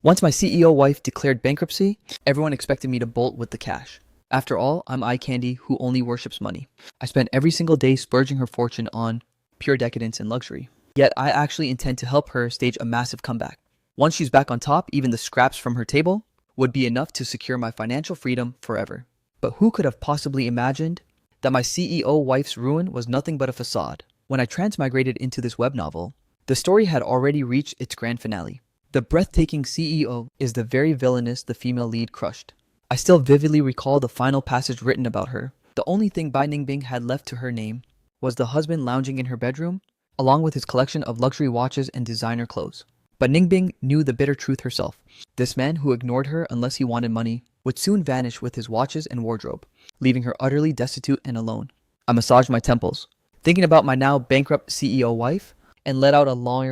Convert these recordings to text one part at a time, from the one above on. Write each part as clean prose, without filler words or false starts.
Once my CEO wife declared bankruptcy, everyone expected me to bolt with the cash. After all, I'm eye candy who only worships money. I spent every single day splurging her fortune on pure decadence and luxury. Yet I actually intend to help her stage a massive comeback. Once she's back on top, even the scraps from her table would be enough to secure my financial freedom forever. But who could have possibly imagined that my CEO wife's ruin was nothing but a facade? When I transmigrated into this web novel, the story had already reached its grand finale. The breathtaking CEO is the very villainess the female lead crushed. I still vividly recall the final passage written about her. The only thing Bai Ningbing had left to her name was the husband lounging in her bedroom, along with his collection of luxury watches and designer clothes. But Ningbing knew the bitter truth herself. This man who ignored her unless he wanted money would soon vanish with his watches and wardrobe, leaving her utterly destitute and alone. I massaged my temples, thinking about my now bankrupt CEO wife, and let out a long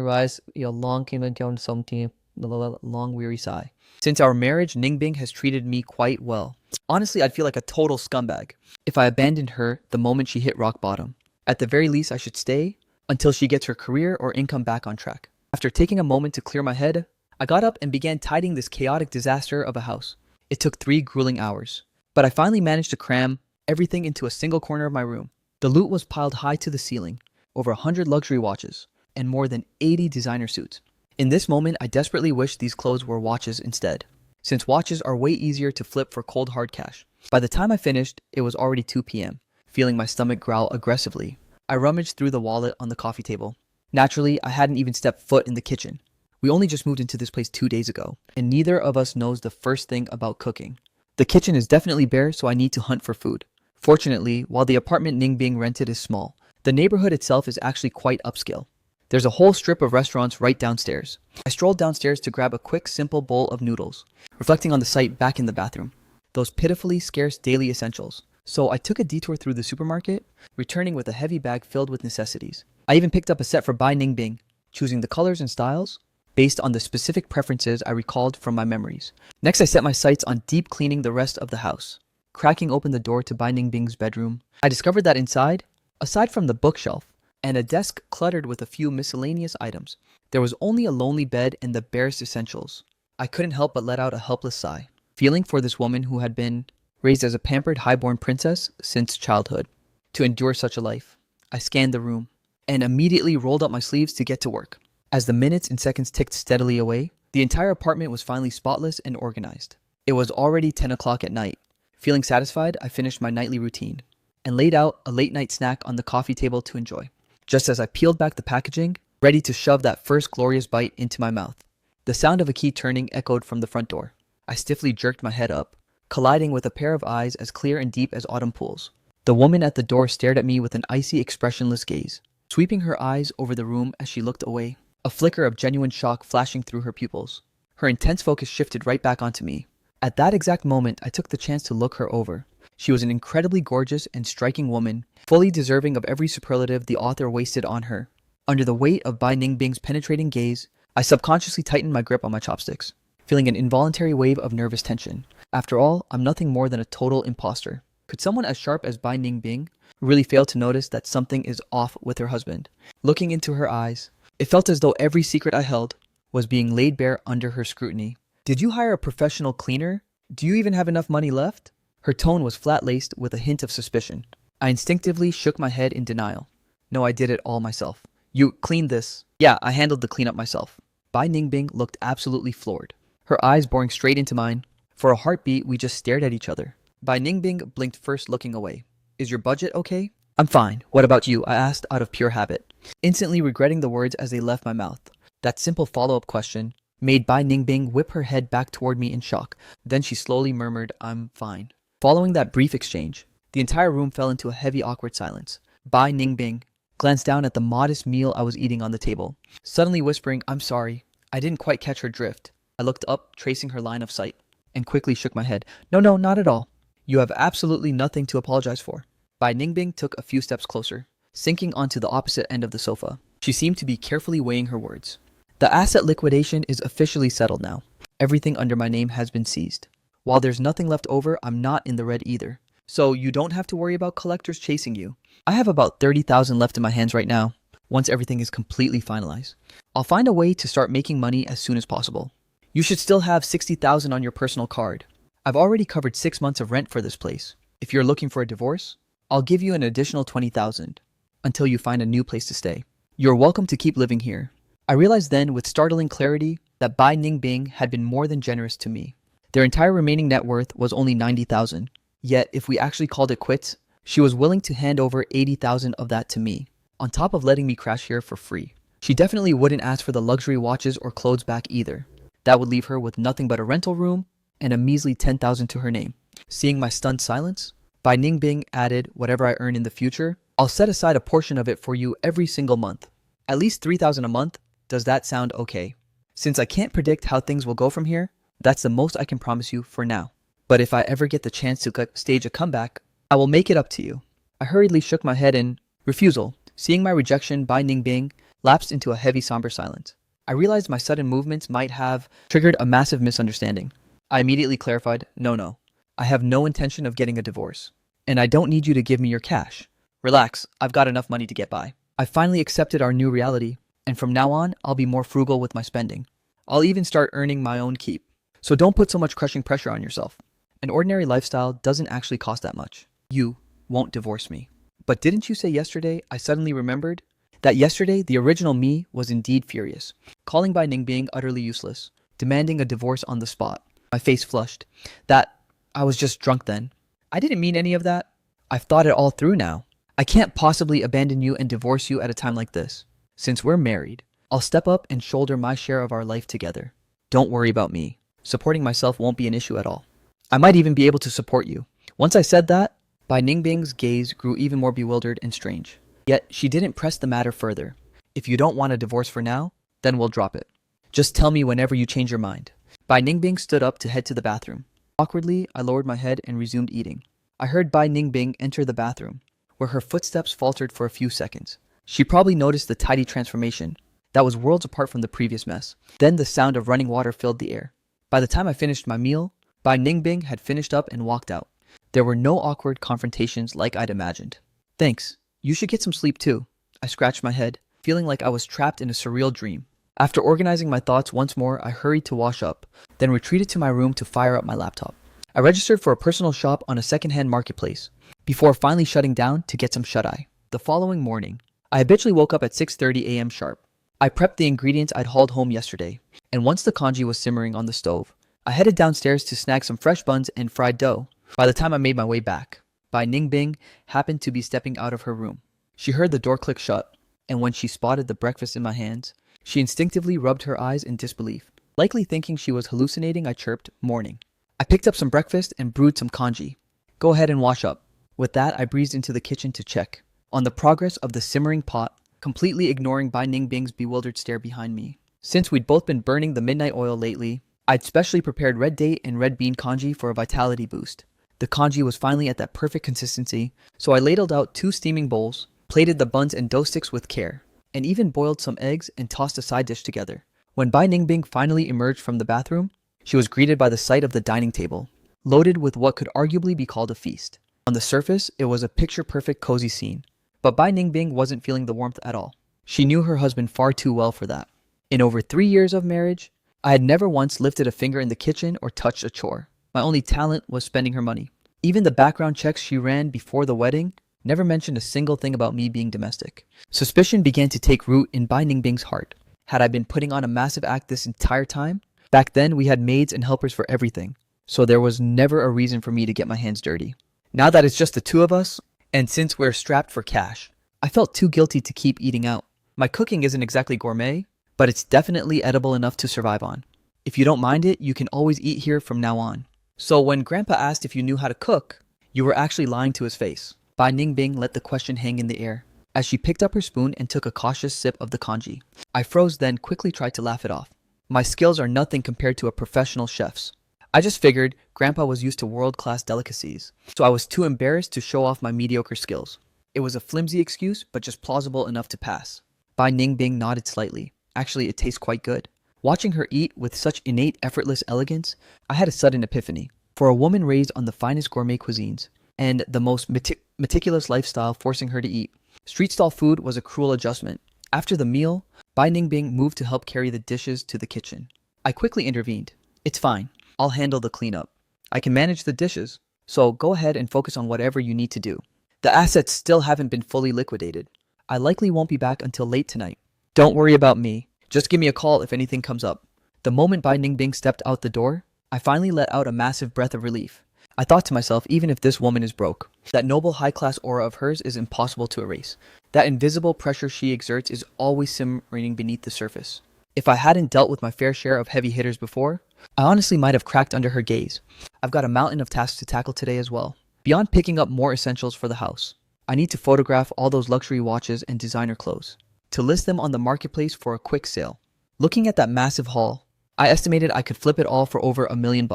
weary sigh. Since our marriage, Ningbing has treated me quite well. Honestly, I'd feel like a total scumbag if I abandoned her the moment she hit rock bottom. At the very least, I should stay until she gets her career or income back on track. After taking a moment to clear my head, I got up and began tidying this chaotic disaster of a house. It took 3 grueling hours, but I finally managed to cram everything into a single corner of my room. The loot was piled high to the ceiling, over 100 luxury watches, and more than 80 designer suits. In this moment, I desperately wished these clothes were watches instead, since watches are way easier to flip for cold hard cash. By the time I finished, it was already 2 p.m. Feeling my stomach growl aggressively, I rummaged through the wallet on the coffee table. Naturally, I hadn't even stepped foot in the kitchen. We only just moved into this place 2 days ago, and neither of us knows the first thing about cooking. The kitchen is definitely bare, so I need to hunt for food. Fortunately, while the apartment Ningbing rented is small, the neighborhood itself is actually quite upscale. There's a whole strip of restaurants right downstairs. I strolled downstairs to grab a quick, simple bowl of noodles, reflecting on the sight back in the bathroom. Those pitifully scarce daily essentials. So I took a detour through the supermarket, returning with a heavy bag filled with necessities. I even picked up a set for Bai Ningbing, choosing the colors and styles based on the specific preferences I recalled from my memories. Next, I set my sights on deep cleaning the rest of the house. Cracking open the door to Bai Ningbing's bedroom, I discovered that inside, aside from the bookshelf, and a desk cluttered with a few miscellaneous items, there was only a lonely bed and the barest essentials. I couldn't help but let out a helpless sigh, feeling for this woman who had been raised as a pampered highborn princess since childhood. To endure such a life, I scanned the room and immediately rolled up my sleeves to get to work. As the minutes and seconds ticked steadily away, the entire apartment was finally spotless and organized. It was already 10 o'clock at night. Feeling satisfied, I finished my nightly routine and laid out a late-night snack on the coffee table to enjoy. Just as I peeled back the packaging, ready to shove that first glorious bite into my mouth, the sound of a key turning echoed from the front door. I stiffly jerked my head up, colliding with a pair of eyes as clear and deep as autumn pools. The woman at the door stared at me with an icy, expressionless gaze, sweeping her eyes over the room as she looked away, a flicker of genuine shock flashing through her pupils. Her intense focus shifted right back onto me. At that exact moment, I took the chance to look her over. She was an incredibly gorgeous and striking woman, fully deserving of every superlative the author wasted on her. Under the weight of Bai Ningbing's penetrating gaze, I subconsciously tightened my grip on my chopsticks, feeling an involuntary wave of nervous tension. After all, I'm nothing more than a total imposter. Could someone as sharp as Bai Ningbing really fail to notice that something is off with her husband? Looking into her eyes, it felt as though every secret I held was being laid bare under her scrutiny. Did you hire a professional cleaner? Do you even have enough money left? Her tone was flat-laced with a hint of suspicion. I instinctively shook my head in denial. No, I did it all myself. You cleaned this? Yeah, I handled the cleanup myself. Bai Ningbing looked absolutely floored, her eyes boring straight into mine. For a heartbeat, we just stared at each other. Bai Ningbing blinked first, looking away. Is your budget okay? I'm fine. What about you? I asked out of pure habit, instantly regretting the words as they left my mouth. That simple follow-up question made Bai Ningbing whip her head back toward me in shock. Then she slowly murmured, I'm fine. Following that brief exchange, the entire room fell into a heavy, awkward silence. Bai Ningbing glanced down at the modest meal I was eating on the table, suddenly whispering, I'm sorry. I didn't quite catch her drift. I looked up, tracing her line of sight, and quickly shook my head. No, not at all. You have absolutely nothing to apologize for. Bai Ningbing took a few steps closer, sinking onto the opposite end of the sofa. She seemed to be carefully weighing her words. The asset liquidation is officially settled now. Everything under my name has been seized. While there's nothing left over, I'm not in the red either. So you don't have to worry about collectors chasing you. I have about 30,000 left in my hands right now. Once everything is completely finalized, I'll find a way to start making money as soon as possible. You should still have 60,000 on your personal card. I've already covered 6 months of rent for this place. If you're looking for a divorce, I'll give you an additional 20,000 until you find a new place to stay. You're welcome to keep living here. I realized then with startling clarity that Bai Ningbing had been more than generous to me. Their entire remaining net worth was only 90,000. Yet, if we actually called it quits, she was willing to hand over 80,000 of that to me, on top of letting me crash here for free. She definitely wouldn't ask for the luxury watches or clothes back either. That would leave her with nothing but a rental room and a measly 10,000 to her name. Seeing my stunned silence, Bai Ningbing added, whatever I earn in the future, I'll set aside a portion of it for you every single month. At least 3,000 a month. Does that sound okay? Since I can't predict how things will go from here, that's the most I can promise you for now. But if I ever get the chance to stage a comeback, I will make it up to you. I hurriedly shook my head in refusal. Seeing my rejection, Bai Ningbing lapsed into a heavy somber silence. I realized my sudden movements might have triggered a massive misunderstanding. I immediately clarified, no. I have no intention of getting a divorce. And I don't need you to give me your cash. Relax, I've got enough money to get by. I finally accepted our new reality, and from now on, I'll be more frugal with my spending. I'll even start earning my own keep. So don't put so much crushing pressure on yourself. An ordinary lifestyle doesn't actually cost that much. You won't divorce me. But didn't you say yesterday, I suddenly remembered? That yesterday, the original me was indeed furious, calling Bai Ningbing utterly useless, demanding a divorce on the spot. My face flushed. That I was just drunk then. I didn't mean any of that. I've thought it all through now. I can't possibly abandon you and divorce you at a time like this. Since we're married, I'll step up and shoulder my share of our life together. Don't worry about me. Supporting myself won't be an issue at all. I might even be able to support you. Once I said that, Bai Ningbing's gaze grew even more bewildered and strange. Yet, she didn't press the matter further. If you don't want a divorce for now, then we'll drop it. Just tell me whenever you change your mind. Bai Ningbing stood up to head to the bathroom. Awkwardly, I lowered my head and resumed eating. I heard Bai Ningbing enter the bathroom, where her footsteps faltered for a few seconds. She probably noticed the tidy transformation that was worlds apart from the previous mess. Then the sound of running water filled the air. By the time I finished my meal, Bai Ningbing had finished up and walked out. There were no awkward confrontations like I'd imagined. Thanks. You should get some sleep too. I scratched my head, feeling like I was trapped in a surreal dream. After organizing my thoughts once more, I hurried to wash up, then retreated to my room to fire up my laptop. I registered for a personal shop on a secondhand marketplace, before finally shutting down to get some shut-eye. The following morning, I habitually woke up at 6:30 a.m. sharp. I prepped the ingredients I'd hauled home yesterday, and once the congee was simmering on the stove, I headed downstairs to snag some fresh buns and fried dough. By the time I made my way back, Bai Ningbing happened to be stepping out of her room. She heard the door click shut, and when she spotted the breakfast in my hands, she instinctively rubbed her eyes in disbelief. Likely thinking she was hallucinating, I chirped, "Morning." I picked up some breakfast and brewed some congee. Go ahead and wash up. With that, I breezed into the kitchen to check on the progress of the simmering pot, completely ignoring Bai Ningbing's bewildered stare behind me. Since we'd both been burning the midnight oil lately, I'd specially prepared red date and red bean congee for a vitality boost. The congee was finally at that perfect consistency, so I ladled out 2 steaming bowls, plated the buns and dough sticks with care, and even boiled some eggs and tossed a side dish together. When Bai Ningbing finally emerged from the bathroom, she was greeted by the sight of the dining table, loaded with what could arguably be called a feast. On the surface, it was a picture-perfect cozy scene, but Bai Ningbing wasn't feeling the warmth at all. She knew her husband far too well for that. In over 3 years of marriage, I had never once lifted a finger in the kitchen or touched a chore. My only talent was spending her money. Even the background checks she ran before the wedding never mentioned a single thing about me being domestic. Suspicion began to take root in Bai Ningbing's heart. Had I been putting on a massive act this entire time? Back then, we had maids and helpers for everything, so there was never a reason for me to get my hands dirty. Now that it's just the two of us, and since we're strapped for cash, I felt too guilty to keep eating out. My cooking isn't exactly gourmet, but it's definitely edible enough to survive on. If you don't mind it, you can always eat here from now on. So when Grandpa asked if you knew how to cook, you were actually lying to his face. Bai Ningbing let the question hang in the air, as she picked up her spoon and took a cautious sip of the congee. I froze, then quickly tried to laugh it off. My skills are nothing compared to a professional chef's. I just figured Grandpa was used to world-class delicacies, so I was too embarrassed to show off my mediocre skills. It was a flimsy excuse, but just plausible enough to pass. Bai Ningbing nodded slightly. Actually, it tastes quite good. Watching her eat with such innate, effortless elegance, I had a sudden epiphany. For a woman raised on the finest gourmet cuisines, and the most meticulous lifestyle forcing her to eat, street stall food was a cruel adjustment. After the meal, Bai Ningbing moved to help carry the dishes to the kitchen. I quickly intervened. It's fine. I'll handle the cleanup. I can manage the dishes. So go ahead and focus on whatever you need to do. The assets still haven't been fully liquidated. I likely won't be back until late tonight. Don't worry about me. Just give me a call if anything comes up. The moment Bai Ningbing stepped out the door, I finally let out a massive breath of relief. I thought to myself, even if this woman is broke, that noble high-class aura of hers is impossible to erase. That invisible pressure she exerts is always simmering beneath the surface. If I hadn't dealt with my fair share of heavy hitters before, I honestly might have cracked under her gaze. I've got a mountain of tasks to tackle today as well. Beyond picking up more essentials for the house, I need to photograph all those luxury watches and designer clothes, to list them on the marketplace for a quick sale. Looking at that massive haul, I estimated I could flip it all for over $1 million.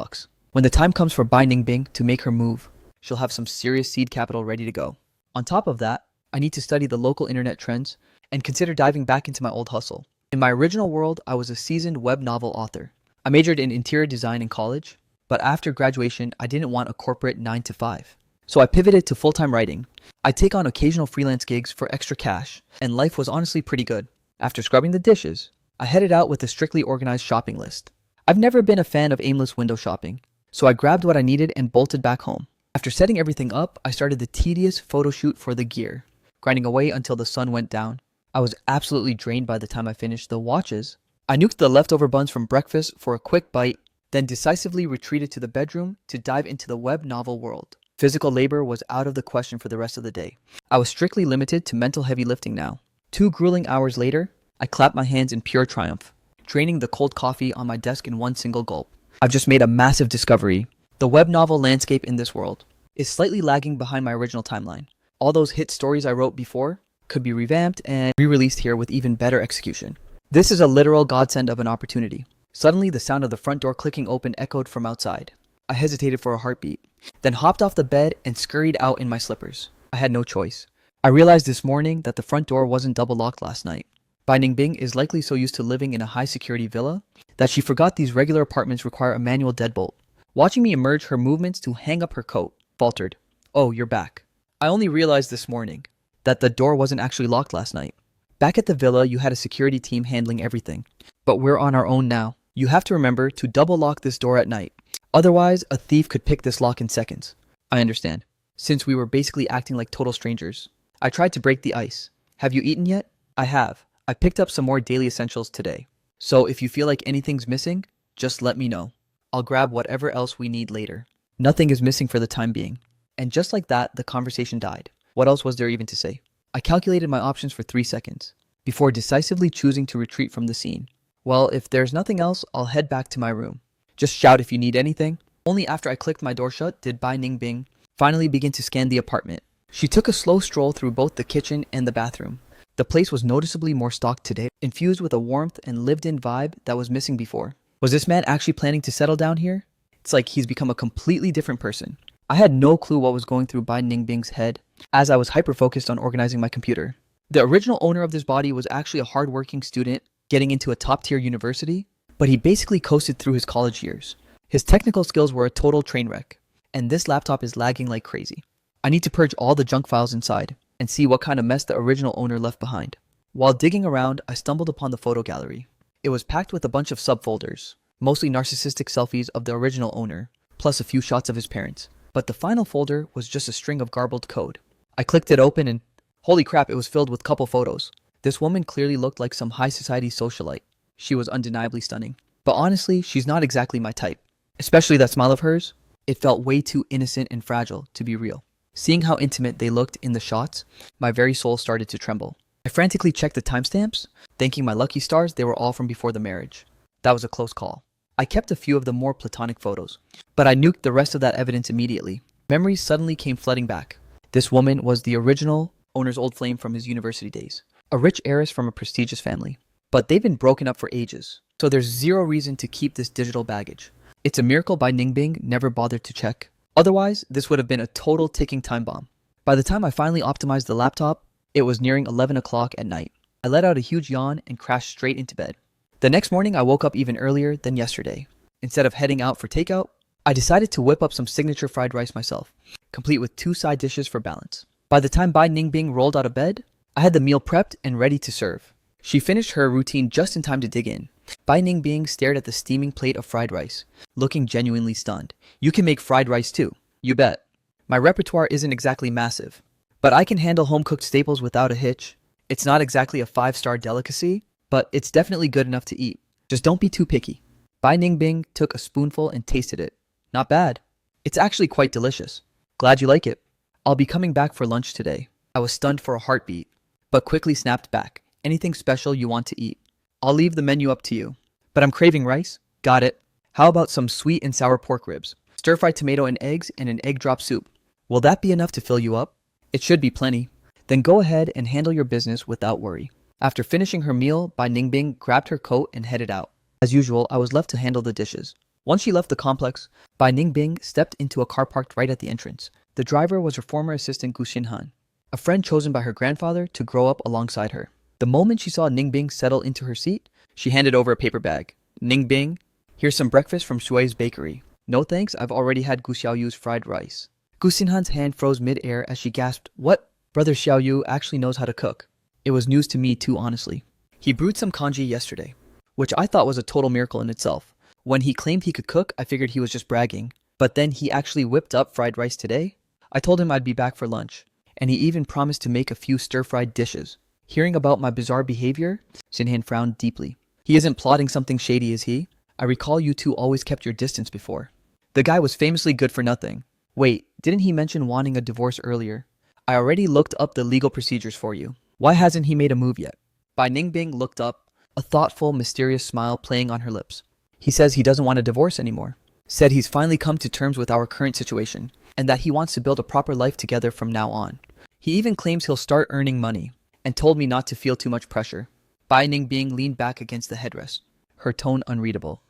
When the time comes for Bai Ningbing to make her move, she'll have some serious seed capital ready to go. On top of that, I need to study the local internet trends and consider diving back into my old hustle. In my original world, I was a seasoned web novel author. I majored in interior design in college, but after graduation, I didn't want a corporate 9-to-5. So I pivoted to full-time writing. I take on occasional freelance gigs for extra cash, and life was honestly pretty good. After scrubbing the dishes, I headed out with a strictly organized shopping list. I've never been a fan of aimless window shopping, so I grabbed what I needed and bolted back home. After setting everything up, I started the tedious photo shoot for the gear, grinding away until the sun went down. I was absolutely drained by the time I finished the watches. I nuked the leftover buns from breakfast for a quick bite, then decisively retreated to the bedroom to dive into the web novel world. Physical labor was out of the question for the rest of the day. I was strictly limited to mental heavy lifting now. 2 grueling hours later, I clapped my hands in pure triumph, draining the cold coffee on my desk in one single gulp. I've just made a massive discovery. The web novel landscape in this world is slightly lagging behind my original timeline. All those hit stories I wrote before could be revamped and re-released here with even better execution. This is a literal godsend of an opportunity. Suddenly, the sound of the front door clicking open echoed from outside. I hesitated for a heartbeat, then hopped off the bed and scurried out in my slippers. I had no choice. I realized this morning that the front door wasn't double locked last night. Bai Ningbing is likely so used to living in a high-security villa that she forgot these regular apartments require a manual deadbolt. Watching me emerge, her movements to hang up her coat faltered. "Oh, you're back. I only realized this morning that the door wasn't actually locked last night. Back at the villa, you had a security team handling everything. But we're on our own now. You have to remember to double lock this door at night. Otherwise, a thief could pick this lock in seconds." I understand, since we were basically acting like total strangers. I tried to break the ice. "Have you eaten yet?" "I have. I picked up some more daily essentials today. So if you feel like anything's missing, just let me know. I'll grab whatever else we need later." Nothing is missing for the time being. And just like that, the conversation died. What else was there even to say? I calculated my options for 3 seconds, before decisively choosing to retreat from the scene. Well, if there's nothing else, I'll head back to my room. Just shout if you need anything. Only after I clicked my door shut did Bai Ningbing finally begin to scan the apartment. She took a slow stroll through both the kitchen and the bathroom. The place was noticeably more stocked today, infused with a warmth and lived-in vibe that was missing before. Was this man actually planning to settle down here? It's like he's become a completely different person. I had no clue what was going through Bai Ningbing's head as I was hyper-focused on organizing my computer. The original owner of this body was actually a hard-working student getting into a top-tier university, but he basically coasted through his college years. His technical skills were a total train wreck, and this laptop is lagging like crazy. I need to purge all the junk files inside and see what kind of mess the original owner left behind. While digging around, I stumbled upon the photo gallery. It was packed with a bunch of subfolders, mostly narcissistic selfies of the original owner, plus a few shots of his parents. But the final folder was just a string of garbled code. I clicked it open and holy crap, it was filled with couple photos. This woman clearly looked like some high society socialite. She was undeniably stunning. But honestly, she's not exactly my type. Especially that smile of hers. It felt way too innocent and fragile to be real. Seeing how intimate they looked in the shots, my very soul started to tremble. I frantically checked the timestamps, thanking my lucky stars they were all from before the marriage. That was a close call. I kept a few of the more platonic photos, but I nuked the rest of that evidence immediately. Memories suddenly came flooding back. This woman was the original owner's old flame from his university days, a rich heiress from a prestigious family. But they've been broken up for ages, so there's zero reason to keep this digital baggage. It's a miracle Bai Ningbing never bothered to check. Otherwise, this would have been a total ticking time bomb. By the time I finally optimized the laptop, it was nearing 11 o'clock at night. I let out a huge yawn and crashed straight into bed. The next morning, I woke up even earlier than yesterday. Instead of heading out for takeout, I decided to whip up some signature fried rice myself, complete with 2 side dishes for balance. By the time Bai Ningbing rolled out of bed, I had the meal prepped and ready to serve. She finished her routine just in time to dig in. Bai Ningbing stared at the steaming plate of fried rice, looking genuinely stunned. You can make fried rice too. You bet. My repertoire isn't exactly massive, but I can handle home-cooked staples without a hitch. It's not exactly a 5-star delicacy, but it's definitely good enough to eat. Just don't be too picky. Bai Ningbing took a spoonful and tasted it. Not bad. It's actually quite delicious. Glad you like it. I'll be coming back for lunch today. I was stunned for a heartbeat, but quickly snapped back. Anything special you want to eat? I'll leave the menu up to you. But I'm craving rice. Got it. How about some sweet and sour pork ribs, stir-fried tomato and eggs, and an egg drop soup? Will that be enough to fill you up? It should be plenty. Then go ahead and handle your business without worry. After finishing her meal, Bai Ningbing grabbed her coat and headed out. As usual, I was left to handle the dishes. Once she left the complex, Bai Ningbing stepped into a car parked right at the entrance. The driver was her former assistant Gu Xinhan, a friend chosen by her grandfather to grow up alongside her. The moment she saw Ningbing settle into her seat, she handed over a paper bag. Ningbing, here's some breakfast from Shui's bakery. No thanks, I've already had Gu Xiaoyu's fried rice. Gu Xinhan's hand froze mid-air as she gasped, What? Brother Xiaoyu actually knows how to cook. It was news to me too, honestly. He brewed some congee yesterday, which I thought was a total miracle in itself. When he claimed he could cook, I figured he was just bragging. But then he actually whipped up fried rice today. I told him I'd be back for lunch, and he even promised to make a few stir-fried dishes. Hearing about my bizarre behavior, Xinhan frowned deeply. He isn't plotting something shady, is he? I recall you two always kept your distance before. The guy was famously good for nothing. Wait, didn't he mention wanting a divorce earlier? I already looked up the legal procedures for you. Why hasn't he made a move yet? Bai Ningbing looked up, a thoughtful, mysterious smile playing on her lips. He says he doesn't want a divorce anymore. Said he's finally come to terms with our current situation, and that he wants to build a proper life together from now on. He even claims he'll start earning money, and told me not to feel too much pressure. Bai Ningbing leaned back against the headrest, her tone unreadable.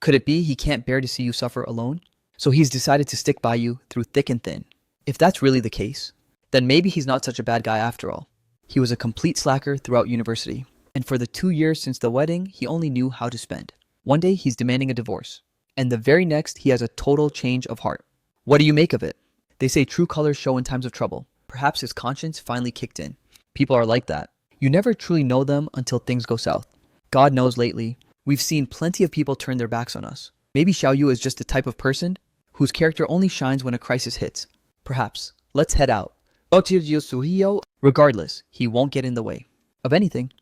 Could it be he can't bear to see you suffer alone? So he's decided to stick by you through thick and thin. If that's really the case, then maybe he's not such a bad guy after all. He was a complete slacker throughout university, and for the 2 years since the wedding, he only knew how to spend. One day he's demanding a divorce, and the very next he has a total change of heart. What do you make of it? They say true colors show in times of trouble. Perhaps his conscience finally kicked in. People are like that. You never truly know them until things go south. God knows lately, we've seen plenty of people turn their backs on us. Maybe Xiaoyu is just the type of person whose character only shines when a crisis hits. Perhaps. Let's head out. Regardless, he won't get in the way of anything.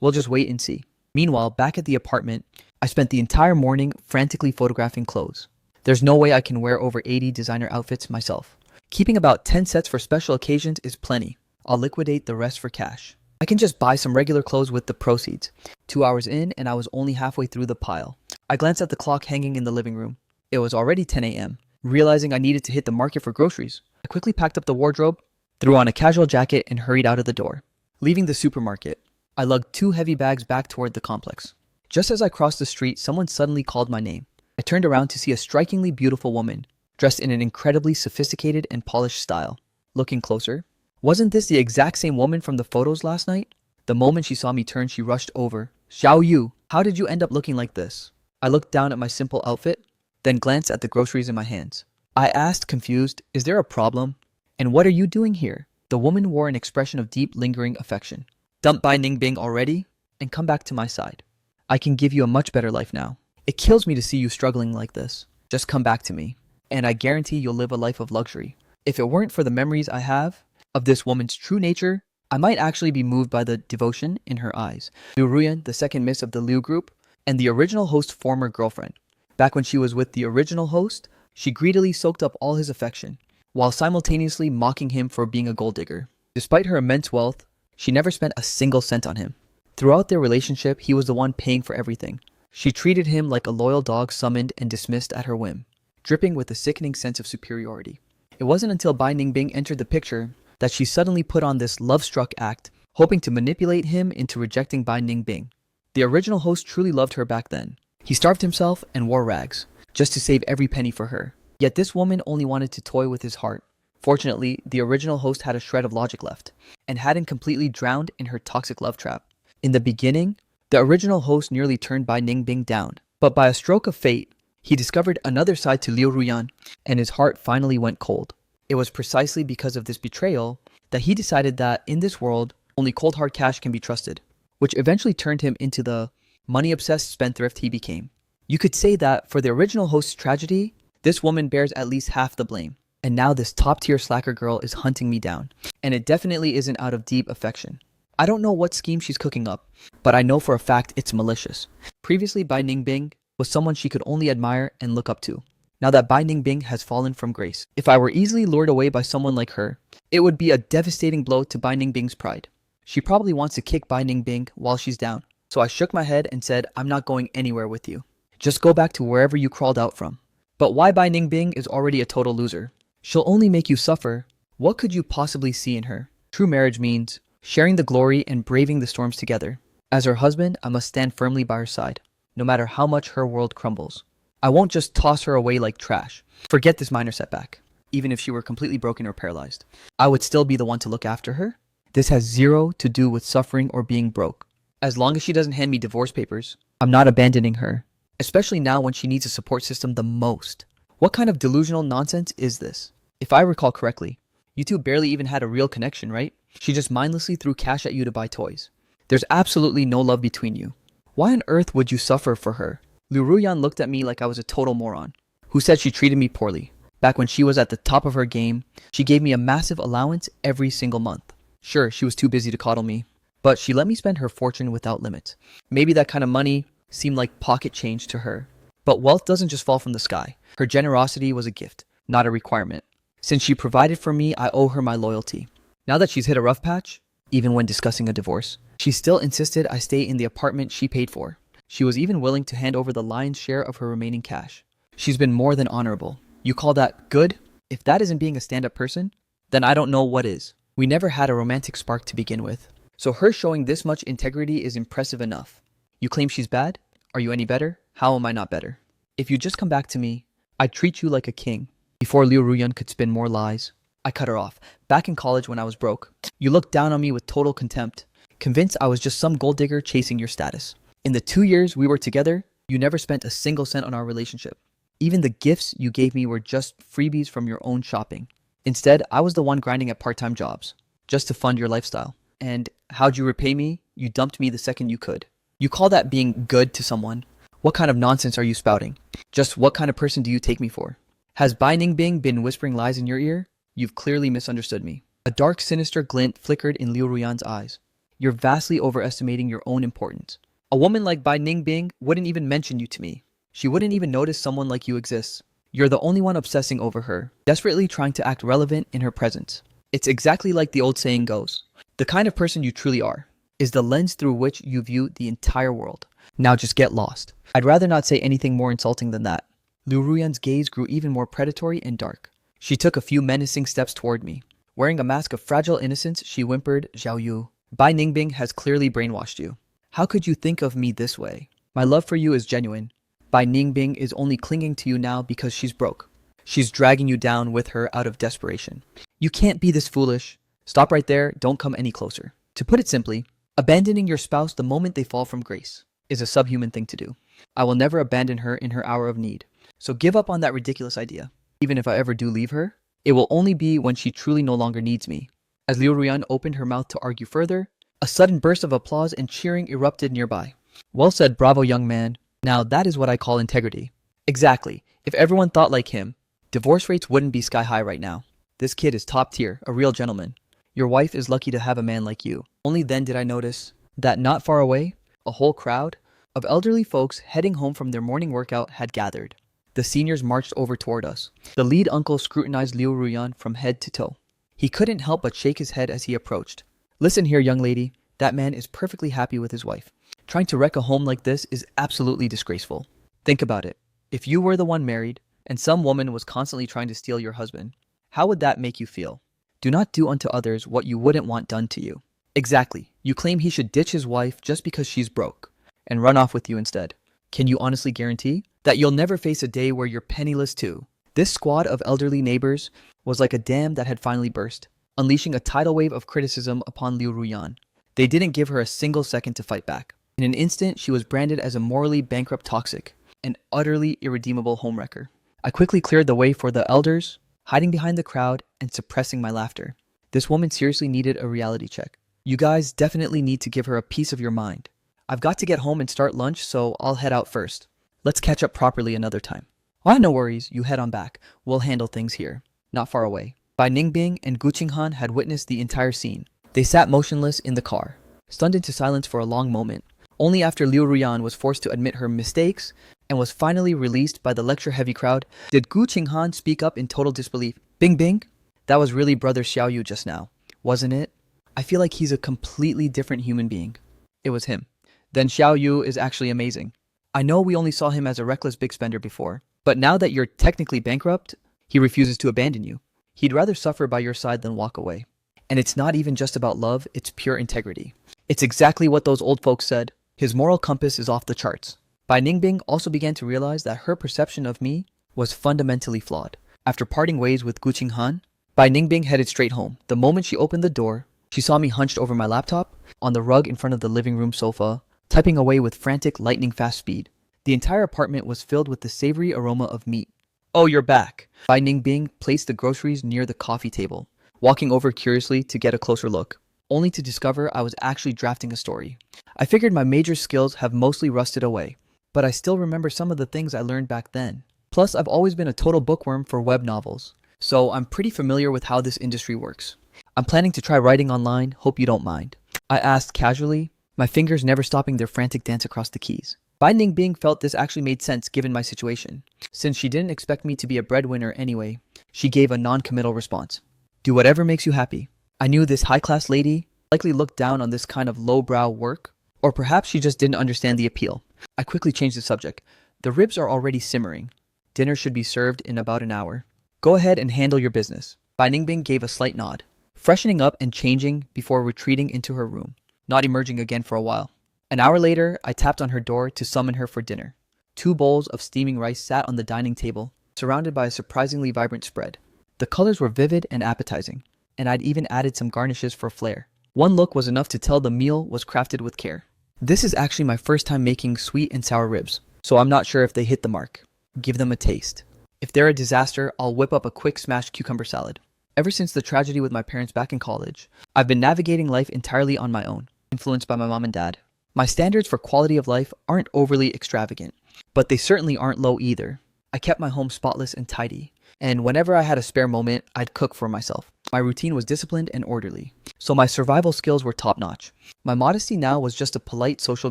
We'll just wait and see. Meanwhile, back at the apartment, I spent the entire morning frantically photographing clothes. There's no way I can wear over 80 designer outfits myself. Keeping about 10 sets for special occasions is plenty. I'll liquidate the rest for cash. I can just buy some regular clothes with the proceeds. 2 hours in, and I was only halfway through the pile. I glanced at the clock hanging in the living room. It was already 10 a.m. Realizing I needed to hit the market for groceries, I quickly packed up the wardrobe, threw on a casual jacket, and hurried out of the door. Leaving the supermarket, I lugged 2 heavy bags back toward the complex. Just as I crossed the street, someone suddenly called my name. I turned around to see a strikingly beautiful woman, dressed in an incredibly sophisticated and polished style. Looking closer, wasn't this the exact same woman from the photos last night? The moment she saw me turn, she rushed over. Xiaoyu, how did you end up looking like this? I looked down at my simple outfit, then glanced at the groceries in my hands. I asked, confused, is there a problem? And what are you doing here? The woman wore an expression of deep, lingering affection. Dump Bai Ningbing already? And come back to my side. I can give you a much better life now. It kills me to see you struggling like this. Just come back to me, and I guarantee you'll live a life of luxury. If it weren't for the memories I have of this woman's true nature, I might actually be moved by the devotion in her eyes. Liu Ruyan, the second miss of the Liu group, and the original host's former girlfriend. Back when she was with the original host, she greedily soaked up all his affection, while simultaneously mocking him for being a gold digger. Despite her immense wealth, she never spent a single cent on him. Throughout their relationship, he was the one paying for everything. She treated him like a loyal dog summoned and dismissed at her whim, dripping with a sickening sense of superiority. It wasn't until Bai Ningbing entered the picture that she suddenly put on this love-struck act, hoping to manipulate him into rejecting Bai Ningbing. The original host truly loved her back then. He starved himself and wore rags, just to save every penny for her. Yet this woman only wanted to toy with his heart. Fortunately, the original host had a shred of logic left, and hadn't completely drowned in her toxic love trap. In the beginning, the original host nearly turned Bai Ningbing down, but by a stroke of fate, he discovered another side to Liu Ruyan, and his heart finally went cold. It was precisely because of this betrayal that he decided that in this world, only cold hard cash can be trusted, which eventually turned him into the money-obsessed spendthrift he became. You could say that for the original host's tragedy, this woman bears at least half the blame. And now this top-tier slacker girl is hunting me down. And it definitely isn't out of deep affection. I don't know what scheme she's cooking up, but I know for a fact it's malicious. Previously, Bai Ningbing was someone she could only admire and look up to. Now that Bai Ningbing has fallen from grace, if I were easily lured away by someone like her, it would be a devastating blow to Bai Ningbing's pride. She probably wants to kick Bai Ningbing while she's down. So I shook my head and said, I'm not going anywhere with you. Just go back to wherever you crawled out from. But why Bai Ningbing is already a total loser? She'll only make you suffer. What could you possibly see in her? True marriage means sharing the glory and braving the storms together. As her husband, I must stand firmly by her side, no matter how much her world crumbles. I won't just toss her away like trash. Forget this minor setback. Even if she were completely broken or paralyzed, I would still be the one to look after her. This has zero to do with suffering or being broke. As long as she doesn't hand me divorce papers, I'm not abandoning her, especially now when she needs a support system the most. What kind of delusional nonsense is this? If I recall correctly, you two barely even had a real connection, right? She just mindlessly threw cash at you to buy toys. There's absolutely no love between you. Why on earth would you suffer for her? Liu Ruyan looked at me like I was a total moron. Who said she treated me poorly? Back when she was at the top of her game, she gave me a massive allowance every single month. Sure, she was too busy to coddle me, but she let me spend her fortune without limit. Maybe that kind of money seemed like pocket change to her. But wealth doesn't just fall from the sky. Her generosity was a gift, not a requirement. Since she provided for me, I owe her my loyalty. Now that she's hit a rough patch, even when discussing a divorce, she still insisted I stay in the apartment she paid for. She was even willing to hand over the lion's share of her remaining cash. She's been more than honorable. You call that good? If that isn't being a stand-up person, then I don't know what is. We never had a romantic spark to begin with, so her showing this much integrity is impressive enough. You claim she's bad? Are you any better? How am I not better? If you just come back to me, I'd treat you like a king. Before Liu Ruyan could spin more lies, I cut her off. Back in college when I was broke, you looked down on me with total contempt, convinced I was just some gold digger chasing your status. In the 2 years we were together, you never spent a single cent on our relationship. Even the gifts you gave me were just freebies from your own shopping. Instead, I was the one grinding at part-time jobs, just to fund your lifestyle. And how'd you repay me? You dumped me the second you could. You call that being good to someone? What kind of nonsense are you spouting? Just what kind of person do you take me for? Has Bai Ningbing been whispering lies in your ear? You've clearly misunderstood me. A dark, sinister glint flickered in Liu Ruyan's eyes. You're vastly overestimating your own importance. A woman like Bai Ningbing wouldn't even mention you to me. She wouldn't even notice someone like you exists. You're the only one obsessing over her, desperately trying to act relevant in her presence. It's exactly like the old saying goes. The kind of person you truly are is the lens through which you view the entire world. Now just get lost. I'd rather not say anything more insulting than that. Liu Ruyan's gaze grew even more predatory and dark. She took a few menacing steps toward me. Wearing a mask of fragile innocence, she whimpered, Xiao Yu, Bai Ningbing has clearly brainwashed you. How could you think of me this way? My love for you is genuine. Bai Ningbing is only clinging to you now because she's broke. She's dragging you down with her out of desperation. You can't be this foolish. Stop right there, don't come any closer. To put it simply, abandoning your spouse the moment they fall from grace is a subhuman thing to do. I will never abandon her in her hour of need. So give up on that ridiculous idea. Even if I ever do leave her, it will only be when she truly no longer needs me. As Liu Ruyan opened her mouth to argue further, a sudden burst of applause and cheering erupted nearby. Well said, bravo young man. Now that is what I call integrity. Exactly. If everyone thought like him, divorce rates wouldn't be sky high right now. This kid is top tier, a real gentleman. Your wife is lucky to have a man like you. Only then did I notice that not far away, a whole crowd of elderly folks heading home from their morning workout had gathered. The seniors marched over toward us. The lead uncle scrutinized Liu Ruyan from head to toe. He couldn't help but shake his head as he approached. Listen here, young lady. That man is perfectly happy with his wife. Trying to wreck a home like this is absolutely disgraceful. Think about it. If you were the one married, and some woman was constantly trying to steal your husband, how would that make you feel? Do not do unto others what you wouldn't want done to you. Exactly. You claim he should ditch his wife just because she's broke, and run off with you instead. Can you honestly guarantee that you'll never face a day where you're penniless too? This squad of elderly neighbors was like a dam that had finally burst, unleashing a tidal wave of criticism upon Liu Ruyan. They didn't give her a single second to fight back. In an instant, she was branded as a morally bankrupt toxic, an utterly irredeemable homewrecker. I quickly cleared the way for the elders, hiding behind the crowd and suppressing my laughter. This woman seriously needed a reality check. You guys definitely need to give her a piece of your mind. I've got to get home and start lunch, so I'll head out first. Let's catch up properly another time. Ah, no worries, you head on back. We'll handle things here. Not far away. Bai Ningbing and Gu Qinghan had witnessed the entire scene. They sat motionless in the car, stunned into silence for a long moment. Only after Liu Ruyan was forced to admit her mistakes and was finally released by the lecture-heavy crowd did Gu Qinghan speak up in total disbelief. Bing Bing? That was really Brother Xiaoyu just now, wasn't it? I feel like he's a completely different human being. It was him. Then Xiaoyu is actually amazing. I know we only saw him as a reckless big spender before, but now that you're technically bankrupt, he refuses to abandon you. He'd rather suffer by your side than walk away. And it's not even just about love, it's pure integrity. It's exactly what those old folks said. His moral compass is off the charts. Bai Ningbing also began to realize that her perception of me was fundamentally flawed. After parting ways with Gu Qinghan, Bai Ningbing headed straight home. The moment she opened the door, she saw me hunched over my laptop, on the rug in front of the living room sofa, typing away with frantic, lightning-fast speed. The entire apartment was filled with the savory aroma of meat. Oh, you're back. Bai Ningbing placed the groceries near the coffee table, walking over curiously to get a closer look, only to discover I was actually drafting a story. I figured my major skills have mostly rusted away, but I still remember some of the things I learned back then. Plus, I've always been a total bookworm for web novels, so I'm pretty familiar with how this industry works. I'm planning to try writing online, hope you don't mind. I asked casually, my fingers never stopping their frantic dance across the keys. Bai Ningbing felt this actually made sense given my situation. Since she didn't expect me to be a breadwinner anyway, she gave a non-committal response. Do whatever makes you happy. I knew this high-class lady likely looked down on this kind of low-brow work, or perhaps she just didn't understand the appeal. I quickly changed the subject. The ribs are already simmering. Dinner should be served in about an hour. Go ahead and handle your business. Bai Ningbing gave a slight nod, freshening up and changing before retreating into her room, not emerging again for a while. An hour later, I tapped on her door to summon her for dinner. 2 bowls of steaming rice sat on the dining table, surrounded by a surprisingly vibrant spread. The colors were vivid and appetizing, and I'd even added some garnishes for flair. One look was enough to tell the meal was crafted with care. This is actually my first time making sweet and sour ribs, so I'm not sure if they hit the mark. Give them a taste. If they're a disaster, I'll whip up a quick smashed cucumber salad. Ever since the tragedy with my parents back in college, I've been navigating life entirely on my own, influenced by my mom and dad. My standards for quality of life aren't overly extravagant, but they certainly aren't low either. I kept my home spotless and tidy, and whenever I had a spare moment, I'd cook for myself. My routine was disciplined and orderly, so my survival skills were top-notch. My modesty now was just a polite social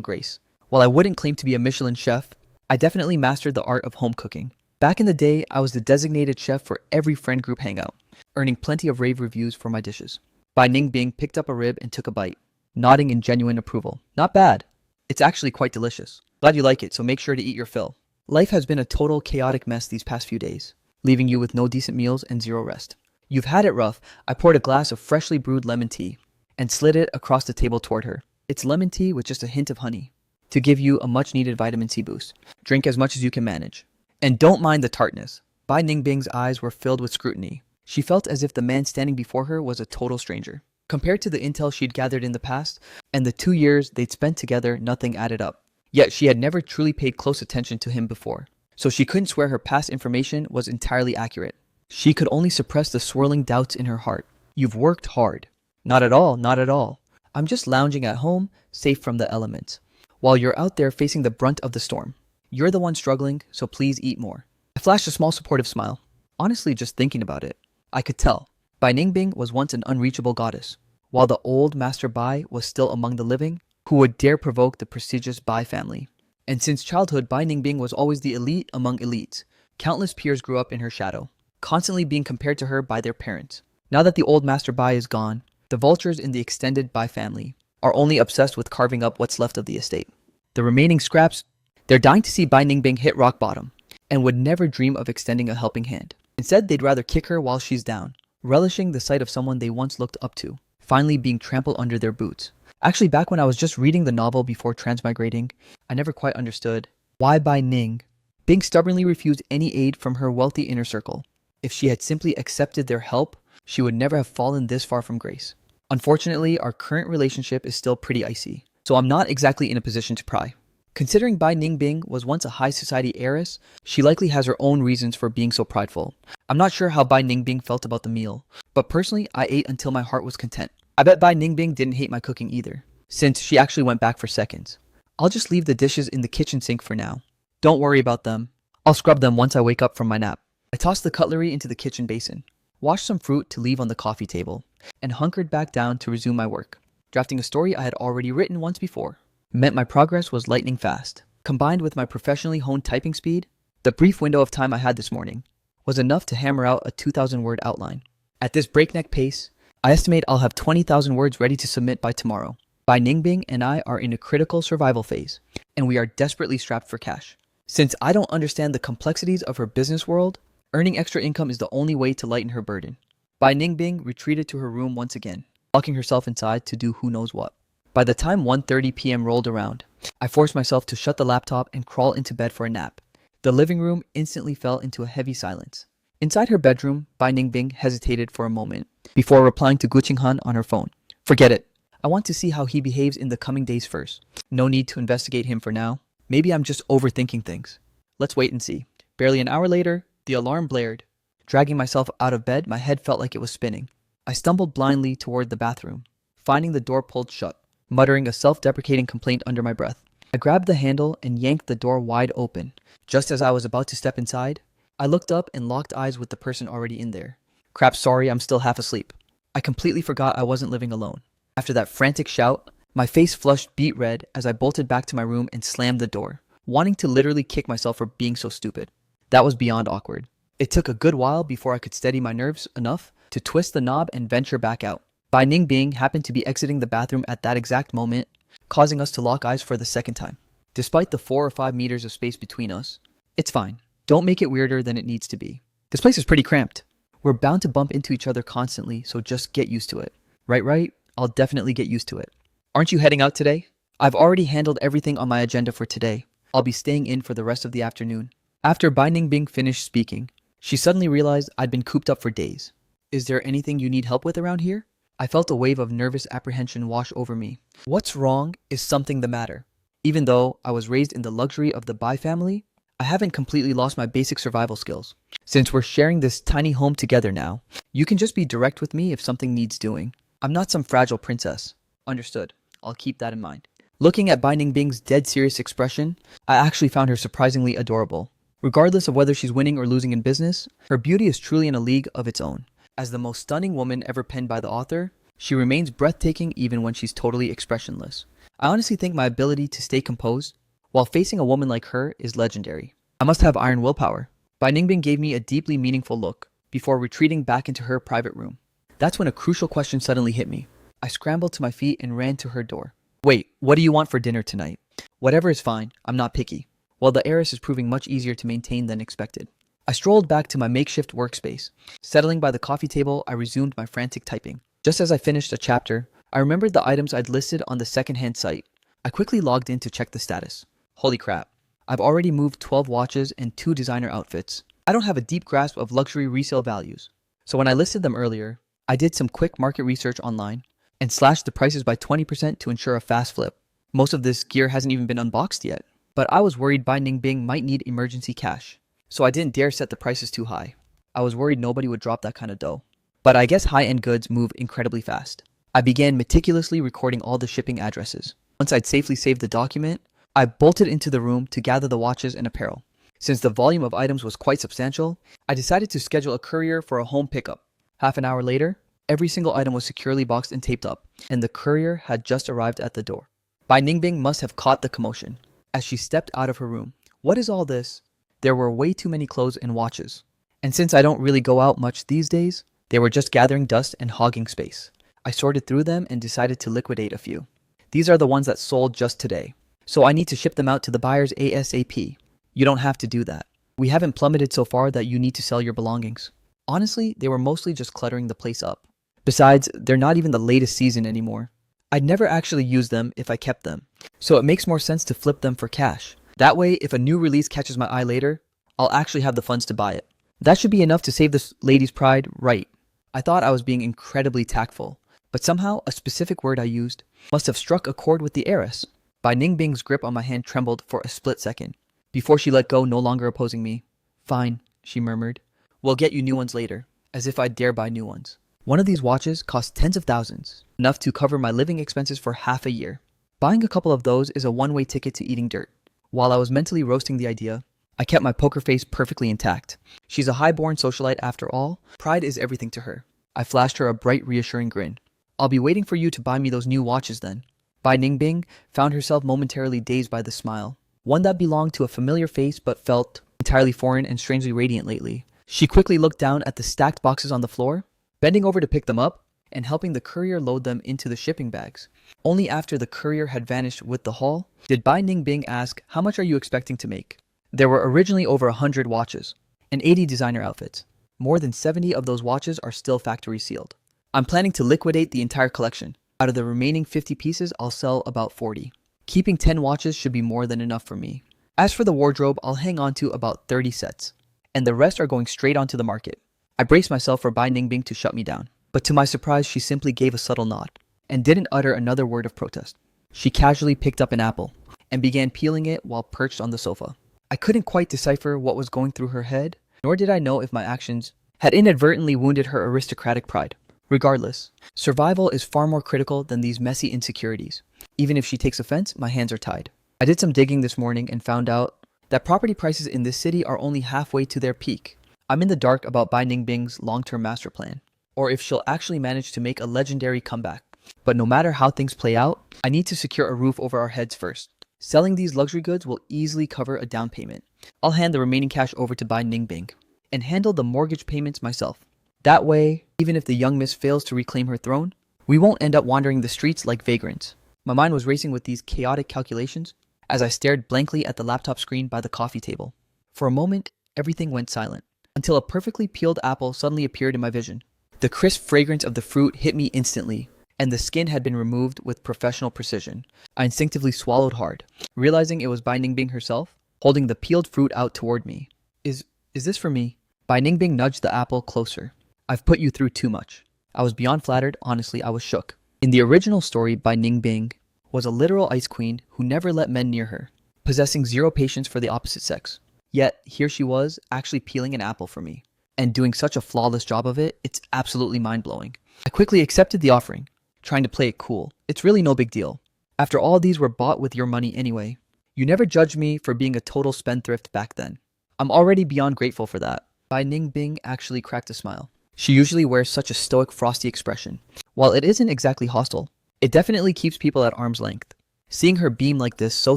grace. While I wouldn't claim to be a Michelin chef, I definitely mastered the art of home cooking. Back in the day, I was the designated chef for every friend group hangout, earning plenty of rave reviews for my dishes. Bai Ningbing picked up a rib and took a bite, nodding in genuine approval. Not bad. It's actually quite delicious. Glad you like it, so make sure to eat your fill. Life has been a total chaotic mess these past few days, leaving you with no decent meals and zero rest. You've had it rough. I poured a glass of freshly brewed lemon tea and slid it across the table toward her. It's lemon tea with just a hint of honey to give you a much needed vitamin C boost. Drink as much as you can manage. And don't mind the tartness. Bai Ningbing's eyes were filled with scrutiny. She felt as if the man standing before her was a total stranger. Compared to the intel she'd gathered in the past, and the 2 years they'd spent together, nothing added up. Yet she had never truly paid close attention to him before, so she couldn't swear her past information was entirely accurate. She could only suppress the swirling doubts in her heart. You've worked hard. Not at all, not at all. I'm just lounging at home, safe from the elements, while you're out there facing the brunt of the storm. You're the one struggling, so please eat more. I flashed a small supportive smile. Honestly, just thinking about it, I could tell. Bai Ningbing was once an unreachable goddess, while the old Master Bai was still among the living, who would dare provoke the prestigious Bai family. And since childhood, Bai Ningbing was always the elite among elites. Countless peers grew up in her shadow, constantly being compared to her by their parents. Now that the old Master Bai is gone, the vultures in the extended Bai family are only obsessed with carving up what's left of the estate. The remaining scraps, they're dying to see Bai Ningbing hit rock bottom, and would never dream of extending a helping hand. Instead, they'd rather kick her while she's down, relishing the sight of someone they once looked up to, finally being trampled under their boots. Actually, back when I was just reading the novel before transmigrating, I never quite understood why Bai Ningbing stubbornly refused any aid from her wealthy inner circle. If she had simply accepted their help, she would never have fallen this far from grace. Unfortunately, our current relationship is still pretty icy, so I'm not exactly in a position to pry. Considering Bai Ningbing was once a high society heiress, she likely has her own reasons for being so prideful. I'm not sure how Bai Ningbing felt about the meal, but personally, I ate until my heart was content. I bet Bai Ningbing didn't hate my cooking either, since she actually went back for seconds. I'll just leave the dishes in the kitchen sink for now. Don't worry about them. I'll scrub them once I wake up from my nap. I tossed the cutlery into the kitchen basin, washed some fruit to leave on the coffee table, and hunkered back down to resume my work. Drafting a story I had already written once before meant my progress was lightning fast. Combined with my professionally honed typing speed, the brief window of time I had this morning was enough to hammer out a 2,000-word outline. At this breakneck pace, I estimate I'll have 20,000 words ready to submit by tomorrow. Bai Ningbing and I are in a critical survival phase, and we are desperately strapped for cash. Since I don't understand the complexities of her business world, earning extra income is the only way to lighten her burden. Bai Ningbing retreated to her room once again, locking herself inside to do who knows what. By the time 1:30 p.m. rolled around, I forced myself to shut the laptop and crawl into bed for a nap. The living room instantly fell into a heavy silence. Inside her bedroom, Bai Ningbing hesitated for a moment before replying to Gu Qinghan on her phone. Forget it. I want to see how he behaves in the coming days first. No need to investigate him for now. Maybe I'm just overthinking things. Let's wait and see. Barely an hour later, the alarm blared. Dragging myself out of bed, my head felt like it was spinning. I stumbled blindly toward the bathroom, finding the door pulled shut, muttering a self-deprecating complaint under my breath. I grabbed the handle and yanked the door wide open. Just as I was about to step inside, I looked up and locked eyes with the person already in there. Crap, sorry, I'm still half asleep. I completely forgot I wasn't living alone. After that frantic shout, my face flushed beet red as I bolted back to my room and slammed the door, wanting to literally kick myself for being so stupid. That was beyond awkward. It took a good while before I could steady my nerves enough to twist the knob and venture back out. Bai Ningbing happened to be exiting the bathroom at that exact moment, causing us to lock eyes for the second time. Despite the 4 or 5 meters of space between us, it's fine. Don't make it weirder than it needs to be. This place is pretty cramped. We're bound to bump into each other constantly, so just get used to it. Right? I'll definitely get used to it. Aren't you heading out today? I've already handled everything on my agenda for today. I'll be staying in for the rest of the afternoon. After Bai Ningbing finished speaking, she suddenly realized I'd been cooped up for days. Is there anything you need help with around here? I felt a wave of nervous apprehension wash over me. What's wrong? Is something the matter? Even though I was raised in the luxury of the Bai family, I haven't completely lost my basic survival skills. Since we're sharing this tiny home together now, you can just be direct with me if something needs doing. I'm not some fragile princess. Understood. I'll keep that in mind. Looking at Bai Ningbing's dead serious expression, I actually found her surprisingly adorable. Regardless of whether she's winning or losing in business, her beauty is truly in a league of its own. As the most stunning woman ever penned by the author, she remains breathtaking even when she's totally expressionless. I honestly think my ability to stay composed while facing a woman like her is legendary. I must have iron willpower. Bai Ningbing gave me a deeply meaningful look before retreating back into her private room. That's when a crucial question suddenly hit me. I scrambled to my feet and ran to her door. Wait, what do you want for dinner tonight? Whatever is fine, I'm not picky. Well, the heiress is proving much easier to maintain than expected. I strolled back to my makeshift workspace. Settling by the coffee table, I resumed my frantic typing. Just as I finished a chapter, I remembered the items I'd listed on the secondhand site. I quickly logged in to check the status. Holy crap. I've already moved 12 watches and 2 designer outfits. I don't have a deep grasp of luxury resale values. So when I listed them earlier, I did some quick market research online and slashed the prices by 20% to ensure a fast flip. Most of this gear hasn't even been unboxed yet, but I was worried Bai Ningbing might need emergency cash. So I didn't dare set the prices too high. I was worried nobody would drop that kind of dough. But I guess high-end goods move incredibly fast. I began meticulously recording all the shipping addresses. Once I'd safely saved the document, I bolted into the room to gather the watches and apparel. Since the volume of items was quite substantial, I decided to schedule a courier for a home pickup. Half an hour later, every single item was securely boxed and taped up, and the courier had just arrived at the door. Bai Ningbing must have caught the commotion as she stepped out of her room. What is all this? There were way too many clothes and watches. And since I don't really go out much these days, they were just gathering dust and hogging space. I sorted through them and decided to liquidate a few. These are the ones that sold just today, so I need to ship them out to the buyers ASAP. You don't have to do that. We haven't plummeted so far that you need to sell your belongings. Honestly, they were mostly just cluttering the place up. Besides, they're not even the latest season anymore. I'd never actually use them if I kept them, so it makes more sense to flip them for cash. That way, if a new release catches my eye later, I'll actually have the funds to buy it. That should be enough to save this lady's pride, right? I thought I was being incredibly tactful, but somehow a specific word I used must have struck a chord with the heiress. Bai Ningbing's grip on my hand trembled for a split second, before she let go, no longer opposing me. Fine, she murmured. We'll get you new ones later, as if I'd dare buy new ones. One of these watches cost tens of thousands, enough to cover my living expenses for half a year. Buying a couple of those is a one-way ticket to eating dirt. While I was mentally roasting the idea, I kept my poker face perfectly intact. She's a high-born socialite after all. Pride is everything to her. I flashed her a bright, reassuring grin. I'll be waiting for you to buy me those new watches then. Bai Ningbing found herself momentarily dazed by the smile, one that belonged to a familiar face but felt entirely foreign and strangely radiant lately. She quickly looked down at the stacked boxes on the floor, bending over to pick them up and helping the courier load them into the shipping bags. Only after the courier had vanished with the haul did Bai Ningbing ask, "How much are you expecting to make?" There were originally over 100 watches and 80 designer outfits. More than 70 of those watches are still factory sealed. I'm planning to liquidate the entire collection. Out of the remaining 50 pieces, I'll sell about 40. Keeping 10 watches should be more than enough for me. As for the wardrobe, I'll hang on to about 30 sets, and the rest are going straight onto the market. I braced myself for Bai Ningbing to shut me down, but to my surprise, she simply gave a subtle nod and didn't utter another word of protest. She casually picked up an apple and began peeling it while perched on the sofa. I couldn't quite decipher what was going through her head, nor did I know if my actions had inadvertently wounded her aristocratic pride. Regardless, survival is far more critical than these messy insecurities. Even if she takes offense, my hands are tied. I did some digging this morning and found out that property prices in this city are only halfway to their peak. I'm in the dark about Bai Ningbing's long-term master plan, or if she'll actually manage to make a legendary comeback. But no matter how things play out, I need to secure a roof over our heads first. Selling these luxury goods will easily cover a down payment. I'll hand the remaining cash over to Bai Ningbing and handle the mortgage payments myself. That way, even if the young miss fails to reclaim her throne, we won't end up wandering the streets like vagrants. My mind was racing with these chaotic calculations as I stared blankly at the laptop screen by the coffee table. For a moment, everything went silent, until a perfectly peeled apple suddenly appeared in my vision. The crisp fragrance of the fruit hit me instantly, and the skin had been removed with professional precision. I instinctively swallowed hard, realizing it was Bai Ningbing herself, holding the peeled fruit out toward me. Is this for me? Bai Ningbing nudged the apple closer. I've put you through too much. I was beyond flattered. Honestly, I was shook. In the original story, Bai Ningbing was a literal ice queen who never let men near her, possessing zero patience for the opposite sex. Yet, here she was, actually peeling an apple for me, and doing such a flawless job of it, it's absolutely mind-blowing. I quickly accepted the offering, trying to play it cool. It's really no big deal. After all these were bought with your money anyway. You never judged me for being a total spendthrift back then. I'm already beyond grateful for that. Bai Ningbing actually cracked a smile. She usually wears such a stoic, frosty expression. While it isn't exactly hostile, it definitely keeps people at arm's length. Seeing her beam like this so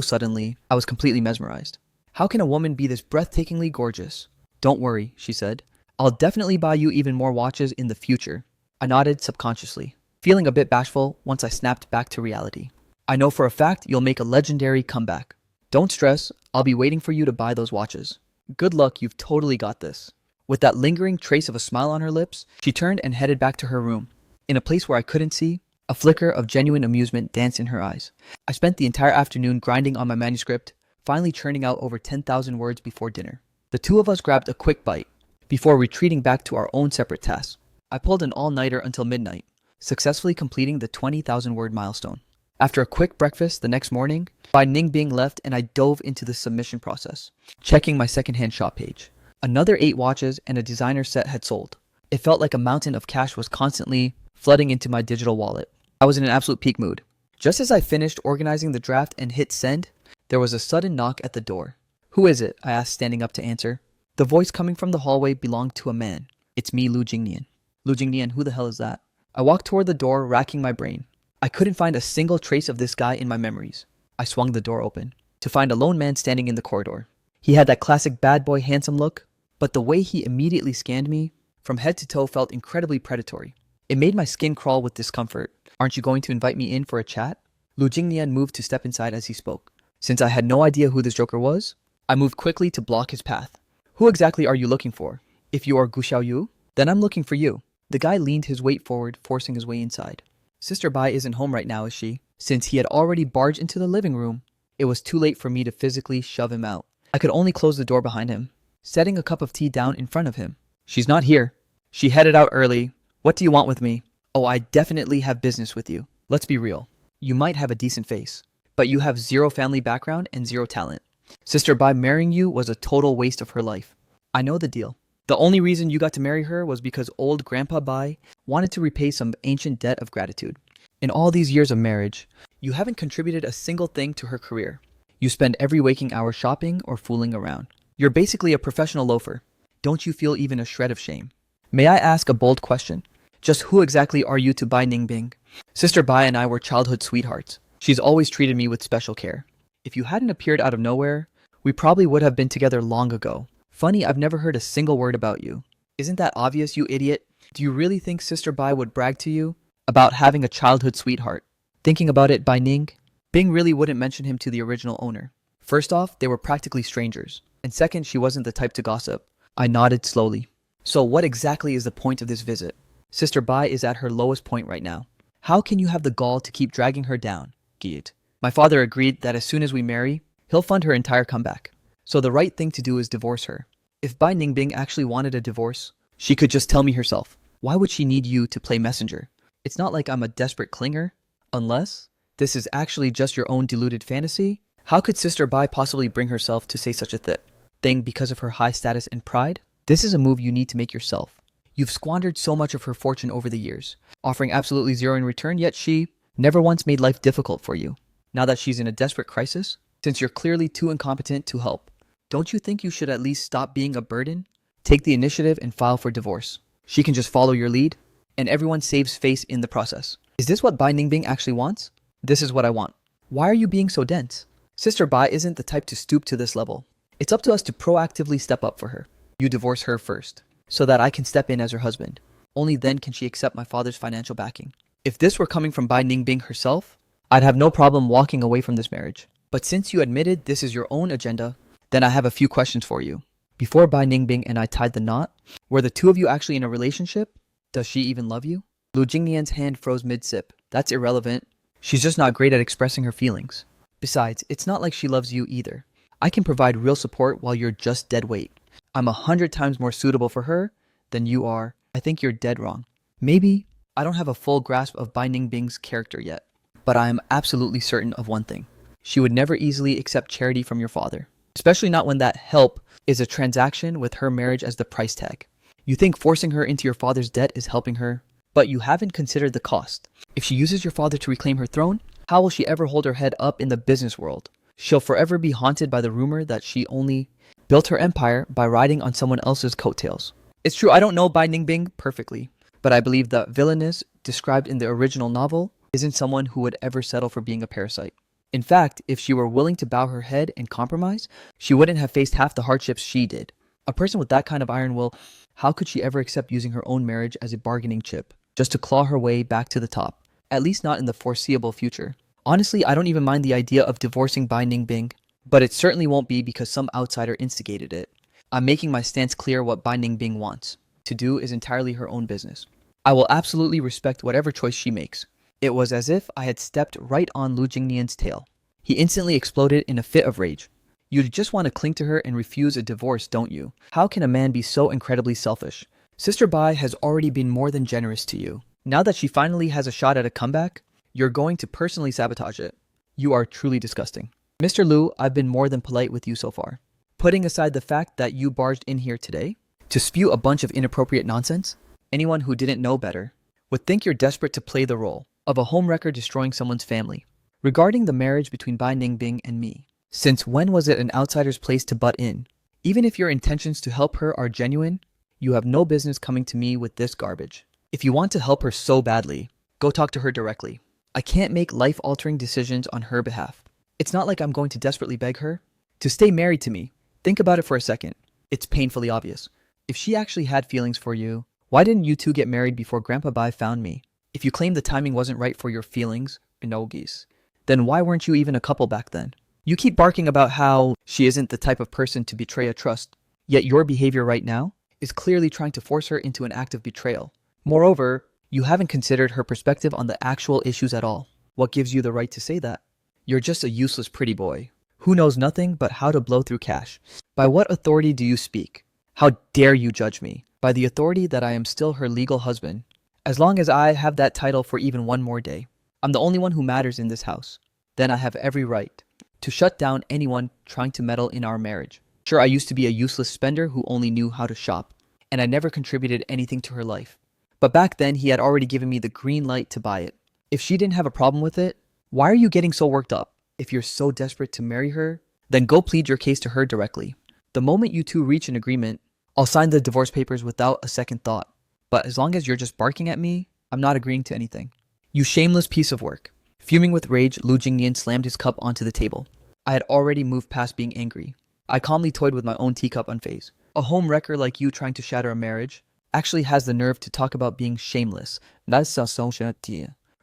suddenly, I was completely mesmerized. How can a woman be this breathtakingly gorgeous? Don't worry, she said. I'll definitely buy you even more watches in the future. I nodded subconsciously, feeling a bit bashful once I snapped back to reality. I know for a fact you'll make a legendary comeback. Don't stress, I'll be waiting for you to buy those watches. Good luck, you've totally got this. With that lingering trace of a smile on her lips, she turned and headed back to her room. In a place where I couldn't see, a flicker of genuine amusement danced in her eyes. I spent the entire afternoon grinding on my manuscript, finally churning out over 10,000 words before dinner. The two of us grabbed a quick bite, before retreating back to our own separate tasks. I pulled an all-nighter until midnight, successfully completing the 20,000-word milestone. After a quick breakfast the next morning, Bai Ningbing left and I dove into the submission process, checking my secondhand shop page. Another 8 watches and a designer set had sold. It felt like a mountain of cash was constantly flooding into my digital wallet. I was in an absolute peak mood. Just as I finished organizing the draft and hit send, there was a sudden knock at the door. Who is it? I asked, standing up to answer. The voice coming from the hallway belonged to a man. It's me, Lu Jingnian. Lu Jingnian, who the hell is that? I walked toward the door, racking my brain. I couldn't find a single trace of this guy in my memories. I swung the door open, to find a lone man standing in the corridor. He had that classic bad boy handsome look, but the way he immediately scanned me, from head to toe, felt incredibly predatory. It made my skin crawl with discomfort. Aren't you going to invite me in for a chat? Lu Jingnian moved to step inside as he spoke. Since I had no idea who this joker was, I moved quickly to block his path. Who exactly are you looking for? If you are Gu Xiaoyu, then I'm looking for you. The guy leaned his weight forward, forcing his way inside. Sister Bai isn't home right now, is she? Since he had already barged into the living room, it was too late for me to physically shove him out. I could only close the door behind him, setting a cup of tea down in front of him. She's not here. She headed out early. What do you want with me? Oh, I definitely have business with you. Let's be real. You might have a decent face, but you have zero family background and zero talent. Sister Bai marrying you was a total waste of her life. I know the deal. The only reason you got to marry her was because old Grandpa Bai wanted to repay some ancient debt of gratitude. In all these years of marriage, you haven't contributed a single thing to her career. You spend every waking hour shopping or fooling around. You're basically a professional loafer. Don't you feel even a shred of shame? May I ask a bold question? Just who exactly are you to Bai Ningbing? Sister Bai and I were childhood sweethearts. She's always treated me with special care. If you hadn't appeared out of nowhere, we probably would have been together long ago. Funny, I've never heard a single word about you. Isn't that obvious, you idiot? Do you really think Sister Bai would brag to you about having a childhood sweetheart? Thinking about it, Bai Ning, Bing really wouldn't mention him to the original owner. First off, they were practically strangers. And second, she wasn't the type to gossip. I nodded slowly. So what exactly is the point of this visit? Sister Bai is at her lowest point right now. How can you have the gall to keep dragging her down? Giet. My father agreed that as soon as we marry, he'll fund her entire comeback. So the right thing to do is divorce her. If Bai Ningbing actually wanted a divorce, she could just tell me herself. Why would she need you to play messenger? It's not like I'm a desperate clinger. Unless this is actually just your own deluded fantasy. How could Sister Bai possibly bring herself to say such a thing because of her high status and pride? This is a move you need to make yourself. You've squandered so much of her fortune over the years, offering absolutely zero in return, yet she never once made life difficult for you. Now that she's in a desperate crisis, since you're clearly too incompetent to help, don't you think you should at least stop being a burden? Take the initiative and file for divorce. She can just follow your lead, and everyone saves face in the process. Is this what Bai Ningbing actually wants? This is what I want. Why are you being so dense? Sister Bai isn't the type to stoop to this level. It's up to us to proactively step up for her. You divorce her first, so that I can step in as her husband. Only then can she accept my father's financial backing. If this were coming from Bai Ningbing herself, I'd have no problem walking away from this marriage. But since you admitted this is your own agenda, then I have a few questions for you. Before Bai Ningbing and I tied the knot, were the two of you actually in a relationship? Does she even love you? Lu Jingnian's hand froze mid-sip. That's irrelevant. She's just not great at expressing her feelings. Besides, it's not like she loves you either. I can provide real support while you're just dead weight. I'm 100 times more suitable for her than you are. I think you're dead wrong. Maybe I don't have a full grasp of Bai Ningbing's character yet, but I am absolutely certain of one thing. She would never easily accept charity from your father, especially not when that help is a transaction with her marriage as the price tag. You think forcing her into your father's debt is helping her, but you haven't considered the cost. If she uses your father to reclaim her throne, how will she ever hold her head up in the business world? She'll forever be haunted by the rumor that she only built her empire by riding on someone else's coattails. It's true, I don't know Bai Ningbing perfectly, but I believe that villainess described in the original novel isn't someone who would ever settle for being a parasite. In fact, if she were willing to bow her head and compromise, she wouldn't have faced half the hardships she did. A person with that kind of iron will, how could she ever accept using her own marriage as a bargaining chip, just to claw her way back to the top? At least not in the foreseeable future. Honestly, I don't even mind the idea of divorcing Bai Ningbing, but it certainly won't be because some outsider instigated it. I'm making my stance clear. What Bai Ningbing wants to do is entirely her own business. I will absolutely respect whatever choice she makes. It was as if I had stepped right on Lu Jingnian's tail. He instantly exploded in a fit of rage. You just want to cling to her and refuse a divorce, don't you? How can a man be so incredibly selfish? Sister Bai has already been more than generous to you. Now that she finally has a shot at a comeback, you're going to personally sabotage it. You are truly disgusting. Mr. Lu, I've been more than polite with you so far. Putting aside the fact that you barged in here today to spew a bunch of inappropriate nonsense, anyone who didn't know better would think you're desperate to play the role of a homewrecker destroying someone's family. Regarding the marriage between Bai Ningbing and me, since when was it an outsider's place to butt in? Even if your intentions to help her are genuine, you have no business coming to me with this garbage. If you want to help her so badly, go talk to her directly. I can't make life-altering decisions on her behalf. It's not like I'm going to desperately beg her to stay married to me. Think about it for a second. It's painfully obvious. If she actually had feelings for you, why didn't you two get married before Grandpa Bai found me? If you claim the timing wasn't right for your feelings, Inogis, then why weren't you even a couple back then? You keep barking about how she isn't the type of person to betray a trust, yet your behavior right now is clearly trying to force her into an act of betrayal. Moreover, you haven't considered her perspective on the actual issues at all. What gives you the right to say that? You're just a useless pretty boy who knows nothing but how to blow through cash. By what authority do you speak? How dare you judge me? By the authority that I am still her legal husband. As long as I have that title for even one more day, I'm the only one who matters in this house. Then I have every right to shut down anyone trying to meddle in our marriage. Sure, I used to be a useless spender who only knew how to shop, and I never contributed anything to her life. But back then, he had already given me the green light to buy it. If she didn't have a problem with it, why are you getting so worked up? If you're so desperate to marry her, then go plead your case to her directly. The moment you two reach an agreement, I'll sign the divorce papers without a second thought. But as long as you're just barking at me, I'm not agreeing to anything. You shameless piece of work. Fuming with rage, Lu Jingyan slammed his cup onto the table. I had already moved past being angry. I calmly toyed with my own teacup unfazed. A home wrecker like you trying to shatter a marriage actually has the nerve to talk about being shameless.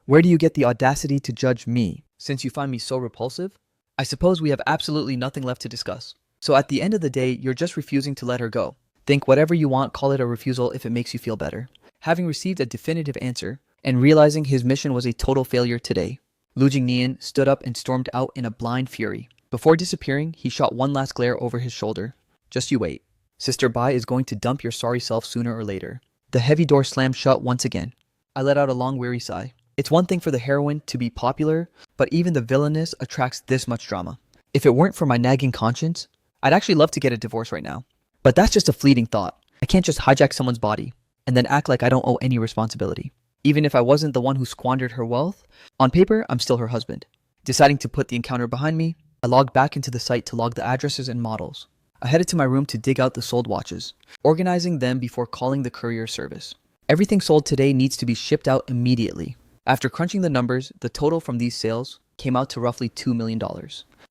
Where do you get the audacity to judge me? Since you find me so repulsive, I suppose we have absolutely nothing left to discuss. So at the end of the day, you're just refusing to let her go. Think whatever you want, call it a refusal if it makes you feel better. Having received a definitive answer, and realizing his mission was a total failure today, Lu Jingnian stood up and stormed out in a blind fury. Before disappearing, he shot one last glare over his shoulder. Just you wait. Sister Bai is going to dump your sorry self sooner or later. The heavy door slammed shut once again. I let out a long weary sigh. It's one thing for the heroine to be popular, but even the villainess attracts this much drama. If it weren't for my nagging conscience, I'd actually love to get a divorce right now. But that's just a fleeting thought. I can't just hijack someone's body and then act like I don't owe any responsibility. Even if I wasn't the one who squandered her wealth, on paper, I'm still her husband. Deciding to put the encounter behind me, I logged back into the site to log the addresses and models. I headed to my room to dig out the sold watches, organizing them before calling the courier service. Everything sold today needs to be shipped out immediately. After crunching the numbers, the total from these sales came out to roughly $2 million.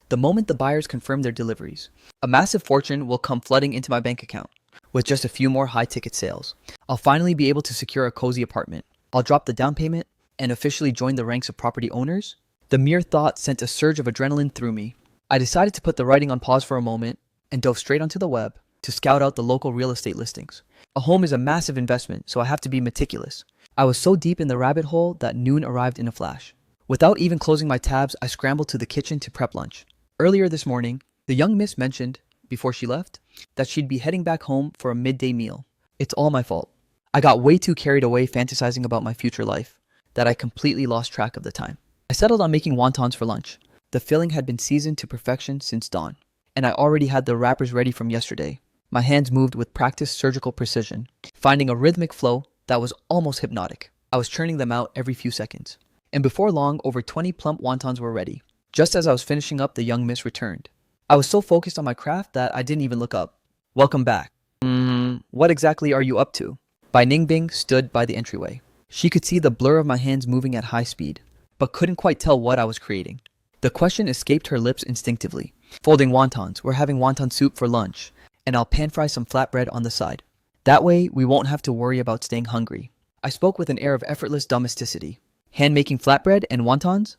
The moment the buyers confirm their deliveries, a massive fortune will come flooding into my bank account. With just a few more high-ticket sales, I'll finally be able to secure a cozy apartment. I'll drop the down payment and officially join the ranks of property owners. The mere thought sent a surge of adrenaline through me. I decided to put the writing on pause for a moment and dove straight onto the web to scout out the local real estate listings. A home is a massive investment, so I have to be meticulous. I was so deep in the rabbit hole that noon arrived in a flash. Without even closing my tabs, I scrambled to the kitchen to prep lunch. Earlier this morning, the young miss mentioned, before she left, that she'd be heading back home for a midday meal. It's all my fault. I got way too carried away fantasizing about my future life that I completely lost track of the time. I settled on making wontons for lunch. The filling had been seasoned to perfection since dawn, and I already had the wrappers ready from yesterday. My hands moved with practiced surgical precision, finding a rhythmic flow that was almost hypnotic. I was churning them out every few seconds, and before long, over 20 plump wontons were ready. Just as I was finishing up, the young miss returned. I was so focused on my craft that I didn't even look up. Welcome back. What exactly are you up to? Bai Ningbing stood by the entryway. She could see the blur of my hands moving at high speed, but couldn't quite tell what I was creating. The question escaped her lips instinctively. Folding wontons, we're having wonton soup for lunch, and I'll pan fry some flatbread on the side. That way, we won't have to worry about staying hungry. I spoke with an air of effortless domesticity. Hand-making flatbread and wontons?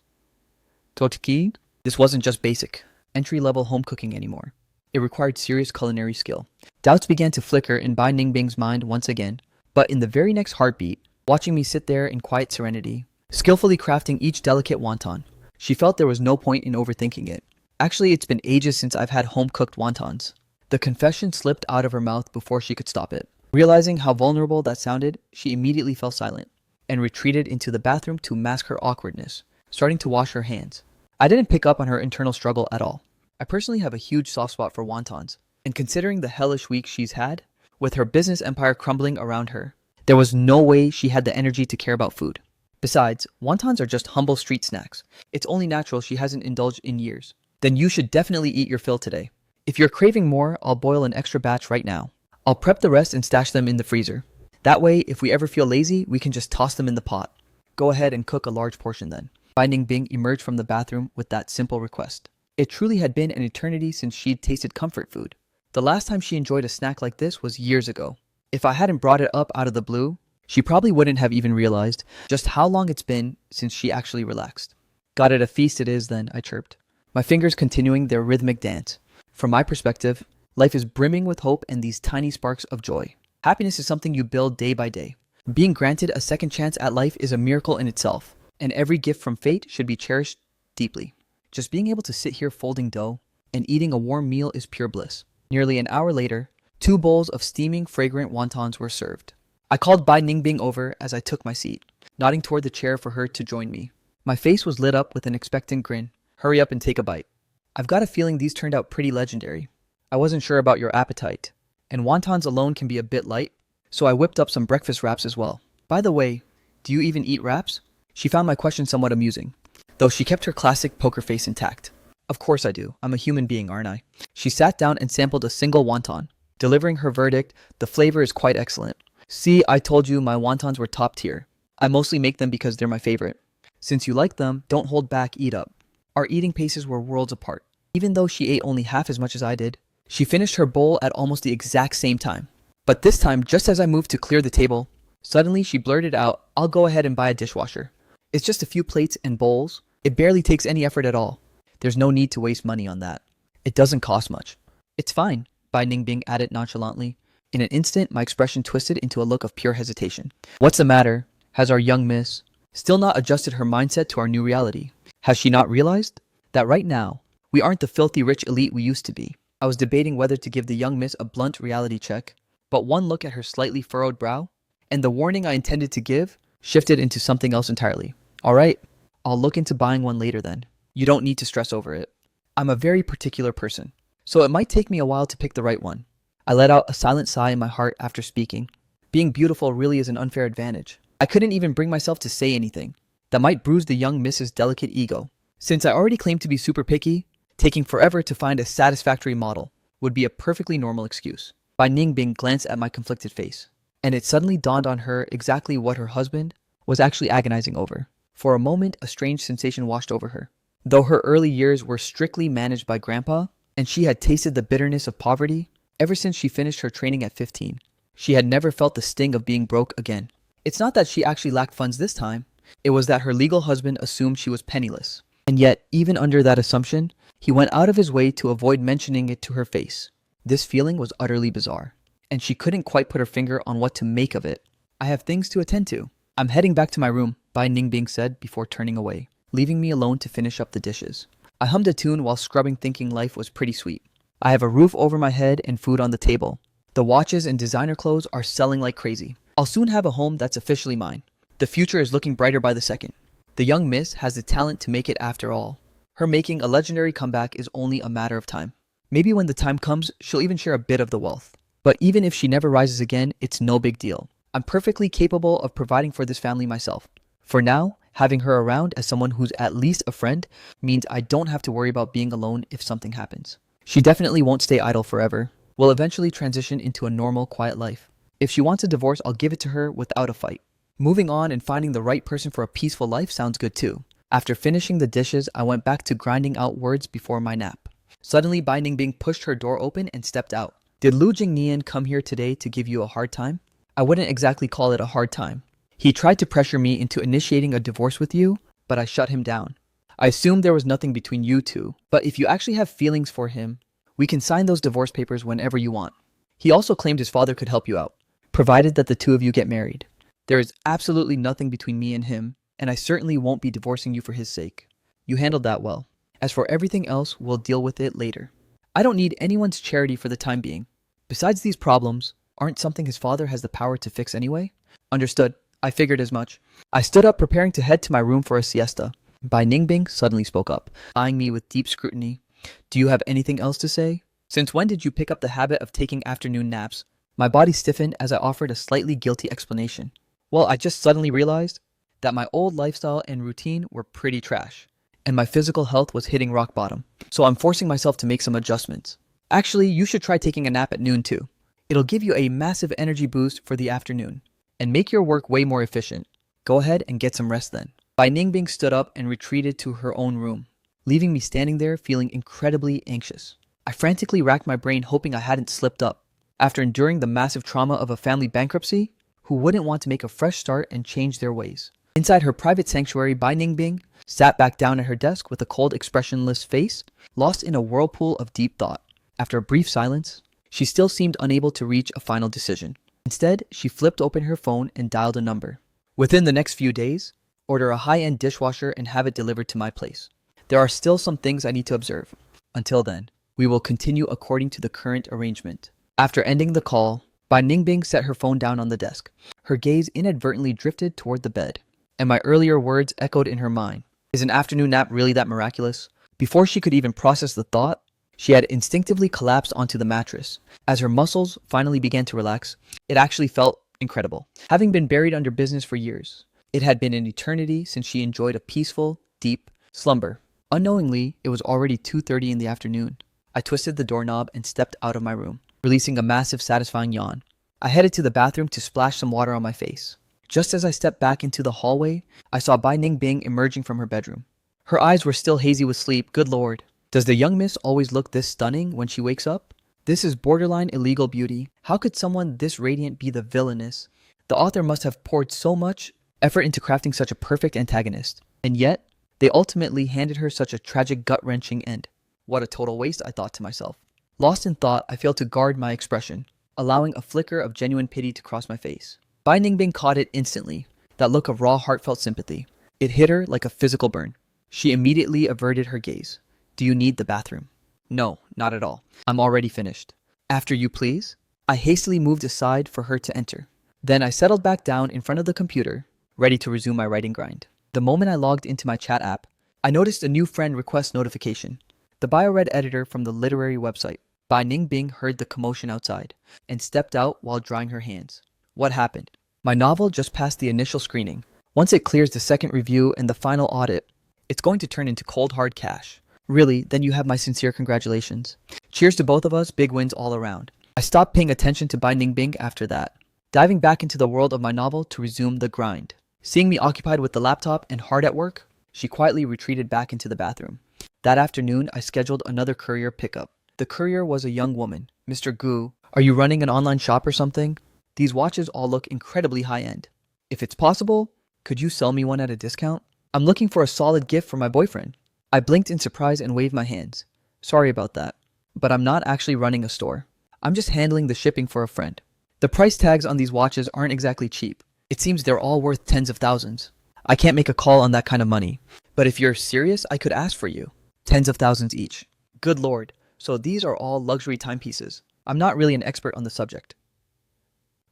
Totiki? This wasn't just basic, entry-level home cooking anymore. It required serious culinary skill. Doubts began to flicker in Bai Ningbing's mind once again, but in the very next heartbeat, watching me sit there in quiet serenity, skillfully crafting each delicate wonton, she felt there was no point in overthinking it. Actually, it's been ages since I've had home-cooked wontons. The confession slipped out of her mouth before she could stop it. Realizing how vulnerable that sounded, she immediately fell silent and retreated into the bathroom to mask her awkwardness, starting to wash her hands. I didn't pick up on her internal struggle at all. I personally have a huge soft spot for wontons, and considering the hellish week she's had, with her business empire crumbling around her, there was no way she had the energy to care about food. Besides, wontons are just humble street snacks. It's only natural she hasn't indulged in years. Then you should definitely eat your fill today. If you're craving more, I'll boil an extra batch right now. I'll prep the rest and stash them in the freezer. That way, if we ever feel lazy, we can just toss them in the pot. Go ahead and cook a large portion then. Bai Ningbing emerged from the bathroom with that simple request. It truly had been an eternity since she'd tasted comfort food. The last time she enjoyed a snack like this was years ago. If I hadn't brought it up out of the blue, she probably wouldn't have even realized just how long it's been since she actually relaxed. Got it, a feast it is then, I chirped, my fingers continuing their rhythmic dance. From my perspective, life is brimming with hope and these tiny sparks of joy. Happiness is something you build day by day. Being granted a second chance at life is a miracle in itself, and every gift from fate should be cherished deeply. Just being able to sit here folding dough and eating a warm meal is pure bliss. Nearly an hour later, 2 bowls of steaming, fragrant wontons were served. I called Bai Ningbing over as I took my seat, nodding toward the chair for her to join me. My face was lit up with an expectant grin. Hurry up and take a bite. I've got a feeling these turned out pretty legendary. I wasn't sure about your appetite, and wontons alone can be a bit light, so I whipped up some breakfast wraps as well. By the way, do you even eat wraps? She found my question somewhat amusing, though she kept her classic poker face intact. Of course I do. I'm a human being, aren't I? She sat down and sampled a single wonton, delivering her verdict, "The flavor is quite excellent. See, I told you my wontons were top tier. I mostly make them because they're my favorite. Since you like them, don't hold back, eat up." Our eating paces were worlds apart. Even though she ate only half as much as I did, she finished her bowl at almost the exact same time. But this time, just as I moved to clear the table, suddenly she blurted out, "I'll go ahead and buy a dishwasher. It's just a few plates and bowls. It barely takes any effort at all. There's no need to waste money on that. It doesn't cost much." "It's fine," Bai Ningbing added nonchalantly. In an instant, my expression twisted into a look of pure hesitation. What's the matter? Has our young miss still not adjusted her mindset to our new reality? Has she not realized that right now, we aren't the filthy rich elite we used to be? I was debating whether to give the young miss a blunt reality check, but one look at her slightly furrowed brow, and the warning I intended to give shifted into something else entirely. "All right, I'll look into buying one later then. You don't need to stress over it. I'm a very particular person, so it might take me a while to pick the right one." I let out a silent sigh in my heart after speaking. Being beautiful really is an unfair advantage. I couldn't even bring myself to say anything that might bruise the young miss's delicate ego. Since I already claimed to be super picky, taking forever to find a satisfactory model would be a perfectly normal excuse. Bai Ningbing glanced at my conflicted face, and it suddenly dawned on her exactly what her husband was actually agonizing over. For a moment, a strange sensation washed over her. Though her early years were strictly managed by Grandpa, and she had tasted the bitterness of poverty ever since she finished her training at 15, she had never felt the sting of being broke again. It's not that she actually lacked funds this time, it was that her legal husband assumed she was penniless. And yet, even under that assumption, he went out of his way to avoid mentioning it to her face. This feeling was utterly bizarre, and she couldn't quite put her finger on what to make of it. "I have things to attend to. I'm heading back to my room," Bai Ningbing said before turning away, leaving me alone to finish up the dishes. I hummed a tune while scrubbing, thinking life was pretty sweet. I have a roof over my head and food on the table. The watches and designer clothes are selling like crazy. I'll soon have a home that's officially mine. The future is looking brighter by the second. The young miss has the talent to make it after all. Her making a legendary comeback is only a matter of time. Maybe when the time comes, she'll even share a bit of the wealth. But even if she never rises again, it's no big deal. I'm perfectly capable of providing for this family myself. For now, having her around as someone who's at least a friend means I don't have to worry about being alone if something happens. She definitely won't stay idle forever. We'll eventually transition into a normal, quiet life. If she wants a divorce, I'll give it to her without a fight. Moving on and finding the right person for a peaceful life sounds good too. After finishing the dishes, I went back to grinding out words before my nap. Suddenly, Bai Ningbing pushed her door open and stepped out. "Did Lu Jingnian come here today to give you a hard time?" "I wouldn't exactly call it a hard time. He tried to pressure me into initiating a divorce with you, but I shut him down. I assumed there was nothing between you two, but if you actually have feelings for him, we can sign those divorce papers whenever you want. He also claimed his father could help you out, provided that the two of you get married. There is absolutely nothing between me and him, and I certainly won't be divorcing you for his sake. You handled that well. As for everything else, we'll deal with it later. I don't need anyone's charity for the time being. Besides, these problems aren't something his father has the power to fix anyway." "Understood. I figured as much." I stood up, preparing to head to my room for a siesta. Bai Ningbing suddenly spoke up, eyeing me with deep scrutiny. "Do you have anything else to say? Since when did you pick up the habit of taking afternoon naps?" My body stiffened as I offered a slightly guilty explanation. "Well, I just suddenly realized that my old lifestyle and routine were pretty trash, and my physical health was hitting rock bottom. So I'm forcing myself to make some adjustments. Actually, you should try taking a nap at noon too. It'll give you a massive energy boost for the afternoon, and make your work way more efficient. Go ahead and get some rest then." Bai Ningbing stood up and retreated to her own room, leaving me standing there feeling incredibly anxious. I frantically racked my brain hoping I hadn't slipped up. After enduring the massive trauma of a family bankruptcy, who wouldn't want to make a fresh start and change their ways? Inside her private sanctuary, Bai Ningbing sat back down at her desk with a cold, expressionless face, lost in a whirlpool of deep thought. After a brief silence, she still seemed unable to reach a final decision. Instead, she flipped open her phone and dialed a number. "Within the next few days, order a high-end dishwasher and have it delivered to my place. There are still some things I need to observe. Until then, we will continue according to the current arrangement." After ending the call, Bai Ningbing set her phone down on the desk. Her gaze inadvertently drifted toward the bed, and my earlier words echoed in her mind. Is an afternoon nap really that miraculous? Before she could even process the thought, she had instinctively collapsed onto the mattress. As her muscles finally began to relax, it actually felt incredible. Having been buried under business for years, It had been an eternity since she enjoyed a peaceful, deep slumber. Unknowingly, it was already 2:30 in the afternoon. I twisted the doorknob and stepped out of my room, releasing a massive, satisfying yawn. I headed to the bathroom to splash some water on my face. Just as I stepped back into the hallway, I saw Bai Ningbing emerging from her bedroom. Her eyes were still hazy with sleep. Good lord. Does the young miss always look this stunning when she wakes up? This is borderline illegal beauty. How could someone this radiant be the villainess? The author must have poured so much effort into crafting such a perfect antagonist. And yet, they ultimately handed her such a tragic, gut-wrenching end. What a total waste, I thought to myself. Lost in thought, I failed to guard my expression, allowing a flicker of genuine pity to cross my face. Bai Ningbing caught it instantly, that look of raw, heartfelt sympathy. It hit her like a physical burn. She immediately averted her gaze. Do you need the bathroom? No, not at all. I'm already finished. After you, please? I hastily moved aside for her to enter. Then I settled back down in front of the computer, ready to resume my writing grind. The moment I logged into my chat app, I noticed a new friend request notification. The BioRed editor from the literary website. Bai Ningbing heard the commotion outside and stepped out while drying her hands. What happened? My novel just passed the initial screening. Once it clears the second review and the final audit, it's going to turn into cold hard cash. Really, then you have my sincere congratulations. Cheers to both of us, big wins all around. I stopped paying attention to Bai Ningbing after that, diving back into the world of my novel to resume the grind. Seeing me occupied with the laptop and hard at work, she quietly retreated back into the bathroom. That afternoon, I scheduled another courier pickup. The courier was a young woman. Mr. Gu, are you running an online shop or something? These watches all look incredibly high-end. If it's possible, could you sell me one at a discount? I'm looking for a solid gift for my boyfriend. I blinked in surprise and waved my hands. Sorry about that, but I'm not actually running a store. I'm just handling the shipping for a friend. The price tags on these watches aren't exactly cheap. It seems they're all worth tens of thousands. I can't make a call on that kind of money. But if you're serious, I could ask for you. Tens of thousands each. Good lord. So these are all luxury timepieces. I'm not really an expert on the subject,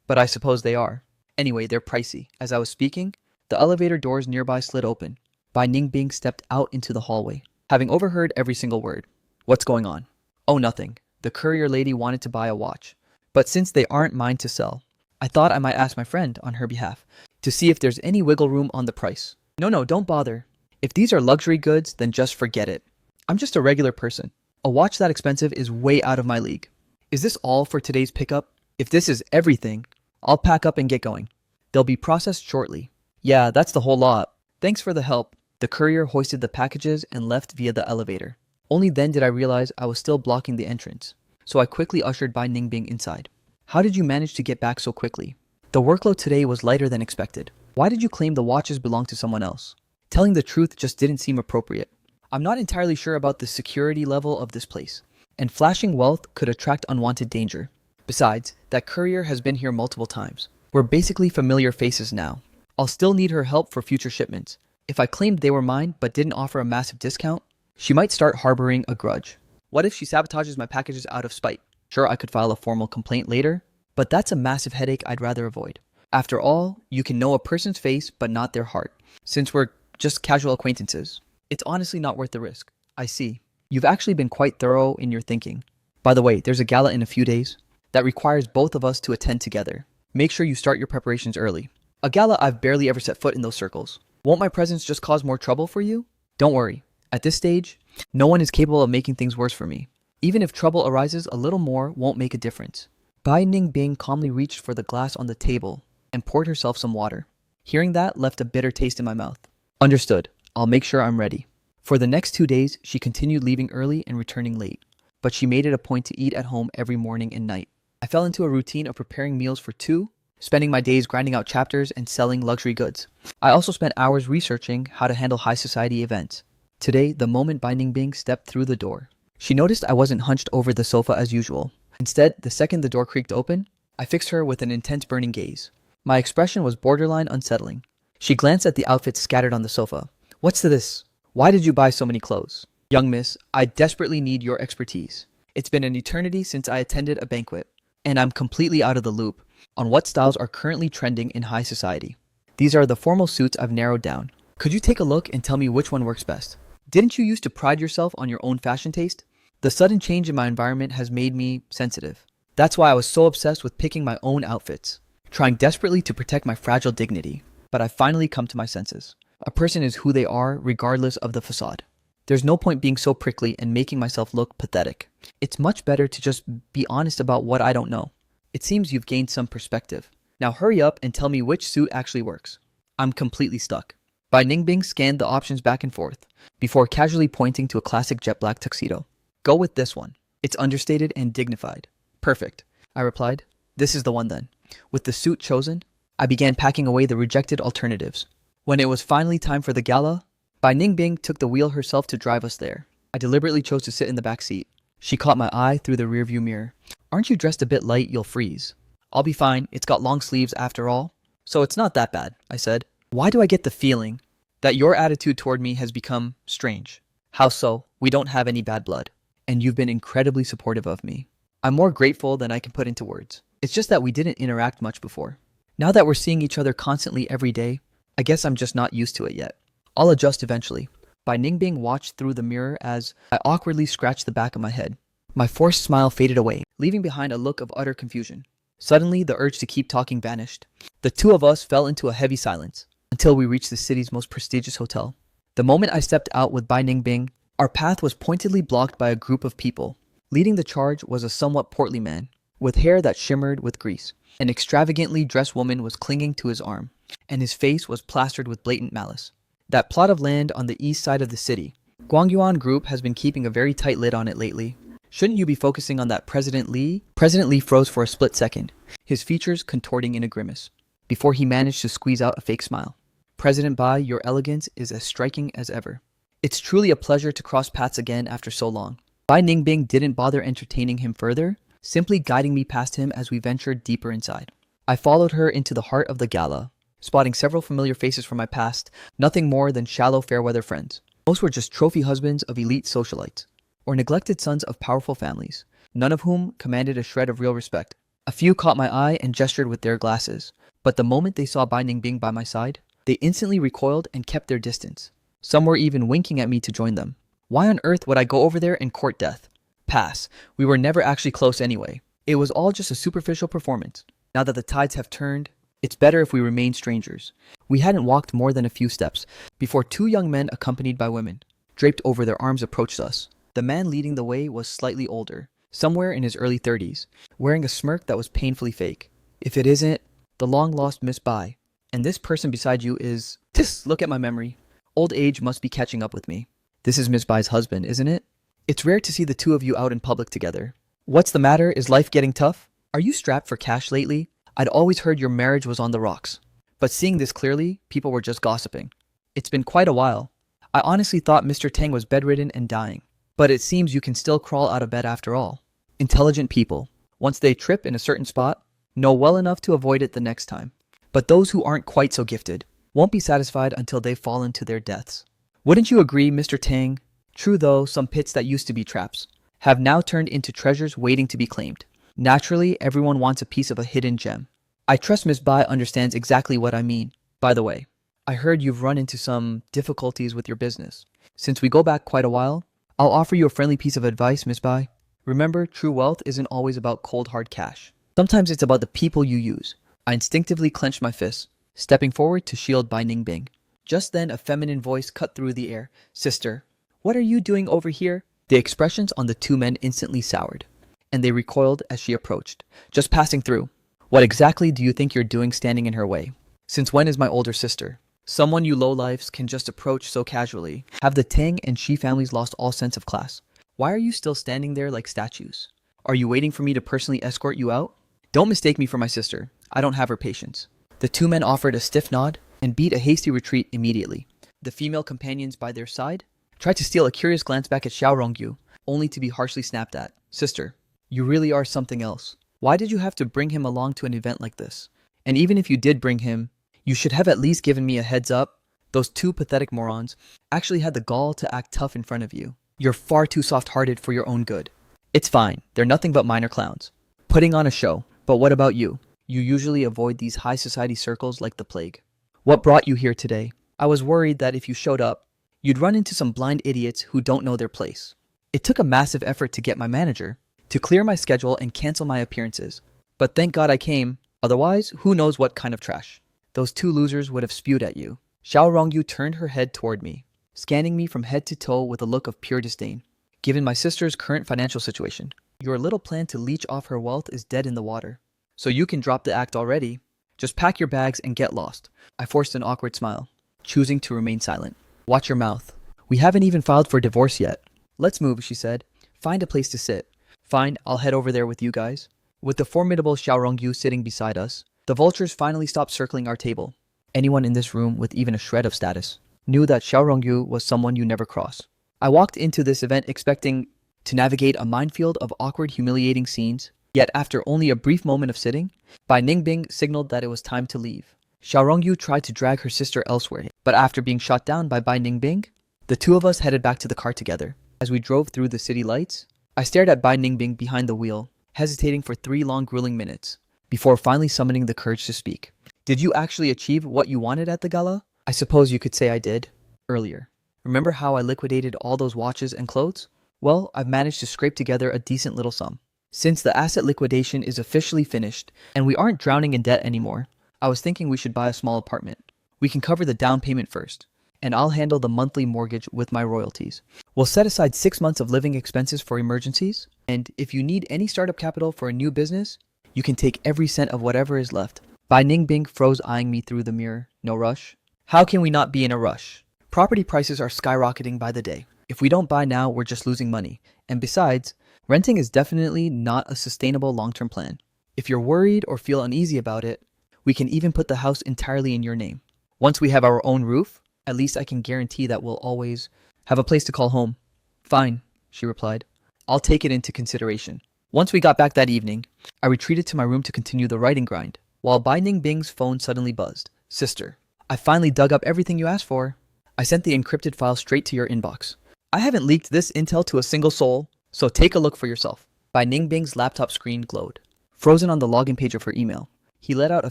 but I suppose they are. Anyway, they're pricey. As I was speaking, the elevator doors nearby slid open. Bai Ningbing stepped out into the hallway, having overheard every single word. What's going on? Oh, nothing. The courier lady wanted to buy a watch, but since they aren't mine to sell, I thought I might ask my friend on her behalf to see if there's any wiggle room on the price. No, don't bother. If these are luxury goods, then just forget it. I'm just a regular person. A watch that expensive is way out of my league. Is this all for today's pickup? If this is everything, I'll pack up and get going. They'll be processed shortly. Yeah, that's the whole lot. Thanks for the help. The courier hoisted the packages and left via the elevator. Only then did I realize I was still blocking the entrance, so I quickly ushered Bai Ningbing inside. How did you manage to get back so quickly? The workload today was lighter than expected. Why did you claim the watches belonged to someone else? Telling the truth just didn't seem appropriate. I'm not entirely sure about the security level of this place, and flashing wealth could attract unwanted danger. Besides, that courier has been here multiple times. We're basically familiar faces now. I'll still need her help for future shipments. If I claimed they were mine but didn't offer a massive discount, she might start harboring a grudge. What if she sabotages my packages out of spite? Sure, I could file a formal complaint later, but that's a massive headache I'd rather avoid. After all, you can know a person's face but not their heart. Since we're just casual acquaintances, it's honestly not worth the risk. I see. You've actually been quite thorough in your thinking. By the way, there's a gala in a few days that requires both of us to attend together. Make sure you start your preparations early. A gala I've barely ever set foot in those circles. Won't my presence just cause more trouble for you? Don't worry. At this stage, no one is capable of making things worse for me. Even if trouble arises, a little more won't make a difference. Bai Ningbing calmly reached for the glass on the table and poured herself some water. Hearing that left a bitter taste in my mouth. Understood. I'll make sure I'm ready. For the next 2 days, she continued leaving early and returning late, but she made it a point to eat at home every morning and night. I fell into a routine of preparing meals for two, spending my days grinding out chapters and selling luxury goods. I also spent hours researching how to handle high society events. Today, the moment Bai Ningbing stepped through the door, she noticed I wasn't hunched over the sofa as usual. Instead, the second the door creaked open, I fixed her with an intense burning gaze. My expression was borderline unsettling. She glanced at the outfits scattered on the sofa. What's to this? Why did you buy so many clothes? Young miss, I desperately need your expertise. It's been an eternity since I attended a banquet, and I'm completely out of the loop on what styles are currently trending in high society. These are the formal suits I've narrowed down. Could you take a look and tell me which one works best? Didn't you used to pride yourself on your own fashion taste? The sudden change in my environment has made me sensitive. That's why I was so obsessed with picking my own outfits, trying desperately to protect my fragile dignity. but I've finally come to my senses. A person is who they are regardless of the facade. There's no point being so prickly and making myself look pathetic. It's much better to just be honest about what I don't know. It seems you've gained some perspective. Now hurry up and tell me which suit actually works. I'm completely stuck. Bai Ningbing scanned the options back and forth, before casually pointing to a classic jet black tuxedo. Go with this one. It's understated and dignified. Perfect, I replied. This is the one then. With the suit chosen, I began packing away the rejected alternatives. When it was finally time for the gala, Bai Ningbing took the wheel herself to drive us there. I deliberately chose to sit in the back seat. She caught my eye through the rearview mirror. Aren't you dressed a bit light? You'll freeze. I'll be fine. It's got long sleeves after all. So it's not that bad, I said. Why do I get the feeling that your attitude toward me has become strange? How so? We don't have any bad blood. And you've been incredibly supportive of me. I'm more grateful than I can put into words. It's just that we didn't interact much before. Now that we're seeing each other constantly every day, I guess I'm just not used to it yet. I'll adjust eventually. Bai Ningbing watched through the mirror as I awkwardly scratched the back of my head. My forced smile faded away, leaving behind a look of utter confusion. Suddenly, the urge to keep talking vanished. The two of us fell into a heavy silence until we reached the city's most prestigious hotel. The moment I stepped out with Bai Ningbing, our path was pointedly blocked by a group of people. Leading the charge was a somewhat portly man, with hair that shimmered with grease. An extravagantly dressed woman was clinging to his arm, and his face was plastered with blatant malice. That plot of land on the east side of the city. Guangyuan Group has been keeping a very tight lid on it lately. Shouldn't you be focusing on that President Lee? President Lee froze for a split second, his features contorting in a grimace, before he managed to squeeze out a fake smile. President Bai, your elegance is as striking as ever. It's truly a pleasure to cross paths again after so long. Bai Ningbing didn't bother entertaining him further, simply guiding me past him as we ventured deeper inside. I followed her into the heart of the gala, spotting several familiar faces from my past, nothing more than shallow fair-weather friends. Most were just trophy husbands of elite socialites, or neglected sons of powerful families, none of whom commanded a shred of real respect. A few caught my eye and gestured with their glasses, but the moment they saw Bai Ningbing by my side, they instantly recoiled and kept their distance. Some were even winking at me to join them. Why on earth would I go over there and court death? Pass. We were never actually close anyway. It was all just a superficial performance. Now that the tides have turned, it's better if we remain strangers. We hadn't walked more than a few steps before two young men accompanied by women, draped over their arms, approached us. The man leading the way was slightly older, somewhere in his early 30s, wearing a smirk that was painfully fake. If it isn't the long-lost Miss Bai, and this person beside you is... Look at my memory. Old age must be catching up with me. This is Miss Bai's husband, isn't it? It's rare to see the two of you out in public together. What's the matter? Is life getting tough? Are you strapped for cash lately? I'd always heard your marriage was on the rocks. But seeing this clearly, people were just gossiping. It's been quite a while. I honestly thought Mr. Tang was bedridden and dying. But it seems you can still crawl out of bed after all. Intelligent people, once they trip in a certain spot, know well enough to avoid it the next time. But those who aren't quite so gifted won't be satisfied until they've fallen to their deaths. Wouldn't you agree, Mr. Tang? True though, some pits that used to be traps have now turned into treasures waiting to be claimed. Naturally, everyone wants a piece of a hidden gem. I trust Miss Bai understands exactly what I mean. By the way, I heard you've run into some difficulties with your business. Since we go back quite a while, I'll offer you a friendly piece of advice, Miss Bai. Remember, true wealth isn't always about cold hard cash. Sometimes it's about the people you use. I instinctively clenched my fists, stepping forward to shield Bai Ningbing. Just then, a feminine voice cut through the air. Sister, what are you doing over here? The expressions on the two men instantly soured, and they recoiled as she approached, just passing through. What exactly do you think you're doing standing in her way? Since when is my older sister? Someone you lowlifes can just approach so casually. Have the Tang and Shi families lost all sense of class? Why are you still standing there like statues? Are you waiting for me to personally escort you out? Don't mistake me for my sister. I don't have her patience. The two men offered a stiff nod and beat a hasty retreat immediately. The female companions by their side tried to steal a curious glance back at Xiao Rongyu, only to be harshly snapped at. Sister, you really are something else. Why did you have to bring him along to an event like this? And even if you did bring him, you should have at least given me a heads up. Those two pathetic morons actually had the gall to act tough in front of you. You're far too soft-hearted for your own good. It's fine. They're nothing but minor clowns, putting on a show. But what about you? You usually avoid these high society circles like the plague. What brought you here today? I was worried that if you showed up, you'd run into some blind idiots who don't know their place. It took a massive effort to get my manager to clear my schedule and cancel my appearances. But thank God I came. Otherwise, who knows what kind of trash. those two losers would have spewed at you. Xiao Rongyu turned her head toward me, scanning me from head to toe with a look of pure disdain. Given my sister's current financial situation, your little plan to leech off her wealth is dead in the water. So you can drop the act already. Just pack your bags and get lost. I forced an awkward smile, choosing to remain silent. Watch your mouth. We haven't even filed for divorce yet. Let's move, she said. Find a place to sit. Fine, I'll head over there with you guys. With the formidable Xiao Rongyu sitting beside us, the vultures finally stopped circling our table. Anyone in this room with even a shred of status knew that Xiao Rongyu was someone you never cross. I walked into this event expecting to navigate a minefield of awkward, humiliating scenes, yet after only a brief moment of sitting, Bai Ningbing signaled that it was time to leave. Xiao Rongyu tried to drag her sister elsewhere, but after being shot down by Bai Ningbing, the two of us headed back to the car together. As we drove through the city lights, I stared at Bai Ningbing behind the wheel, hesitating for 3 long grueling minutes, before finally summoning the courage to speak. Did you actually achieve what you wanted at the gala? I suppose you could say I did. Earlier. Remember how I liquidated all those watches and clothes? Well, I've managed to scrape together a decent little sum. Since the asset liquidation is officially finished, and we aren't drowning in debt anymore, I was thinking we should buy a small apartment. We can cover the down payment first, and I'll handle the monthly mortgage with my royalties. We'll set aside 6 months of living expenses for emergencies, and if you need any startup capital for a new business, you can take every cent of whatever is left. Bai Ningbing froze, eyeing me through the mirror. No rush? How can we not be in a rush? Property prices are skyrocketing by the day. If we don't buy now, we're just losing money. And besides, renting is definitely not a sustainable long-term plan. If you're worried or feel uneasy about it, we can even put the house entirely in your name. Once we have our own roof, at least I can guarantee that we'll always have a place to call home. Fine, she replied. I'll take it into consideration. Once we got back that evening, I retreated to my room to continue the writing grind, while Bai Ningbing's phone suddenly buzzed. Sister, I finally dug up everything you asked for. I sent the encrypted file straight to your inbox. I haven't leaked this intel to a single soul, so take a look for yourself. Bai Ningbing's laptop screen glowed. Frozen on the login page of her email, he let out a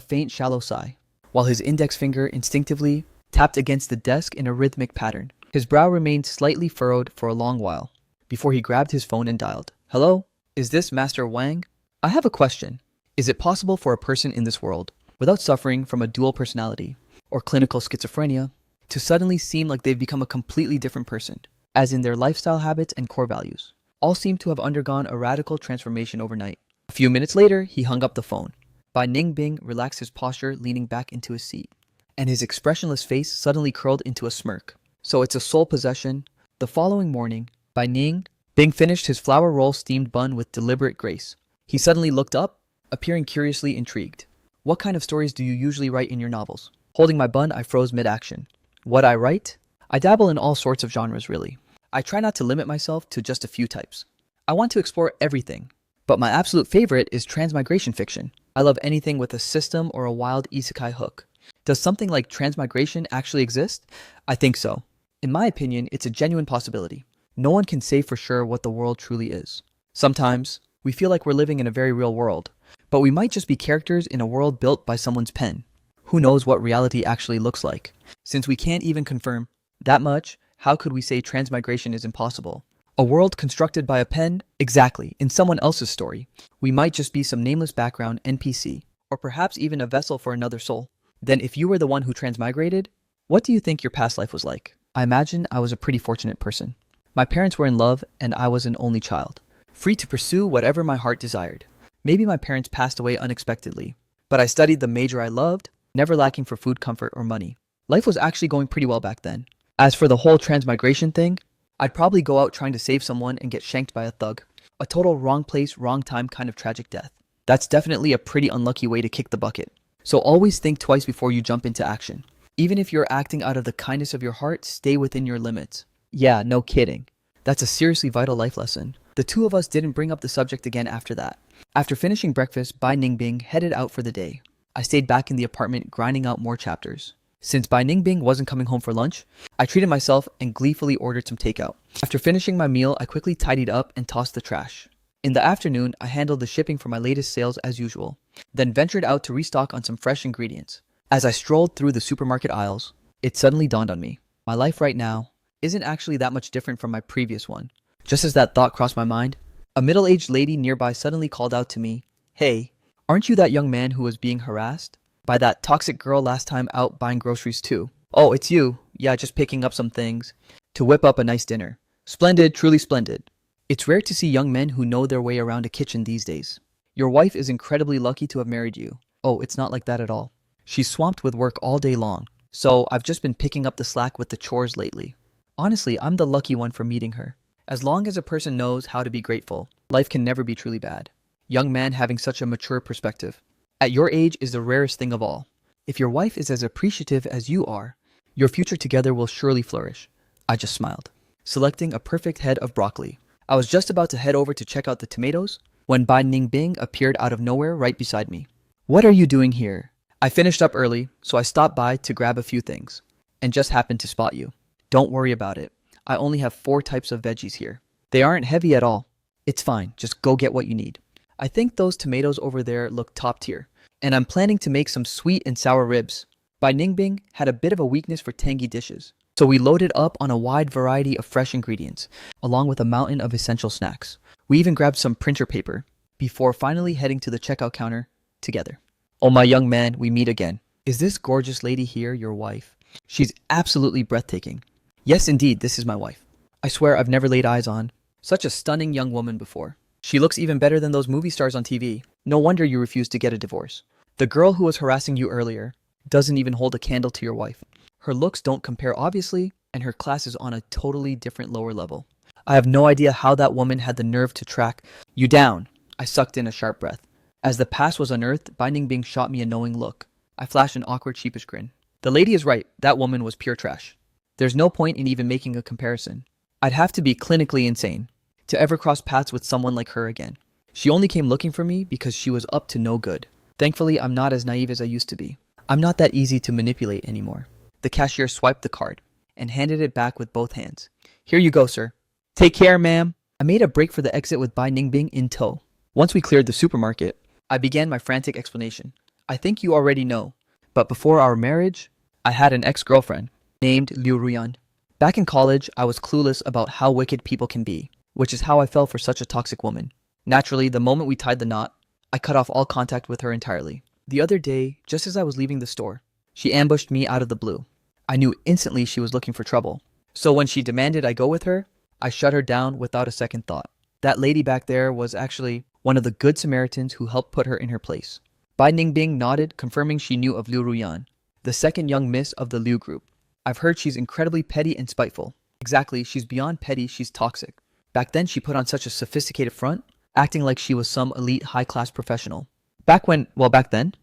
faint, shallow sigh, while his index finger instinctively tapped against the desk in a rhythmic pattern. His brow remained slightly furrowed for a long while, before he grabbed his phone and dialed. Hello? Is this Master Wang? I have a question. Is it possible for a person in this world, without suffering from a dual personality, or clinical schizophrenia, to suddenly seem like they've become a completely different person, as in their lifestyle habits and core values? All seem to have undergone a radical transformation overnight. A few minutes later, he hung up the phone. Bai Ningbing relaxed his posture, leaning back into his seat, and his expressionless face suddenly curled into a smirk. So it's a sole possession. The following morning, Bai Ningbing finished his flour roll steamed bun with deliberate grace. He suddenly looked up, appearing curiously intrigued. What kind of stories do you usually write in your novels? Holding my bun, I froze mid-action. What I write? I dabble in all sorts of genres, really. I try not to limit myself to just a few types. I want to explore everything, but my absolute favorite is transmigration fiction. I love anything with a system or a wild isekai hook. Does something like transmigration actually exist? I think so. In my opinion, it's a genuine possibility. No one can say for sure what the world truly is. Sometimes, we feel like we're living in a very real world, but we might just be characters in a world built by someone's pen. Who knows what reality actually looks like? Since we can't even confirm that much, how could we say transmigration is impossible? A world constructed by a pen? Exactly, in someone else's story. We might just be some nameless background NPC, or perhaps even a vessel for another soul. Then if you were the one who transmigrated, what do you think your past life was like? I imagine I was a pretty fortunate person. My parents were in love, and I was an only child, free to pursue whatever my heart desired. Maybe my parents passed away unexpectedly, but I studied the major I loved, never lacking for food, comfort, or money. Life was actually going pretty well back then. As for the whole transmigration thing, I'd probably go out trying to save someone and get shanked by a thug. A total wrong place, wrong time kind of tragic death. That's definitely a pretty unlucky way to kick the bucket. So always think twice before you jump into action. Even if you're acting out of the kindness of your heart, stay within your limits. Yeah, no kidding. That's a seriously vital life lesson. The two of us didn't bring up the subject again after that. After finishing breakfast, Bai Ningbing headed out for the day. I stayed back in the apartment grinding out more chapters. Since Bai Ningbing wasn't coming home for lunch, I treated myself and gleefully ordered some takeout. After finishing my meal, I quickly tidied up and tossed the trash. In the afternoon, I handled the shipping for my latest sales as usual, then ventured out to restock on some fresh ingredients. As I strolled through the supermarket aisles, it suddenly dawned on me. My life right now isn't actually that much different from my previous one. Just as that thought crossed my mind, a middle-aged lady nearby suddenly called out to me, "Hey, aren't you that young man who was being harassed By that toxic girl last time out buying groceries too. Oh, it's you. Yeah, just picking up some things to whip up a nice dinner. Splendid, truly splendid. It's rare to see young men who know their way around a kitchen these days. Your wife is incredibly lucky to have married you. Oh, it's not like that at all. She's swamped with work all day long, so I've just been picking up the slack with the chores lately. Honestly, I'm the lucky one for meeting her. As long as a person knows how to be grateful, life can never be truly bad. Young man having such a mature perspective. At your age is the rarest thing of all. If your wife is as appreciative as you are, your future together will surely flourish. I just smiled, selecting a perfect head of broccoli. I was just about to head over to check out the tomatoes when Bai Ningbing appeared out of nowhere right beside me. What are you doing here? I finished up early, so I stopped by to grab a few things, and just happened to spot you. Don't worry about it. I only have 4 types of veggies here. They aren't heavy at all. It's fine, just go get what you need. I think those tomatoes over there look top tier, and I'm planning to make some sweet and sour ribs. Bai Ningbing had a bit of a weakness for tangy dishes, so we loaded up on a wide variety of fresh ingredients, along with a mountain of essential snacks. We even grabbed some printer paper, before finally heading to the checkout counter together. Oh, my young man, we meet again. Is this gorgeous lady here your wife? She's absolutely breathtaking. Yes, indeed, this is my wife. I swear I've never laid eyes on such a stunning young woman before. She looks even better than those movie stars on TV. No wonder you refused to get a divorce. The girl who was harassing you earlier doesn't even hold a candle to your wife. Her looks don't compare obviously, and her class is on a totally different lower level. I have no idea how that woman had the nerve to track you down. I sucked in a sharp breath. As the past was unearthed, Bai Ningbing shot me a knowing look. I flashed an awkward sheepish grin. The lady is right, that woman was pure trash. There's no point in even making a comparison. I'd have to be clinically insane to ever cross paths with someone like her again. She only came looking for me because she was up to no good. Thankfully, I'm not as naive as I used to be. I'm not that easy to manipulate anymore. The cashier swiped the card and handed it back with both hands. Here you go, sir. Take care, ma'am. I made a break for the exit with Bai Ningbing in tow. Once we cleared the supermarket, I began my frantic explanation. I think you already know, but before our marriage, I had an ex-girlfriend named Liu Ruyan. Back in college, I was clueless about how wicked people can be, which is how I fell for such a toxic woman. Naturally, the moment we tied the knot, I cut off all contact with her entirely. The other day, just as I was leaving the store, she ambushed me out of the blue. I knew instantly she was looking for trouble. So when she demanded I go with her, I shut her down without a second thought. That lady back there was actually one of the good Samaritans who helped put her in her place. Bai Ningbing nodded, confirming she knew of Liu Ruyan, the second young miss of the Liu group. I've heard she's incredibly petty and spiteful. Exactly, she's beyond petty, she's toxic. Back then she put on such a sophisticated front, acting like she was some elite high-class professional. Back then,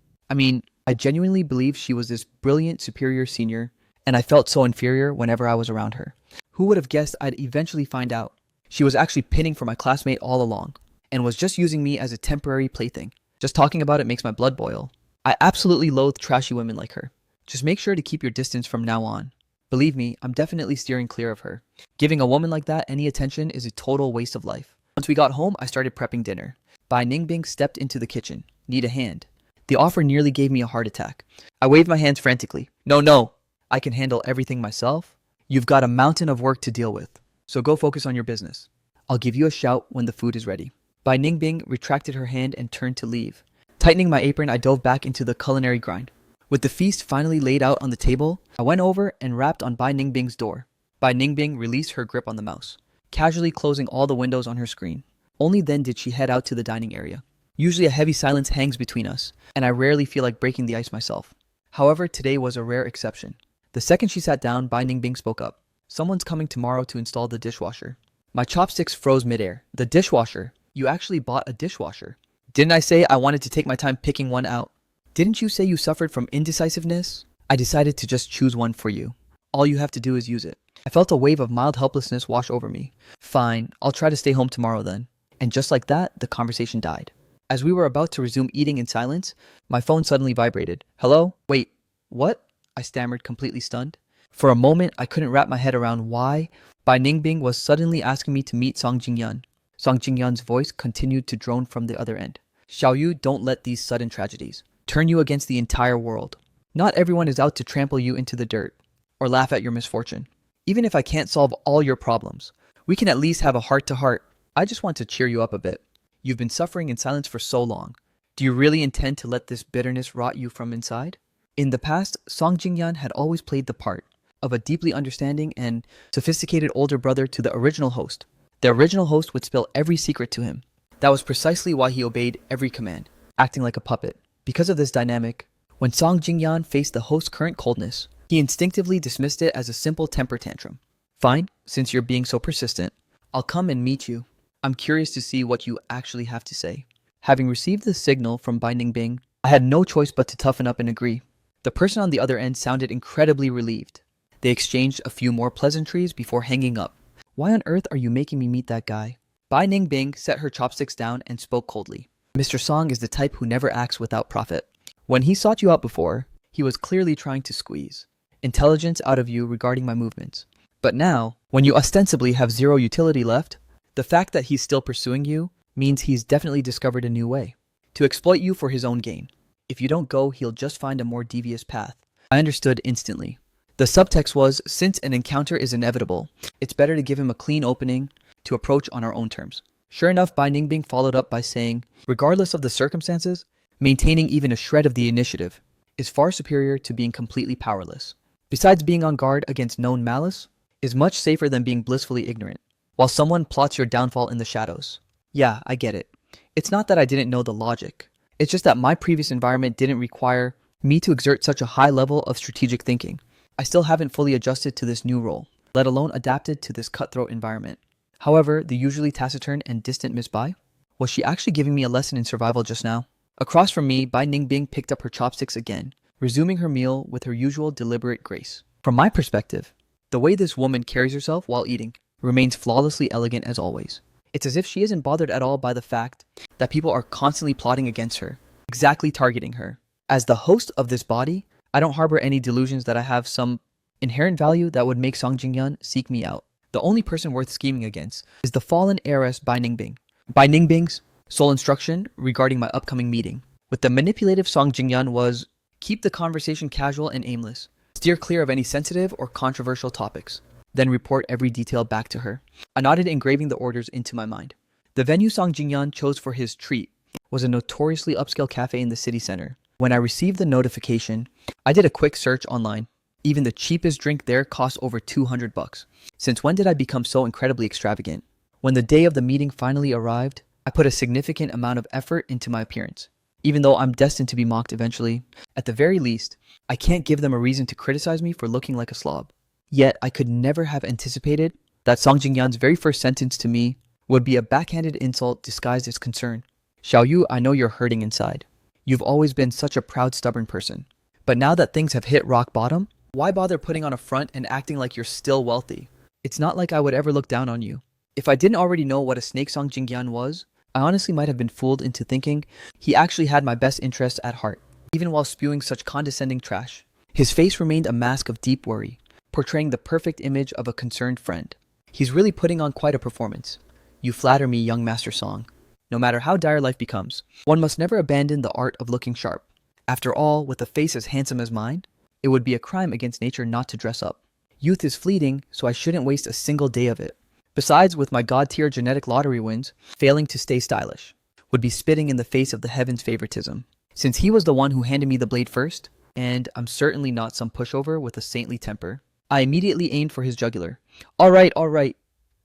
I genuinely believed she was this brilliant superior senior, and I felt so inferior whenever I was around her. Who would have guessed I'd eventually find out she was actually pinning for my classmate all along, and was just using me as a temporary plaything. Just talking about it makes my blood boil. I absolutely loathe trashy women like her. Just make sure to keep your distance from now on. Believe me, I'm definitely steering clear of her. Giving a woman like that any attention is a total waste of life. Once we got home, I started prepping dinner. Bai Ningbing stepped into the kitchen. Need a hand. The offer nearly gave me a heart attack. I waved my hands frantically. No, I can handle everything myself. You've got a mountain of work to deal with, so go focus on your business. I'll give you a shout when the food is ready. Bai Ningbing retracted her hand and turned to leave. Tightening my apron, I dove back into the culinary grind. With the feast finally laid out on the table, I went over and rapped on Bai Ningbing's door. Bai Ningbing released her grip on the mouse, casually closing all the windows on her screen. Only then did she head out to the dining area. Usually a heavy silence hangs between us, and I rarely feel like breaking the ice myself. However, today was a rare exception. The second she sat down, Bai Ningbing spoke up. Someone's coming tomorrow to install the dishwasher. My chopsticks froze midair. The dishwasher? You actually bought a dishwasher? Didn't I say I wanted to take my time picking one out? Didn't you say you suffered from indecisiveness? I decided to just choose one for you. All you have to do is use it. I felt a wave of mild helplessness wash over me. Fine, I'll try to stay home tomorrow then. And just like that, the conversation died. As we were about to resume eating in silence, my phone suddenly vibrated. Hello? Wait, what? I stammered, completely stunned. For a moment, I couldn't wrap my head around why Bai Ningbing was suddenly asking me to meet Song Jingyan. Song Jingyan's voice continued to drone from the other end. Xiaoyu, don't let these sudden tragedies turn you against the entire world. Not everyone is out to trample you into the dirt or laugh at your misfortune. Even if I can't solve all your problems, we can at least have a heart-to-heart. I just want to cheer you up a bit. You've been suffering in silence for so long. Do you really intend to let this bitterness rot you from inside? In the past, Song Jingyan had always played the part of a deeply understanding and sophisticated older brother to the original host. The original host would spill every secret to him. That was precisely why he obeyed every command, acting like a puppet. Because of this dynamic, when Song Jingyan faced the host's current coldness, he instinctively dismissed it as a simple temper tantrum. Fine, since you're being so persistent, I'll come and meet you. I'm curious to see what you actually have to say. Having received the signal from Bai Ningbing, I had no choice but to toughen up and agree. The person on the other end sounded incredibly relieved. They exchanged a few more pleasantries before hanging up. Why on earth are you making me meet that guy? Bai Ningbing set her chopsticks down and spoke coldly. Mr. Song is the type who never acts without profit. When he sought you out before, he was clearly trying to squeeze intelligence out of you regarding my movements. But now, when you ostensibly have zero utility left, the fact that he's still pursuing you means he's definitely discovered a new way to exploit you for his own gain. If you don't go, he'll just find a more devious path. I understood instantly. The subtext was, since an encounter is inevitable, it's better to give him a clean opening to approach on our own terms. Sure enough, Bai Ningbing followed up by saying, regardless of the circumstances, maintaining even a shred of the initiative is far superior to being completely powerless. Besides, being on guard against known malice is much safer than being blissfully ignorant, while someone plots your downfall in the shadows. Yeah, I get it. It's not that I didn't know the logic. It's just that my previous environment didn't require me to exert such a high level of strategic thinking. I still haven't fully adjusted to this new role, let alone adapted to this cutthroat environment. However, the usually taciturn and distant Miss Bai, was she actually giving me a lesson in survival just now? Across from me, Bai Ningbing picked up her chopsticks again, resuming her meal with her usual deliberate grace. From my perspective, the way this woman carries herself while eating remains flawlessly elegant as always. It's as if she isn't bothered at all by the fact that people are constantly plotting against her, exactly targeting her. As the host of this body, I don't harbor any delusions that I have some inherent value that would make Song Jingyan seek me out. The only person worth scheming against is the fallen heiress Bai Ningbing. Bai Ningbing's sole instruction regarding my upcoming meeting with the manipulative Song Jingyan was, keep the conversation casual and aimless, steer clear of any sensitive or controversial topics, then report every detail back to her. I nodded, engraving the orders into my mind. The venue Song Jingyan chose for his treat was a notoriously upscale cafe in the city center. When I received the notification, I did a quick search online. Even the cheapest drink there cost over $200. Since when did I become so incredibly extravagant? When the day of the meeting finally arrived, I put a significant amount of effort into my appearance. Even though I'm destined to be mocked eventually, at the very least, I can't give them a reason to criticize me for looking like a slob. Yet, I could never have anticipated that Song Jingyan's very first sentence to me would be a backhanded insult disguised as concern. Xiao Yu, I know you're hurting inside. You've always been such a proud, stubborn person. But now that things have hit rock bottom, why bother putting on a front and acting like you're still wealthy? It's not like I would ever look down on you. If I didn't already know what a snake Song Jingyan was, I honestly might have been fooled into thinking he actually had my best interests at heart, even while spewing such condescending trash. His face remained a mask of deep worry, portraying the perfect image of a concerned friend. He's really putting on quite a performance. You flatter me, young Master Song. No matter how dire life becomes, one must never abandon the art of looking sharp. After all, with a face as handsome as mine, it would be a crime against nature not to dress up. Youth is fleeting, so I shouldn't waste a single day of it. Besides, with my god-tier genetic lottery wins, failing to stay stylish would be spitting in the face of the heavens' favoritism. Since he was the one who handed me the blade first, and I'm certainly not some pushover with a saintly temper, I immediately aimed for his jugular. All right.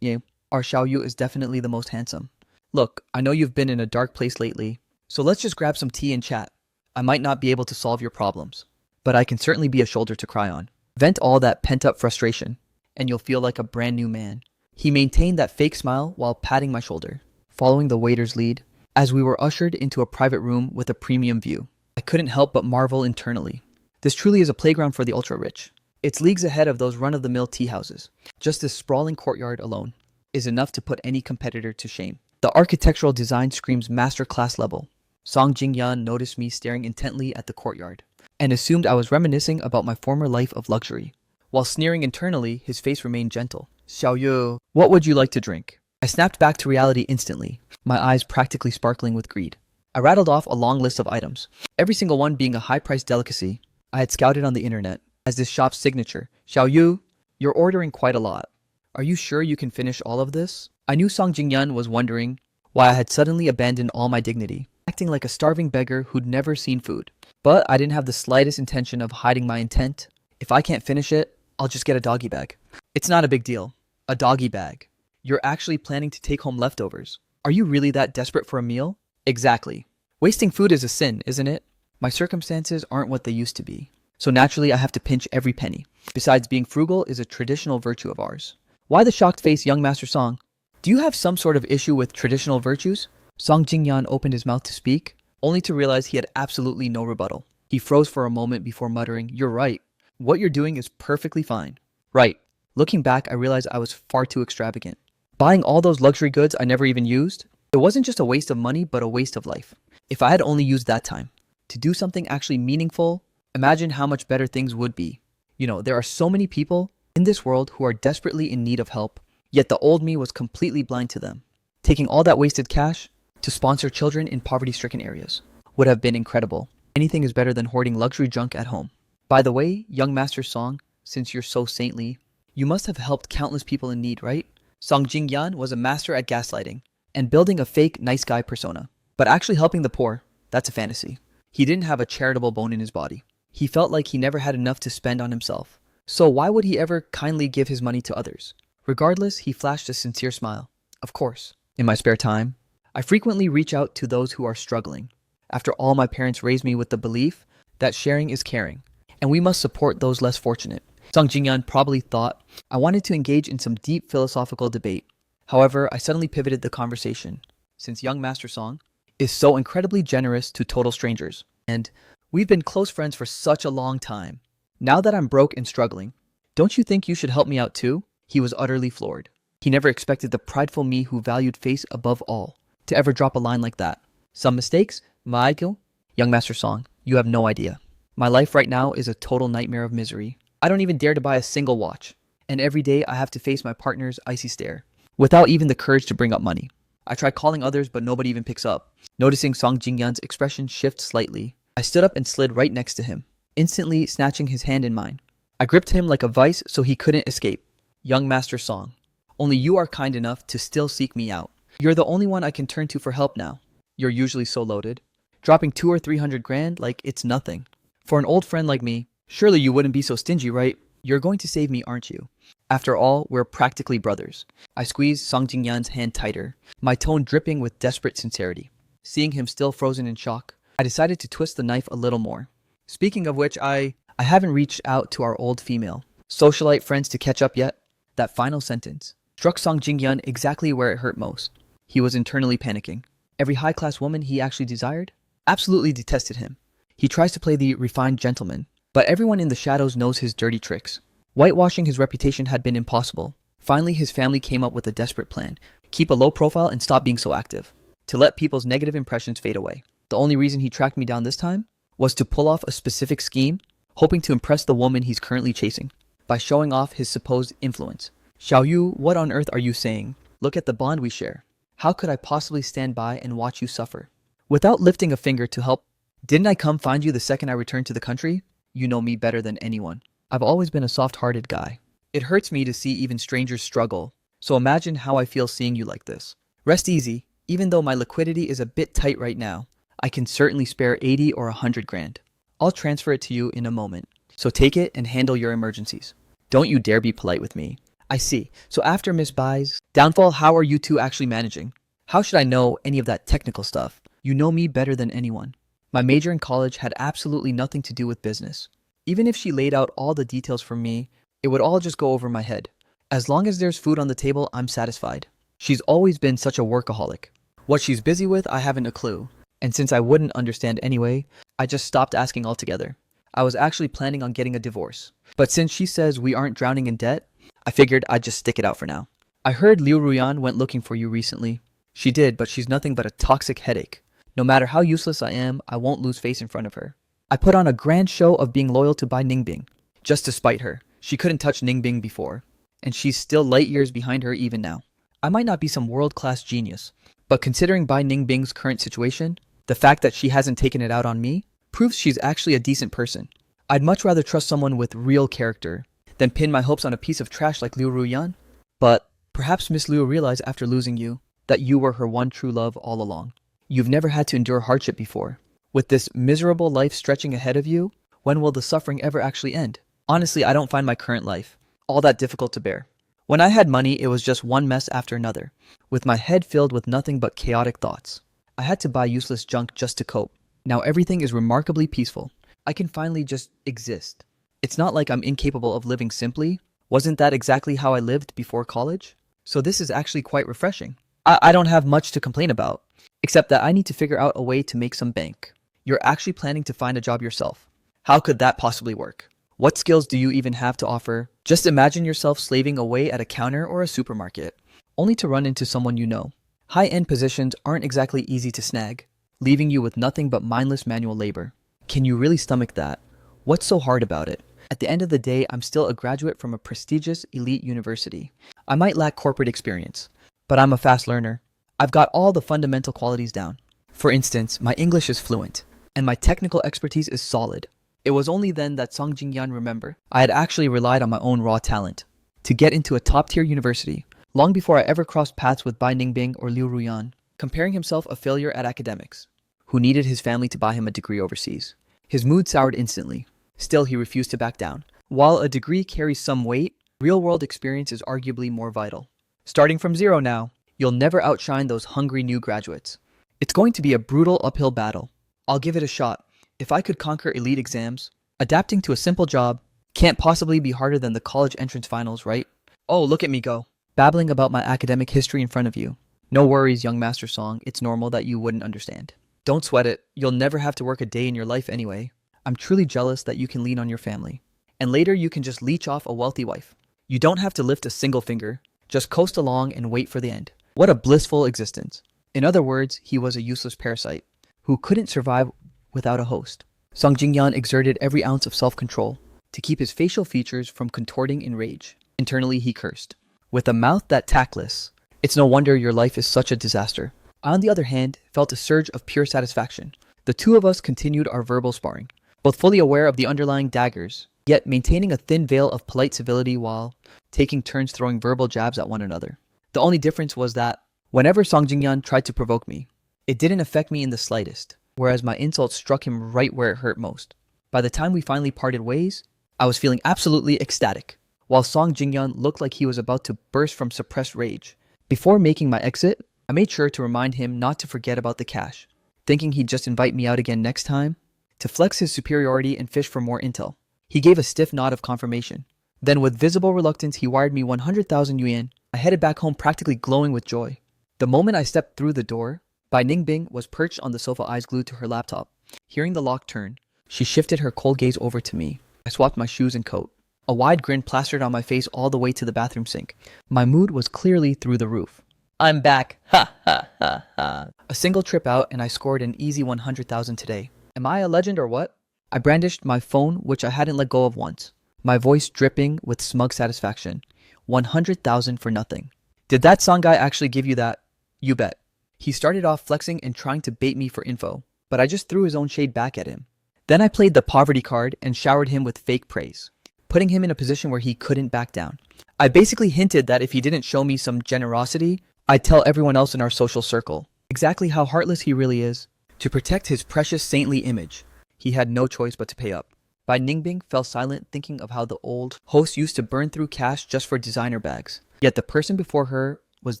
Yeah, our Xiao Yu is definitely the most handsome. Look, I know you've been in a dark place lately, so let's just grab some tea and chat. I might not be able to solve your problems, but I can certainly be a shoulder to cry on. Vent all that pent-up frustration, and you'll feel like a brand new man. He maintained that fake smile while patting my shoulder, following the waiter's lead, as we were ushered into a private room with a premium view. I couldn't help but marvel internally. This truly is a playground for the ultra-rich. It's leagues ahead of those run-of-the-mill tea houses. Just this sprawling courtyard alone is enough to put any competitor to shame. The architectural design screams master-class level. Song Jingyan noticed me staring intently at the courtyard, and assumed I was reminiscing about my former life of luxury. While sneering internally, his face remained gentle. Xiao Yu, what would you like to drink? I snapped back to reality instantly, my eyes practically sparkling with greed. I rattled off a long list of items, every single one being a high-priced delicacy I had scouted on the internet as this shop's signature. Xiao Yu, you're ordering quite a lot. Are you sure you can finish all of this? I knew Song Jingyan was wondering why I had suddenly abandoned all my dignity. acting like a starving beggar who'd never seen food. But I didn't have the slightest intention of hiding my intent. If I can't finish it, I'll just get a doggy bag. It's not a big deal. A doggy bag. You're actually planning to take home leftovers. Are you really that desperate for a meal? Exactly. Wasting food is a sin, isn't it? My circumstances aren't what they used to be. So naturally, I have to pinch every penny. Besides, being frugal is a traditional virtue of ours. Why the shocked face, young Master Song? Do you have some sort of issue with traditional virtues? Song Jingyan opened his mouth to speak, only to realize he had absolutely no rebuttal. He froze for a moment before muttering, "You're right. What you're doing is perfectly fine." Right. Looking back, I realized I was far too extravagant. Buying all those luxury goods I never even used, it wasn't just a waste of money, but a waste of life. If I had only used that time to do something actually meaningful, imagine how much better things would be. There are so many people in this world who are desperately in need of help, yet the old me was completely blind to them. Taking all that wasted cash to sponsor children in poverty-stricken areas would have been incredible. Anything is better than hoarding luxury junk at home. By the way, young Master Song, since you're so saintly, you must have helped countless people in need, right? Song Jingyan was a master at gaslighting and building a fake nice guy persona. But actually helping the poor, that's a fantasy. He didn't have a charitable bone in his body. He felt like he never had enough to spend on himself. So why would he ever kindly give his money to others? Regardless, he flashed a sincere smile. Of course, in my spare time, I frequently reach out to those who are struggling. After all, my parents raised me with the belief that sharing is caring, and we must support those less fortunate. Song Jingyan probably thought I wanted to engage in some deep philosophical debate. However, I suddenly pivoted the conversation, since young Master Song is so incredibly generous to total strangers, and we've been close friends for such a long time. Now that I'm broke and struggling, don't you think you should help me out too? He was utterly floored. He never expected the prideful me who valued face above all to ever drop a line like that. Some mistakes, Michael? Young Master Song, you have no idea. My life right now is a total nightmare of misery. I don't even dare to buy a single watch, and every day I have to face my partner's icy stare, without even the courage to bring up money. I try calling others, but nobody even picks up. Noticing Song Jingyan's expression shift slightly, I stood up and slid right next to him, instantly snatching his hand in mine. I gripped him like a vice so he couldn't escape. Young Master Song, only you are kind enough to still seek me out. You're the only one I can turn to for help now. You're usually so loaded, dropping 200 or 300 grand like it's nothing. For an old friend like me, surely you wouldn't be so stingy, right? You're going to save me, aren't you? After all, we're practically brothers. I squeezed Song Jingyan's hand tighter, my tone dripping with desperate sincerity. Seeing him still frozen in shock, I decided to twist the knife a little more. Speaking of which, I haven't reached out to our old female socialite friends to catch up yet. That final sentence struck Song Jingyan exactly where it hurt most. He was internally panicking. Every high-class woman he actually desired absolutely detested him. He tries to play the refined gentleman, but everyone in the shadows knows his dirty tricks. Whitewashing his reputation had been impossible. Finally, his family came up with a desperate plan. Keep a low profile and stop being so active. To let people's negative impressions fade away. The only reason he tracked me down this time was to pull off a specific scheme, hoping to impress the woman he's currently chasing by showing off his supposed influence. Xiao Yu, what on earth are you saying? Look at the bond we share. How could I possibly stand by and watch you suffer? Without lifting a finger to help, didn't I come find you the second I returned to the country? You know me better than anyone. I've always been a soft-hearted guy. It hurts me to see even strangers struggle, so imagine how I feel seeing you like this. Rest easy, even though my liquidity is a bit tight right now. I can certainly spare 80 or 100 grand. I'll transfer it to you in a moment, so take it and handle your emergencies. Don't you dare be polite with me. I see. So after Miss Bai's downfall, how are you two actually managing? How should I know any of that technical stuff? You know me better than anyone. My major in college had absolutely nothing to do with business. Even if she laid out all the details for me, it would all just go over my head. As long as there's food on the table, I'm satisfied. She's always been such a workaholic. What she's busy with, I haven't a clue. And since I wouldn't understand anyway, I just stopped asking altogether. I was actually planning on getting a divorce. But since she says we aren't drowning in debt, I figured I'd just stick it out for now. I heard Liu Ruyan went looking for you recently. She did, but she's nothing but a toxic headache. No matter how useless I am, I won't lose face in front of her. I put on a grand show of being loyal to Bai Ningbing, just to spite her. She couldn't touch Ningbing before, and she's still light years behind her even now. I might not be some world-class genius, but considering Bai Ningbing's current situation, the fact that she hasn't taken it out on me proves she's actually a decent person. I'd much rather trust someone with real character than pin my hopes on a piece of trash like Liu Ruyan. But perhaps Miss Liu realized after losing you that you were her one true love all along. You've never had to endure hardship before. With this miserable life stretching ahead of you, when will the suffering ever actually end? Honestly, I don't find my current life all that difficult to bear. When I had money, it was just one mess after another, with my head filled with nothing but chaotic thoughts. I had to buy useless junk just to cope. Now everything is remarkably peaceful. I can finally just exist. It's not like I'm incapable of living simply. Wasn't that exactly how I lived before college? So this is actually quite refreshing. I don't have much to complain about, except that I need to figure out a way to make some bank. You're actually planning to find a job yourself. How could that possibly work? What skills do you even have to offer? Just imagine yourself slaving away at a counter or a supermarket, only to run into someone you know. High-end positions aren't exactly easy to snag, leaving you with nothing but mindless manual labor. Can you really stomach that? What's so hard about it? At the end of the day, I'm still a graduate from a prestigious elite university. I might lack corporate experience, but I'm a fast learner. I've got all the fundamental qualities down. For instance, my English is fluent, and my technical expertise is solid. It was only then that Song Jingyan remembered I had actually relied on my own raw talent to get into a top-tier university, long before I ever crossed paths with Bai Ningbing or Liu Ruyan, comparing himself a failure at academics, who needed his family to buy him a degree overseas. His mood soured instantly. Still, he refused to back down. While a degree carries some weight, real-world experience is arguably more vital. Starting from zero now, you'll never outshine those hungry new graduates. It's going to be a brutal uphill battle. I'll give it a shot. If I could conquer elite exams, adapting to a simple job can't possibly be harder than the college entrance finals, right? Oh, look at me go, babbling about my academic history in front of you. No worries, young Master Song, it's normal that you wouldn't understand. Don't sweat it, you'll never have to work a day in your life anyway. I'm truly jealous that you can lean on your family. And later you can just leech off a wealthy wife. You don't have to lift a single finger, just coast along and wait for the end. What a blissful existence. In other words, he was a useless parasite who couldn't survive without a host. Song Jingyan exerted every ounce of self-control to keep his facial features from contorting in rage. Internally, he cursed. With a mouth that tactless, it's no wonder your life is such a disaster. I, on the other hand, felt a surge of pure satisfaction. The two of us continued our verbal sparring, both fully aware of the underlying daggers, yet maintaining a thin veil of polite civility while taking turns throwing verbal jabs at one another. The only difference was that whenever Song Jingyan tried to provoke me, it didn't affect me in the slightest, whereas my insults struck him right where it hurt most. By the time we finally parted ways, I was feeling absolutely ecstatic, while Song Jingyan looked like he was about to burst from suppressed rage. Before making my exit, I made sure to remind him not to forget about the cash, thinking he'd just invite me out again next time to flex his superiority and fish for more intel. He gave a stiff nod of confirmation. Then with visible reluctance, he wired me 100,000 yuan. I headed back home practically glowing with joy. The moment I stepped through the door, Bai Ningbing was perched on the sofa, eyes glued to her laptop. Hearing the lock turn, she shifted her cold gaze over to me. I swapped my shoes and coat. A wide grin plastered on my face all the way to the bathroom sink. My mood was clearly through the roof. I'm back. Ha ha ha ha. A single trip out and I scored an easy 100,000 today. Am I a legend or what? I brandished my phone, which I hadn't let go of once, my voice dripping with smug satisfaction. 100,000 for nothing. Did that song guy actually give you that? You bet. He started off flexing and trying to bait me for info, but I just threw his own shade back at him. Then I played the poverty card and showered him with fake praise, putting him in a position where he couldn't back down. I basically hinted that if he didn't show me some generosity, I'd tell everyone else in our social circle exactly how heartless he really is. To protect his precious saintly image, he had no choice but to pay up. Bai Ningbing fell silent, thinking of how the old host used to burn through cash just for designer bags. Yet the person before her was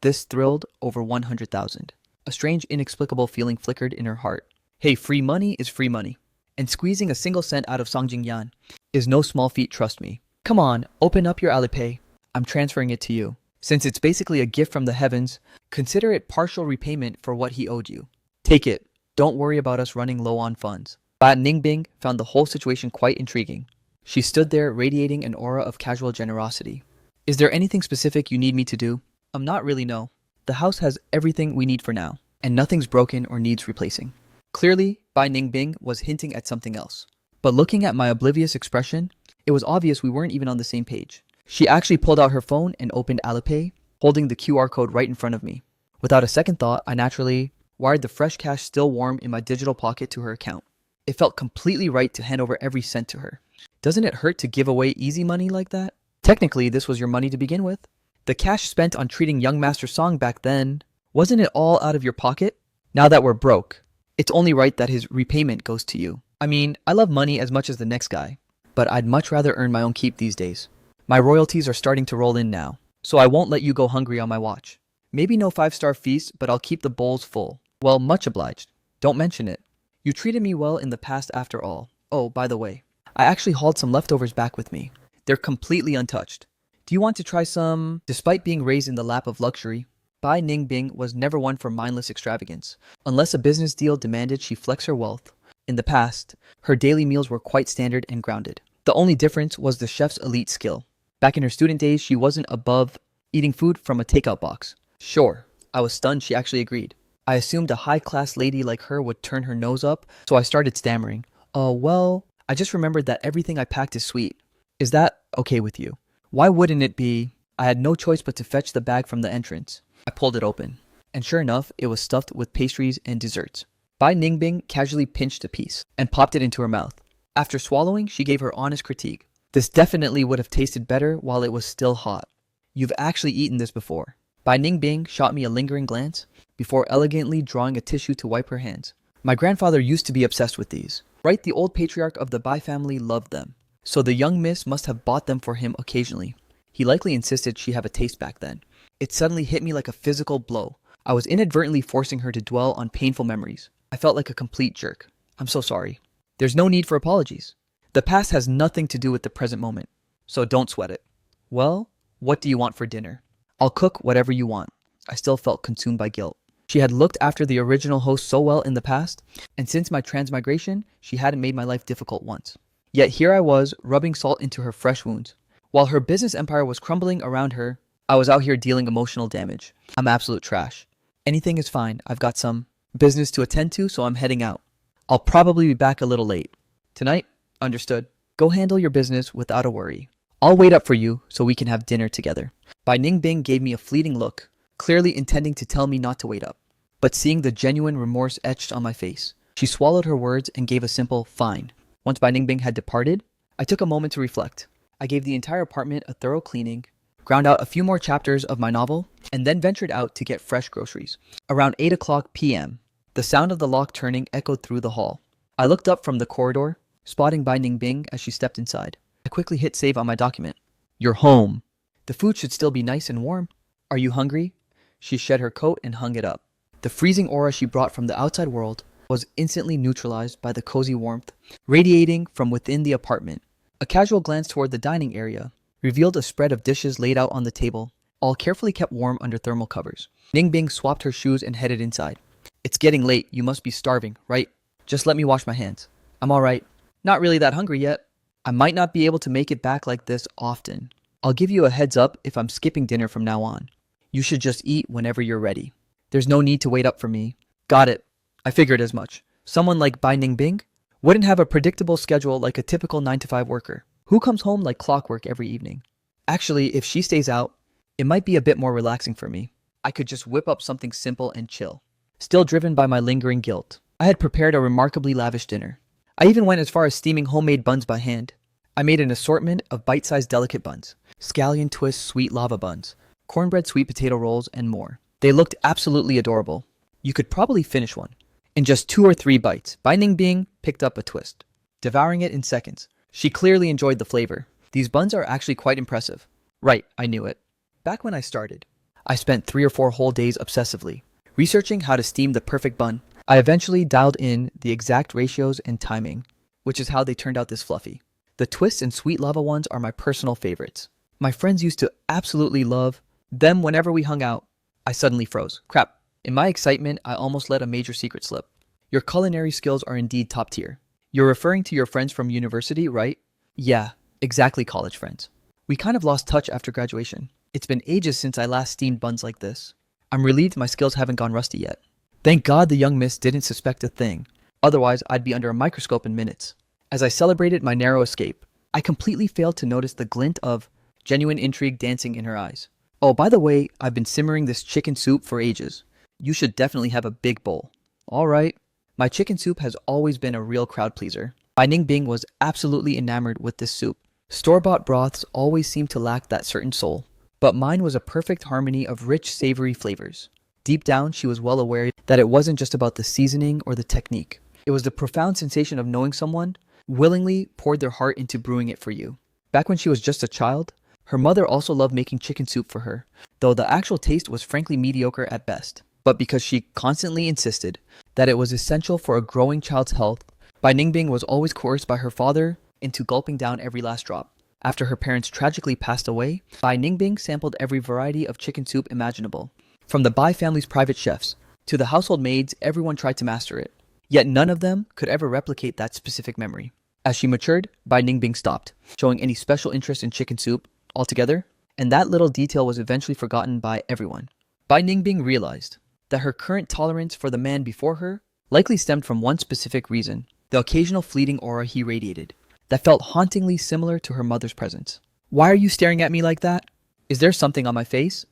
this thrilled over 100,000. A strange, inexplicable feeling flickered in her heart. Hey, free money is free money. And squeezing a single cent out of Song Jingyan is no small feat, trust me. Come on, open up your Alipay. I'm transferring it to you. Since it's basically a gift from the heavens, consider it partial repayment for what he owed you. Take it. Don't worry about us running low on funds. Bai Ningbing found the whole situation quite intriguing. She stood there radiating an aura of casual generosity. Is there anything specific you need me to do? Not really, no. The house has everything we need for now, and nothing's broken or needs replacing. Clearly, Bai Ningbing was hinting at something else. But looking at my oblivious expression, it was obvious we weren't even on the same page. She actually pulled out her phone and opened Alipay, holding the QR code right in front of me. Without a second thought, I naturally wired the fresh cash still warm in my digital pocket to her account. It felt completely right to hand over every cent to her. Doesn't it hurt to give away easy money like that? Technically, this was your money to begin with. The cash spent on treating young Master Song back then, wasn't it all out of your pocket? Now that we're broke, it's only right that his repayment goes to you. I mean, I love money as much as the next guy, but I'd much rather earn my own keep these days. My royalties are starting to roll in now, so I won't let you go hungry on my watch. Maybe no five-star feast, but I'll keep the bowls full. Well, much obliged. Don't mention it. You treated me well in the past after all. Oh, by the way, I actually hauled some leftovers back with me. They're completely untouched. Do you want to try some? Despite being raised in the lap of luxury, Bai Ningbing was never one for mindless extravagance. Unless a business deal demanded she flex her wealth. In the past, her daily meals were quite standard and grounded. The only difference was the chef's elite skill. Back in her student days, she wasn't above eating food from a takeout box. Sure, I was stunned she actually agreed. I assumed a high-class lady like her would turn her nose up, so I started stammering. Well, I just remembered that everything I packed is sweet. Is that okay with you? Why wouldn't it be? I had no choice but to fetch the bag from the entrance. I pulled it open, and sure enough, it was stuffed with pastries and desserts. Bai Ningbing casually pinched a piece and popped it into her mouth. After swallowing, she gave her honest critique. This definitely would have tasted better while it was still hot. You've actually eaten this before. Bai Ningbing shot me a lingering glance before elegantly drawing a tissue to wipe her hands. My grandfather used to be obsessed with these. Right, the old patriarch of the Bai family loved them, so the young miss must have bought them for him occasionally. He likely insisted she have a taste back then. It suddenly hit me like a physical blow. I was inadvertently forcing her to dwell on painful memories. I felt like a complete jerk. I'm so sorry. There's no need for apologies. The past has nothing to do with the present moment, so don't sweat it. Well, what do you want for dinner? I'll cook whatever you want. I still felt consumed by guilt. She had looked after the original host so well in the past, and since my transmigration, she hadn't made my life difficult once. Yet here I was, rubbing salt into her fresh wounds. While her business empire was crumbling around her, I was out here dealing emotional damage. I'm absolute trash. Anything is fine. I've got some business to attend to, so I'm heading out. I'll probably be back a little late. Tonight? Understood. Go handle your business without a worry. I'll wait up for you so we can have dinner together. Bai Ningbing gave me a fleeting look, clearly intending to tell me not to wait up. But seeing the genuine remorse etched on my face, she swallowed her words and gave a simple fine. Once Bai Ningbing had departed, I took a moment to reflect. I gave the entire apartment a thorough cleaning, ground out a few more chapters of my novel, and then ventured out to get fresh groceries. Around 8 o'clock p.m., the sound of the lock turning echoed through the hall. I looked up from the corridor, spotting Bai Ningbing as she stepped inside. I quickly hit save on my document. You're home. The food should still be nice and warm. Are you hungry? She shed her coat and hung it up. The freezing aura she brought from the outside world was instantly neutralized by the cozy warmth radiating from within the apartment. A casual glance toward the dining area revealed a spread of dishes laid out on the table, all carefully kept warm under thermal covers. Ningbing swapped her shoes and headed inside. It's getting late. You must be starving, right? Just let me wash my hands. I'm all right. Not really that hungry yet. I might not be able to make it back like this often. I'll give you a heads up if I'm skipping dinner from now on. You should just eat whenever you're ready. There's no need to wait up for me. Got it. I figured as much. Someone like Bai Ningbing wouldn't have a predictable schedule like a typical 9-to-5 worker who comes home like clockwork every evening. Actually, if she stays out, it might be a bit more relaxing for me. I could just whip up something simple and chill. Still driven by my lingering guilt, I had prepared a remarkably lavish dinner. I even went as far as steaming homemade buns by hand. I made an assortment of bite-sized delicate buns, scallion twist sweet lava buns, cornbread sweet potato rolls, and more. They looked absolutely adorable. You could probably finish one in just 2 or 3 bites. Bai Ningbing picked up a twist, devouring it in seconds. She clearly enjoyed the flavor. These buns are actually quite impressive. Right, I knew it. Back when I started, I spent 3 or 4 whole days obsessively researching how to steam the perfect bun. I eventually dialed in the exact ratios and timing, which is how they turned out this fluffy. The twist and sweet lava ones are my personal favorites. My friends used to absolutely love them whenever we hung out. I suddenly froze. Crap. In my excitement, I almost let a major secret slip. Your culinary skills are indeed top tier. You're referring to your friends from university, right? Yeah, exactly, college friends. We kind of lost touch after graduation. It's been ages since I last steamed buns like this. I'm relieved my skills haven't gone rusty yet. Thank God the young miss didn't suspect a thing. Otherwise, I'd be under a microscope in minutes. As I celebrated my narrow escape, I completely failed to notice the glint of genuine intrigue dancing in her eyes. Oh, by the way, I've been simmering this chicken soup for ages. You should definitely have a big bowl. All right. My chicken soup has always been a real crowd pleaser. Bai Ningbing was absolutely enamored with this soup. Store-bought broths always seem to lack that certain soul, but mine was a perfect harmony of rich, savory flavors. Deep down, she was well aware that it wasn't just about the seasoning or the technique. It was the profound sensation of knowing someone willingly poured their heart into brewing it for you. Back when she was just a child, her mother also loved making chicken soup for her, though the actual taste was frankly mediocre at best. But because she constantly insisted that it was essential for a growing child's health, Bai Ningbing was always coerced by her father into gulping down every last drop. After her parents tragically passed away, Bai Ningbing sampled every variety of chicken soup imaginable. From the Bai family's private chefs to the household maids, everyone tried to master it. Yet none of them could ever replicate that specific memory. As she matured, Bai Ningbing stopped showing any special interest in chicken soup altogether, and that little detail was eventually forgotten by everyone. Bai Ningbing realized that her current tolerance for the man before her likely stemmed from one specific reason: the occasional fleeting aura he radiated that felt hauntingly similar to her mother's presence. Why are you staring at me like that? Is there something on my face?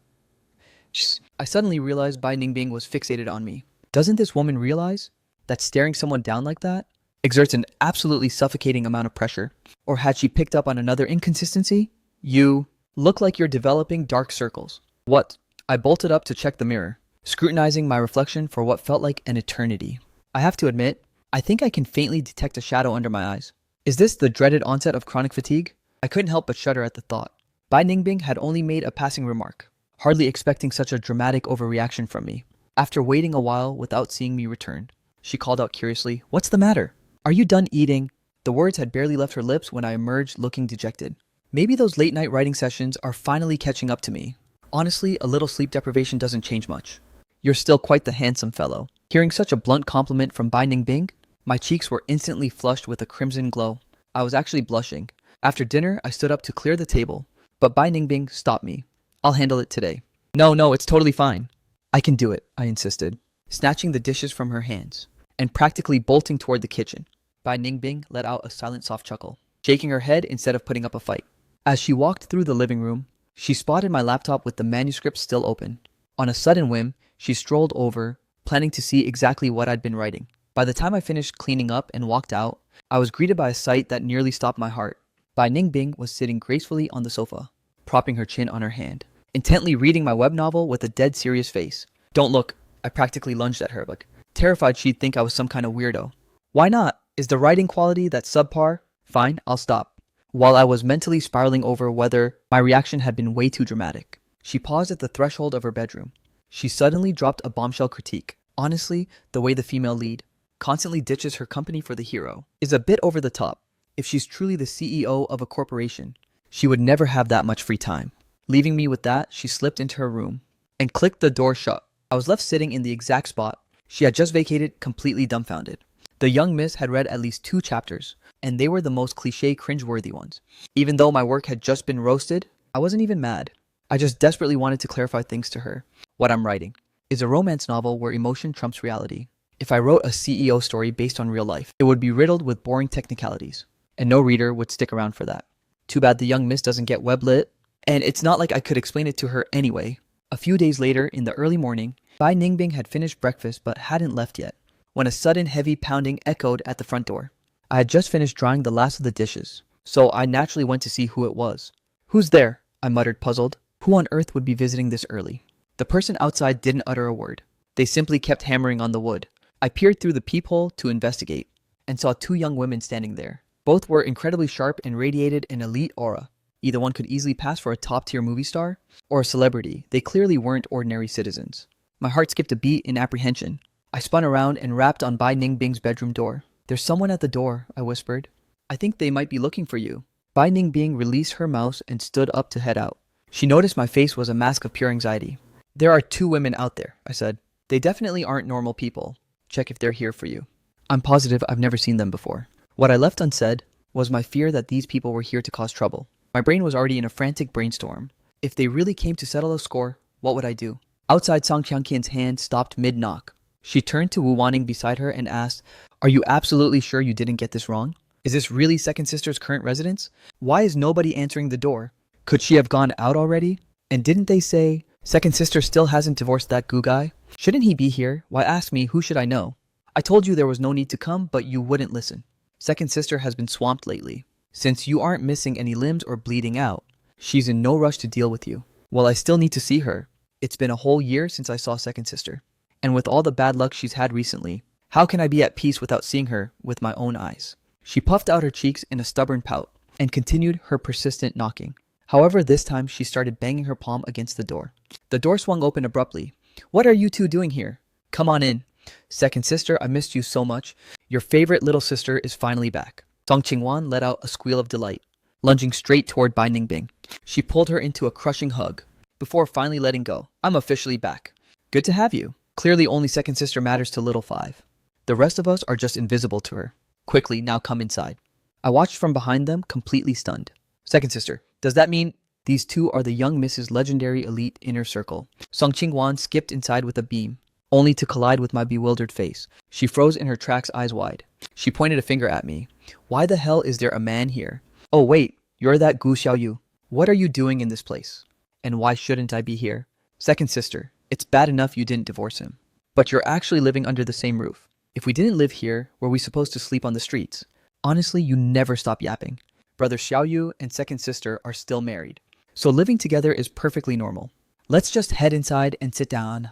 I suddenly realized Bai Ningbing was fixated on me. Doesn't this woman realize that staring someone down like that exerts an absolutely suffocating amount of pressure? Or had she picked up on another inconsistency? You look like you're developing dark circles. What? I bolted up to check the mirror, scrutinizing my reflection for what felt like an eternity. I have to admit, I think I can faintly detect a shadow under my eyes. Is this the dreaded onset of chronic fatigue? I couldn't help but shudder at the thought. Bai Ningbing had only made a passing remark, hardly expecting such a dramatic overreaction from me. After waiting a while without seeing me return, she called out curiously, "What's the matter? Are you done eating?" The words had barely left her lips when I emerged looking dejected. Maybe those late-night writing sessions are finally catching up to me. Honestly, a little sleep deprivation doesn't change much. You're still quite the handsome fellow. Hearing such a blunt compliment from Bai Ningbing, my cheeks were instantly flushed with a crimson glow. I was actually blushing. After dinner, I stood up to clear the table, but Bai Ningbing stopped me. "I'll handle it today." No, it's totally fine." "I can do it," I insisted, snatching the dishes from her hands and practically bolting toward the kitchen. Bai Ningbing let out a silent soft chuckle, shaking her head instead of putting up a fight. As she walked through the living room, she spotted my laptop with the manuscript still open. On a sudden whim, she strolled over, planning to see exactly what I'd been writing. By the time I finished cleaning up and walked out, I was greeted by a sight that nearly stopped my heart. Bai Ningbing was sitting gracefully on the sofa, propping her chin on her hand, intently reading my web novel with a dead serious face. "Don't look," I practically lunged at her, but terrified she'd think I was some kind of weirdo. "Why not? Is the writing quality that subpar? Fine, I'll stop." While I was mentally spiraling over whether my reaction had been way too dramatic, she paused at the threshold of her bedroom. She suddenly dropped a bombshell critique. Honestly, the way the female lead constantly ditches her company for the hero is a bit over the top. If she's truly the CEO of a corporation, she would never have that much free time. Leaving me with that, she slipped into her room and clicked the door shut. I was left sitting in the exact spot she had just vacated, completely dumbfounded. The young miss had read at least 2 chapters, and they were the most cliché cringeworthy ones. Even though my work had just been roasted, I wasn't even mad. I just desperately wanted to clarify things to her. What I'm writing is a romance novel where emotion trumps reality. If I wrote a CEO story based on real life, it would be riddled with boring technicalities, and no reader would stick around for that. Too bad the young miss doesn't get web lit, and it's not like I could explain it to her anyway. A few days later, in the early morning, Bai Ningbing had finished breakfast but hadn't left yet, when a sudden heavy pounding echoed at the front door. I had just finished drying the last of the dishes, so I naturally went to see who it was. "Who's there?" I muttered, puzzled. Who on earth would be visiting this early? The person outside didn't utter a word. They simply kept hammering on the wood. I peered through the peephole to investigate, and saw 2 young women standing there. Both were incredibly sharp and radiated an elite aura. Either one could easily pass for a top-tier movie star or a celebrity. They clearly weren't ordinary citizens. My heart skipped a beat in apprehension. I spun around and rapped on Bai Ningbing's bedroom door. "There's someone at the door," I whispered. "I think they might be looking for you." Bai Ningbing released her mouse and stood up to head out. She noticed my face was a mask of pure anxiety. "There are 2 women out there," I said. "They definitely aren't normal people. Check if they're here for you." I'm positive I've never seen them before. What I left unsaid was my fear that these people were here to cause trouble. My brain was already in a frantic brainstorm. If they really came to settle a score, what would I do? Outside, Song Kyung-kien's hand stopped mid-knock. She turned to Wu Waning beside her and asked, "Are you absolutely sure you didn't get this wrong? Is this really Second Sister's current residence? Why is nobody answering the door? Could she have gone out already? And didn't they say Second Sister still hasn't divorced that goo guy? Shouldn't he be here? Why ask me, who should I know? I told you there was no need to come, but you wouldn't listen. Second Sister has been swamped lately. Since you aren't missing any limbs or bleeding out, she's in no rush to deal with you. Well, I still need to see her. It's been a whole year since I saw Second Sister. And with all the bad luck she's had recently, how can I be at peace without seeing her with my own eyes? She puffed out her cheeks in a stubborn pout and continued her persistent knocking. However, this time she started banging her palm against the door. The door swung open abruptly. What are you two doing here? Come on in. Second sister, I missed you so much. Your favorite little sister is finally back. Song Ching-wan let out a squeal of delight, lunging straight toward Bai Ningbing. She pulled her into a crushing hug before finally letting go. I'm officially back. Good to have you. Clearly only second sister matters to little five. The rest of us are just invisible to her. Quickly, now come inside. I watched from behind them, completely stunned. Second sister, does that mean these two are the young Mrs. Legendary Elite Inner Circle? Song Ching-wan skipped inside with a beam, only to collide with my bewildered face. She froze in her tracks, eyes wide. She pointed a finger at me. Why the hell is there a man here? Oh wait, you're that Gu Xiaoyu. What are you doing in this place? And why shouldn't I be here? Second sister, it's bad enough you didn't divorce him, but you're actually living under the same roof. If we didn't live here, were we supposed to sleep on the streets? Honestly, you never stop yapping. Brother Xiaoyu and second sister are still married, so living together is perfectly normal. Let's just head inside and sit down.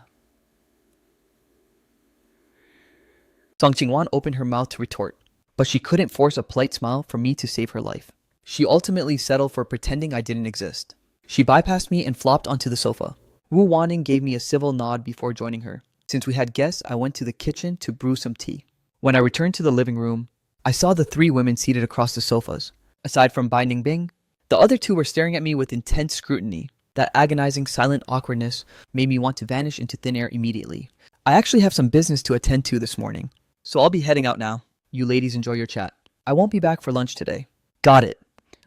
Song Ching-wan opened her mouth to retort, but she couldn't force a polite smile for me to save her life. She ultimately settled for pretending I didn't exist. She bypassed me and flopped onto the sofa. Wu Wanning gave me a civil nod before joining her. Since we had guests, I went to the kitchen to brew some tea. When I returned to the living room, I saw the three women seated across the sofas. Aside from Bai Ningbing, the other two were staring at me with intense scrutiny. That agonizing silent awkwardness made me want to vanish into thin air immediately. I actually have some business to attend to this morning, so I'll be heading out now. You ladies enjoy your chat. I won't be back for lunch today. Got it.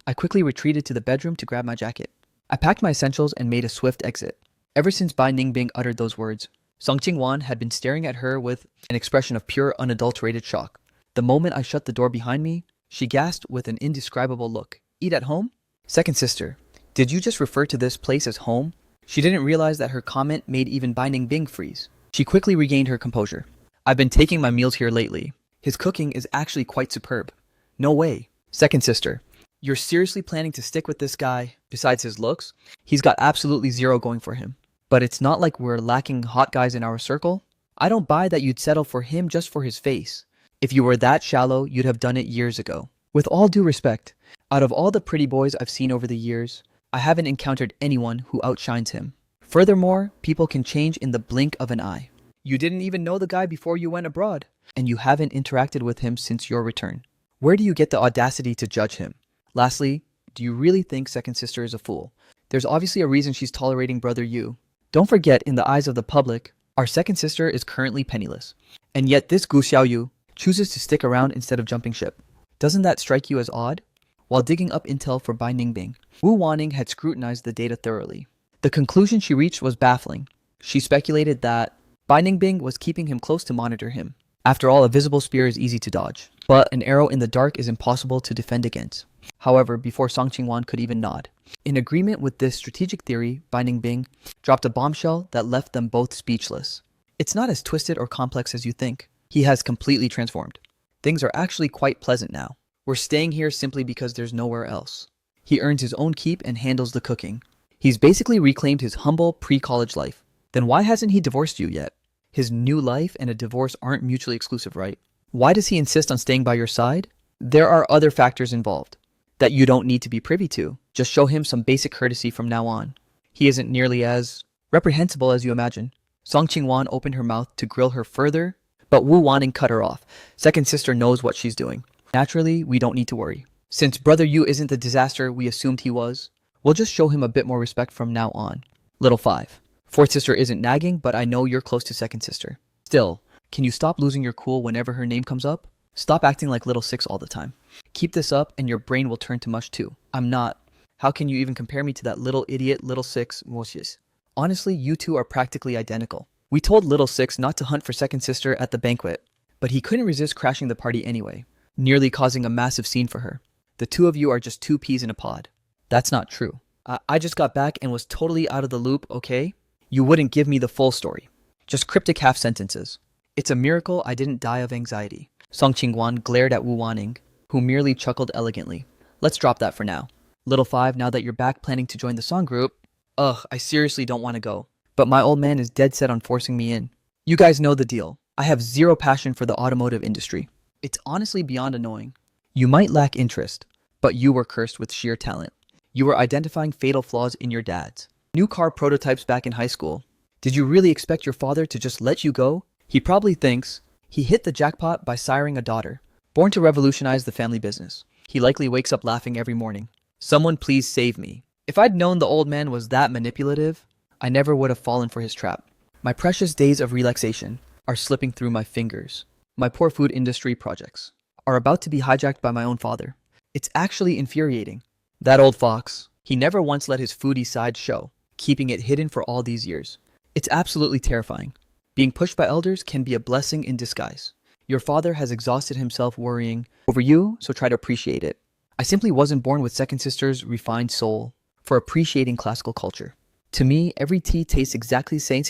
I quickly retreated to the bedroom to grab my jacket. I packed my essentials and made a swift exit. Ever since Bai Ningbing uttered those words, Song Ching-wan had been staring at her with an expression of pure, unadulterated shock. The moment I shut the door behind me, she gasped with an indescribable look. Eat at home? Second sister, did you just refer to this place as home? She didn't realize that her comment made even Bai Ningbing freeze. She quickly regained her composure. I've been taking my meals here lately. His cooking is actually quite superb. No way. Second sister, you're seriously planning to stick with this guy? Besides his looks, he's got absolutely zero going for him. But it's not like we're lacking hot guys in our circle. I don't buy that you'd settle for him just for his face. If you were that shallow, you'd have done it years ago. With all due respect, out of all the pretty boys I've seen over the years, I haven't encountered anyone who outshines him. Furthermore, people can change in the blink of an eye. You didn't even know the guy before you went abroad, and you haven't interacted with him since your return. Where do you get the audacity to judge him? Lastly, do you really think second sister is a fool? There's obviously a reason she's tolerating brother Yu. Don't forget, in the eyes of the public, our second sister is currently penniless. And yet this Gu Xiaoyu chooses to stick around instead of jumping ship. Doesn't that strike you as odd? While digging up intel for Bai Ningbing, Wu Wanning had scrutinized the data thoroughly. The conclusion she reached was baffling. She speculated that Bai Ningbing was keeping him close to monitor him. After all, a visible spear is easy to dodge, but an arrow in the dark is impossible to defend against. However, before Song Ching-wan could even nod, in agreement with this strategic theory, Bai Ningbing dropped a bombshell that left them both speechless. It's not as twisted or complex as you think. He has completely transformed. Things are actually quite pleasant now. We're staying here simply because there's nowhere else. He earns his own keep and handles the cooking. He's basically reclaimed his humble pre-college life. Then why hasn't he divorced you yet? His new life and a divorce aren't mutually exclusive, right? Why does he insist on staying by your side? There are other factors involved that you don't need to be privy to. Just show him some basic courtesy from now on. He isn't nearly as reprehensible as you imagine. Song Ching-wan opened her mouth to grill her further, but Wu Wanning cut her off. Second sister knows what she's doing. Naturally, we don't need to worry. Since brother Yu isn't the disaster we assumed he was, we'll just show him a bit more respect from now on. Little 5. Fourth sister isn't nagging, but I know you're close to second sister. Still, can you stop losing your cool whenever her name comes up? Stop acting like little 6 all the time. Keep this up and your brain will turn to mush too. I'm not. How can you even compare me to that little idiot little 6 Moshes? Honestly, you two are practically identical. We told little 6 not to hunt for second sister at the banquet, but he couldn't resist crashing the party anyway, nearly causing a massive scene for her. The two of you are just 2 peas in a pod. That's not true. I just got back and was totally out of the loop, okay? You wouldn't give me the full story. Just cryptic half sentences. It's a miracle I didn't die of anxiety. Song Ching-wan glared at Wu Wanning, who merely chuckled elegantly. Let's drop that for now. Little 5, now that you're back planning to join the song group, I seriously don't want to go. But my old man is dead set on forcing me in. You guys know the deal. I have zero passion for the automotive industry. It's honestly beyond annoying. You might lack interest, but you were cursed with sheer talent. You were identifying fatal flaws in your dad's new car prototypes back in high school. Did you really expect your father to just let you go? He probably thinks he hit the jackpot by siring a daughter, born to revolutionize the family business. He likely wakes up laughing every morning. Someone please save me. If I'd known the old man was that manipulative, I never would have fallen for his trap. My precious days of relaxation are slipping through my fingers. My poor food industry projects are about to be hijacked by my own father. It's actually infuriating. That old fox, he never once let his foodie side show, keeping it hidden for all these years. It's absolutely terrifying. Being pushed by elders can be a blessing in disguise. Your father has exhausted himself worrying over you, so try to appreciate it. I simply wasn't born with second sister's refined soul for appreciating classical culture. To me, every tea tastes exactly the same.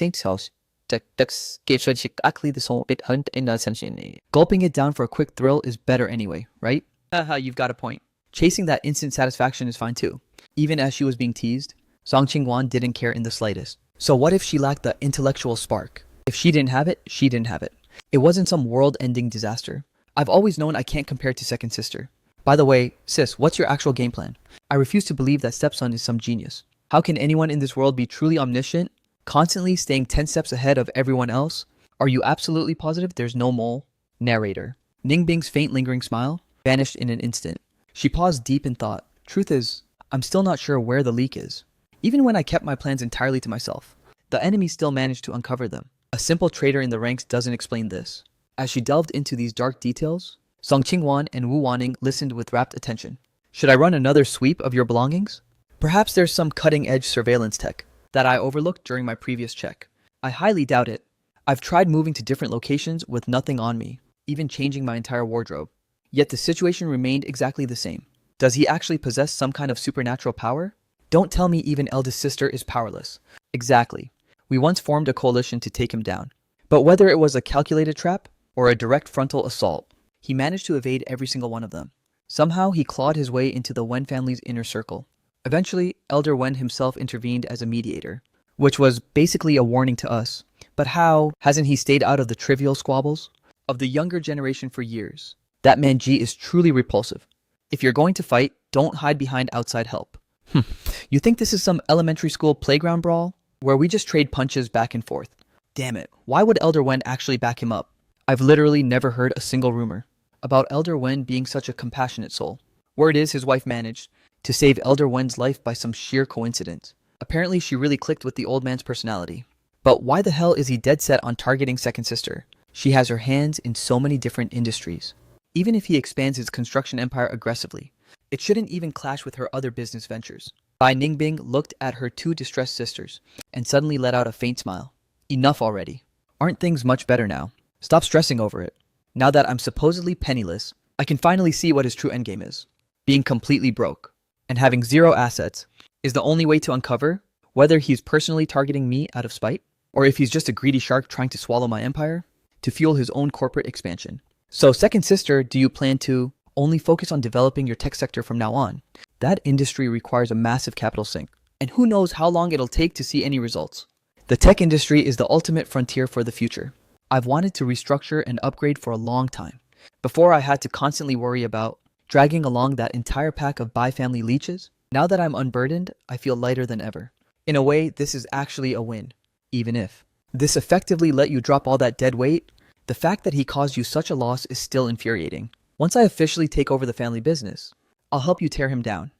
Gulping it down for a quick thrill is better anyway, right? Haha, you've got a point. Chasing that instant satisfaction is fine too. Even as she was being teased, Song Ching-wan didn't care in the slightest. So what if she lacked the intellectual spark? If she didn't have it, she didn't have it. It wasn't some world-ending disaster. I've always known I can't compare to second sister. By the way, sis, what's your actual game plan? I refuse to believe that stepson is some genius. How can anyone in this world be truly omniscient, constantly staying 10 steps ahead of everyone else? Are you absolutely positive there's no mole? Narrator. Ningbing's faint lingering smile vanished in an instant. She paused deep in thought. Truth is, I'm still not sure where the leak is. Even when I kept my plans entirely to myself, the enemy still managed to uncover them. A simple traitor in the ranks doesn't explain this. As she delved into these dark details, Song Ching-wan and Wu Wanning listened with rapt attention. Should I run another sweep of your belongings? Perhaps there's some cutting-edge surveillance tech that I overlooked during my previous check. I highly doubt it. I've tried moving to different locations with nothing on me, even changing my entire wardrobe. Yet the situation remained exactly the same. Does he actually possess some kind of supernatural power? Don't tell me even eldest sister is powerless. Exactly. We once formed a coalition to take him down. But whether it was a calculated trap or a direct frontal assault, he managed to evade every single one of them. Somehow he clawed his way into the Wen family's inner circle. Eventually, Elder Wen himself intervened as a mediator, which was basically a warning to us. But how hasn't he stayed out of the trivial squabbles of the younger generation for years? That man Ji is truly repulsive. If you're going to fight, don't hide behind outside help. You think this is some elementary school playground brawl where we just trade punches back and forth? Damn it, why would Elder Wen actually back him up? I've literally never heard a single rumor about Elder Wen being such a compassionate soul. Word is his wife managed to save Elder Wen's life by some sheer coincidence. Apparently she really clicked with the old man's personality. But why the hell is he dead set on targeting second sister? She has her hands in so many different industries. Even if he expands his construction empire aggressively, it shouldn't even clash with her other business ventures. Bai Ningbing looked at her two distressed sisters and suddenly let out a faint smile. Enough already. Aren't things much better now? Stop stressing over it. Now that I'm supposedly penniless, I can finally see what his true endgame is. Being completely broke and having zero assets is the only way to uncover whether he's personally targeting me out of spite or if he's just a greedy shark trying to swallow my empire to fuel his own corporate expansion. So, second sister, do you plan to only focus on developing your tech sector from now on? That industry requires a massive capital sink, and who knows how long it'll take to see any results. The tech industry is the ultimate frontier for the future. I've wanted to restructure and upgrade for a long time, before I had to constantly worry about dragging along that entire pack of Bai family leeches. Now that I'm unburdened, I feel lighter than ever. In a way, this is actually a win, even if this effectively let you drop all that dead weight. The fact that he caused you such a loss is still infuriating. Once I officially take over the family business, I'll help you tear him down.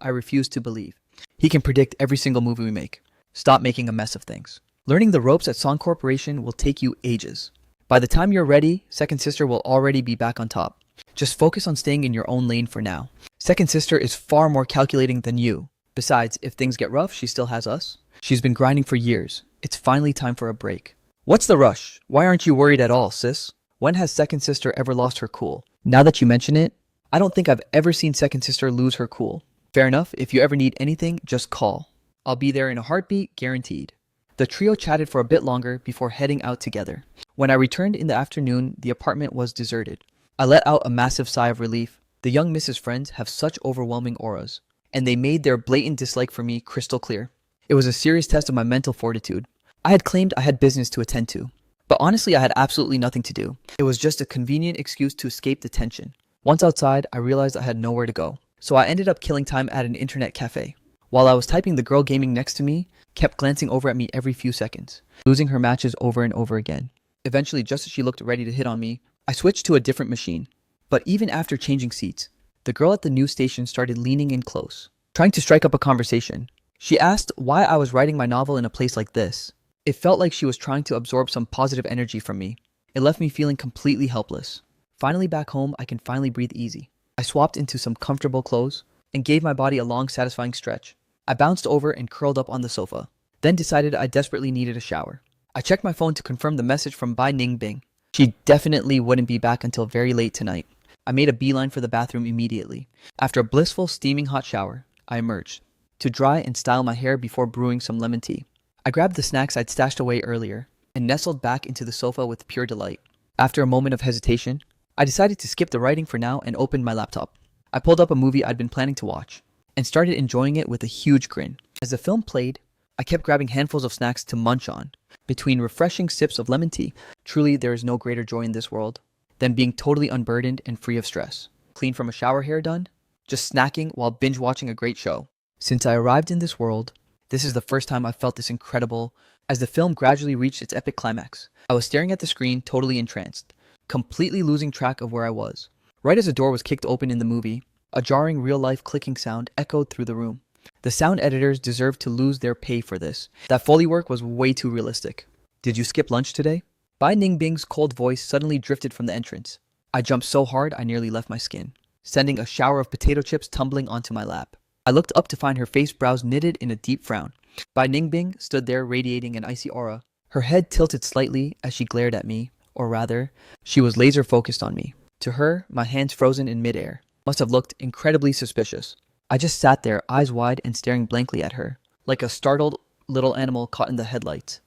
I refuse to believe. He can predict every single move we make. Stop making a mess of things. Learning the ropes at Song Corporation will take you ages. By the time you're ready, second sister will already be back on top. Just focus on staying in your own lane for now. Second sister is far more calculating than you. Besides, if things get rough, she still has us. She's been grinding for years. It's finally time for a break. What's the rush? Why aren't you worried at all, sis? When has second sister ever lost her cool? Now that you mention it, I don't think I've ever seen second sister lose her cool. Fair enough, if you ever need anything, just call. I'll be there in a heartbeat, guaranteed. The trio chatted for a bit longer before heading out together. When I returned in the afternoon, the apartment was deserted. I let out a massive sigh of relief. The young Mrs. Friends have such overwhelming auras, and they made their blatant dislike for me crystal clear. It was a serious test of my mental fortitude. I had claimed I had business to attend to, But honestly, I had absolutely nothing to do. It was just a convenient excuse to escape the tension. Once outside, I realized I had nowhere to go. So I ended up killing time at an internet cafe. While I was typing, the girl gaming next to me kept glancing over at me every few seconds, losing her matches over and over again. Eventually, just as she looked ready to hit on me, I switched to a different machine. But even after changing seats, the girl at the news station started leaning in close, trying to strike up a conversation. She asked why I was writing my novel in a place like this. It felt like she was trying to absorb some positive energy from me. It left me feeling completely helpless. Finally back home, I can finally breathe easy. I swapped into some comfortable clothes and gave my body a long, satisfying stretch. I bounced over and curled up on the sofa, then decided I desperately needed a shower. I checked my phone to confirm the message from Bai Ningbing. She definitely wouldn't be back until very late tonight. I made a beeline for the bathroom immediately. After a blissful, steaming hot shower, I emerged to dry and style my hair before brewing some lemon tea. I grabbed the snacks I'd stashed away earlier and nestled back into the sofa with pure delight. After a moment of hesitation, I decided to skip the writing for now and opened my laptop. I pulled up a movie I'd been planning to watch and started enjoying it with a huge grin. As the film played, I kept grabbing handfuls of snacks to munch on between refreshing sips of lemon tea. Truly, there is no greater joy in this world than being totally unburdened and free of stress. Clean from a shower, hair done, just snacking while binge watching a great show. Since I arrived in this world, this is the first time I've felt this incredible. As the film gradually reached its epic climax, I was staring at the screen, totally entranced, completely losing track of where I was. Right as a door was kicked open in the movie, a jarring real-life clicking sound echoed through the room. The sound editors deserved to lose their pay for this. That Foley work was way too realistic. Did you skip lunch today? Bai Ningbing's cold voice suddenly drifted from the entrance. I jumped so hard I nearly left my skin, sending a shower of potato chips tumbling onto my lap. I looked up to find her face brows knitted in a deep frown. Bai Ningbing stood there radiating an icy aura. Her head tilted slightly as she glared at me, or rather, she was laser focused on me. To her, my hands frozen in midair must have looked incredibly suspicious. I just sat there, eyes wide and staring blankly at her, like a startled little animal caught in the headlights.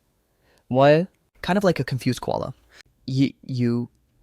What? Kind of like a confused koala.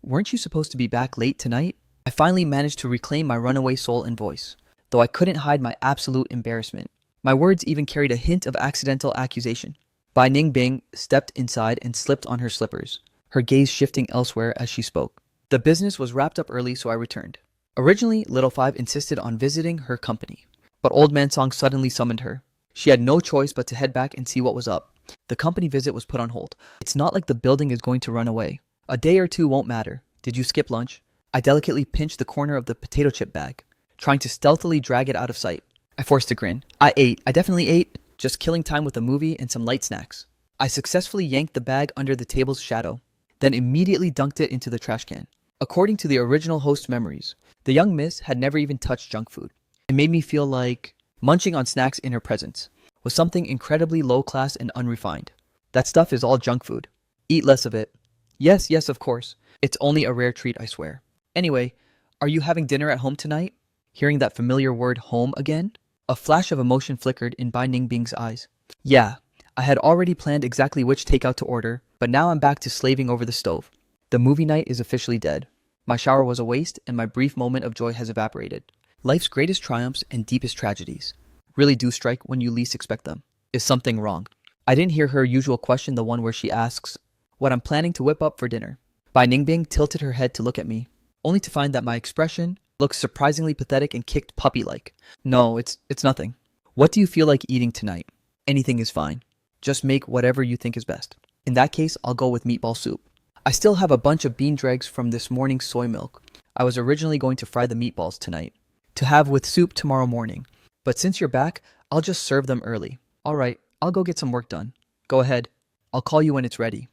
Weren't you supposed to be back late tonight? I finally managed to reclaim my runaway soul and voice, though I couldn't hide my absolute embarrassment. My words even carried a hint of accidental accusation. Bai Ningbing stepped inside and slipped on her slippers, her gaze shifting elsewhere as she spoke. The business was wrapped up early, so I returned. Originally, Little Five insisted on visiting her company, but Old Man Song suddenly summoned her. She had no choice but to head back and see what was up. The company visit was put on hold. It's not like the building is going to run away. A day or two won't matter. Did you skip lunch? I delicately pinched the corner of the potato chip bag, trying to stealthily drag it out of sight. I forced a grin. I definitely ate, just killing time with a movie and some light snacks. I successfully yanked the bag under the table's shadow, then immediately dunked it into the trash can. According to the original host memories, the young miss had never even touched junk food. It made me feel like munching on snacks in her presence was something incredibly low-class and unrefined. That stuff is all junk food. Eat less of it. Yes, of course. It's only a rare treat, I swear. Anyway, are you having dinner at home tonight? Hearing that familiar word home again, a flash of emotion flickered in Bai Ningbing's eyes. Yeah, I had already planned exactly which takeout to order, but now I'm back to slaving over the stove. The movie night is officially dead. My shower was a waste, and my brief moment of joy has evaporated. Life's greatest triumphs and deepest tragedies really do strike when you least expect them. Is something wrong? I didn't hear her usual question, the one where she asks what I'm planning to whip up for dinner. Bai Ningbing tilted her head to look at me, only to find that my expression looked surprisingly pathetic and kicked puppy-like. No, it's nothing. What do you feel like eating tonight? Anything is fine. Just make whatever you think is best. In that case, I'll go with meatball soup. I still have a bunch of bean dregs from this morning's soy milk. I was originally going to fry the meatballs tonight, to have with soup tomorrow morning. But since you're back, I'll just serve them early. Alright, I'll go get some work done. Go ahead. I'll call you when it's ready.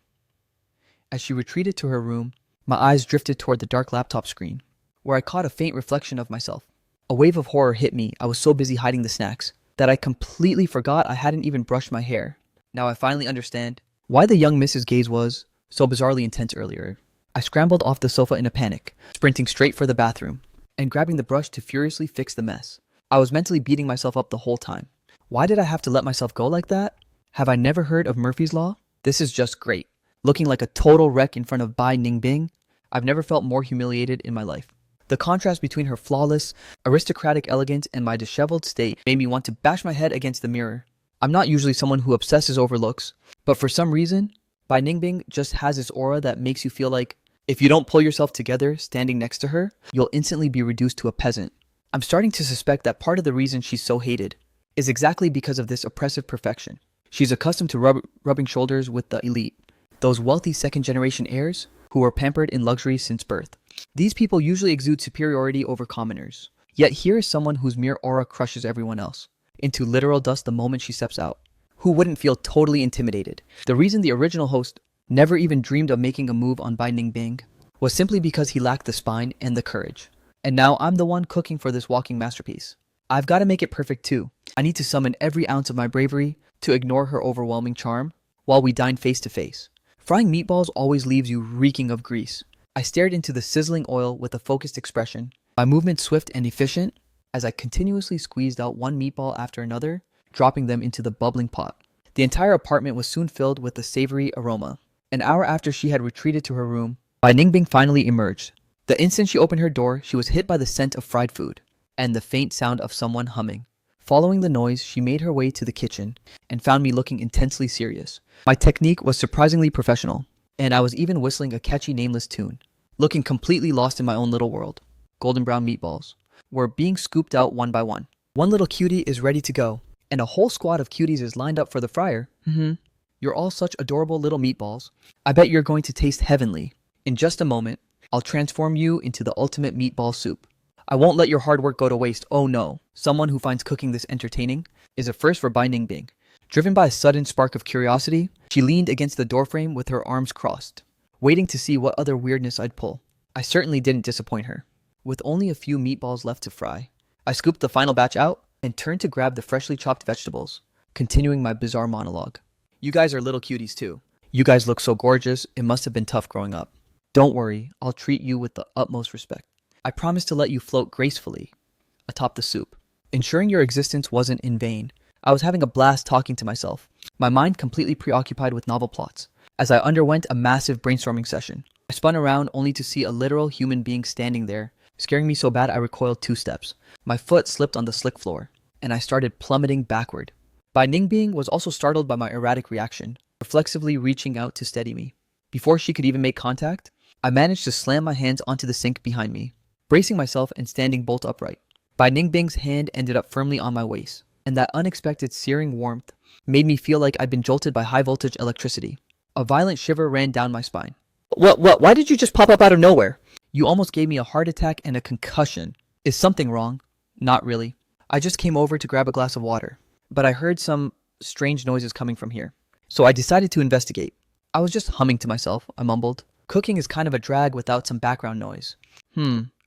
As she retreated to her room, my eyes drifted toward the dark laptop screen, where I caught a faint reflection of myself. A wave of horror hit me. I was so busy hiding the snacks that I completely forgot I hadn't even brushed my hair. Now I finally understand why the young Mrs. Gaze was so bizarrely intense earlier. I scrambled off the sofa in a panic, sprinting straight for the bathroom, and grabbing the brush to furiously fix the mess. I was mentally beating myself up the whole time. Why did I have to let myself go like that? Have I never heard of Murphy's Law? This is just great. Looking like a total wreck in front of Bai Ningbing, I've never felt more humiliated in my life. The contrast between her flawless, aristocratic elegance and my disheveled state made me want to bash my head against the mirror. I'm not usually someone who obsesses over looks, but for some reason, Bai Ningbing just has this aura that makes you feel like if you don't pull yourself together standing next to her, you'll instantly be reduced to a peasant. I'm starting to suspect that part of the reason she's so hated is exactly because of this oppressive perfection. She's accustomed to rubbing shoulders with the elite, those wealthy second-generation heirs who were pampered in luxury since birth. These people usually exude superiority over commoners. Yet here is someone whose mere aura crushes everyone else into literal dust the moment she steps out. Who wouldn't feel totally intimidated? The reason the original host never even dreamed of making a move on Bai Ningbing was simply because he lacked the spine and the courage. And now I'm the one cooking for this walking masterpiece. I've got to make it perfect too. I need to summon every ounce of my bravery to ignore her overwhelming charm while we dine face to face. Frying meatballs always leaves you reeking of grease. I stared into the sizzling oil with a focused expression, my movements swift and efficient as I continuously squeezed out one meatball after another, dropping them into the bubbling pot. The entire apartment was soon filled with the savory aroma. An hour after she had retreated to her room, Bai Ningbing finally emerged. The instant she opened her door, she was hit by the scent of fried food and the faint sound of someone humming. Following the noise, she made her way to the kitchen and found me looking intensely serious. My technique was surprisingly professional, and I was even whistling a catchy nameless tune, looking completely lost in my own little world. Golden brown meatballs were being scooped out one by one. One little cutie is ready to go, and a whole squad of cuties is lined up for the fryer. You're all such adorable little meatballs. I bet you're going to taste heavenly. In just a moment, I'll transform you into the ultimate meatball soup. I won't let your hard work go to waste. Oh no. Someone who finds cooking this entertaining is a first for Bai Ningbing. Driven by a sudden spark of curiosity, she leaned against the doorframe with her arms crossed, waiting to see what other weirdness I'd pull. I certainly didn't disappoint her. With only a few meatballs left to fry, I scooped the final batch out and turned to grab the freshly chopped vegetables, continuing my bizarre monologue. You guys are little cuties too. You guys look so gorgeous, it must have been tough growing up. Don't worry, I'll treat you with the utmost respect. I promise to let you float gracefully atop the soup. Ensuring your existence wasn't in vain, I was having a blast talking to myself, my mind completely preoccupied with novel plots. As I underwent a massive brainstorming session, I spun around only to see a literal human being standing there, scaring me so bad I recoiled 2 steps. My foot slipped on the slick floor, and I started plummeting backward. Bai Ningbing was also startled by my erratic reaction, reflexively reaching out to steady me. Before she could even make contact, I managed to slam my hands onto the sink behind me, bracing myself and standing bolt upright. Bai Ningbing's hand ended up firmly on my waist, and that unexpected searing warmth made me feel like I'd been jolted by high voltage electricity. A violent shiver ran down my spine. Why did you just pop up out of nowhere? You almost gave me a heart attack and a concussion. Is something wrong? Not really. I just came over to grab a glass of water, but I heard some strange noises coming from here, so I decided to investigate. I was just humming to myself, I mumbled. Cooking is kind of a drag without some background noise.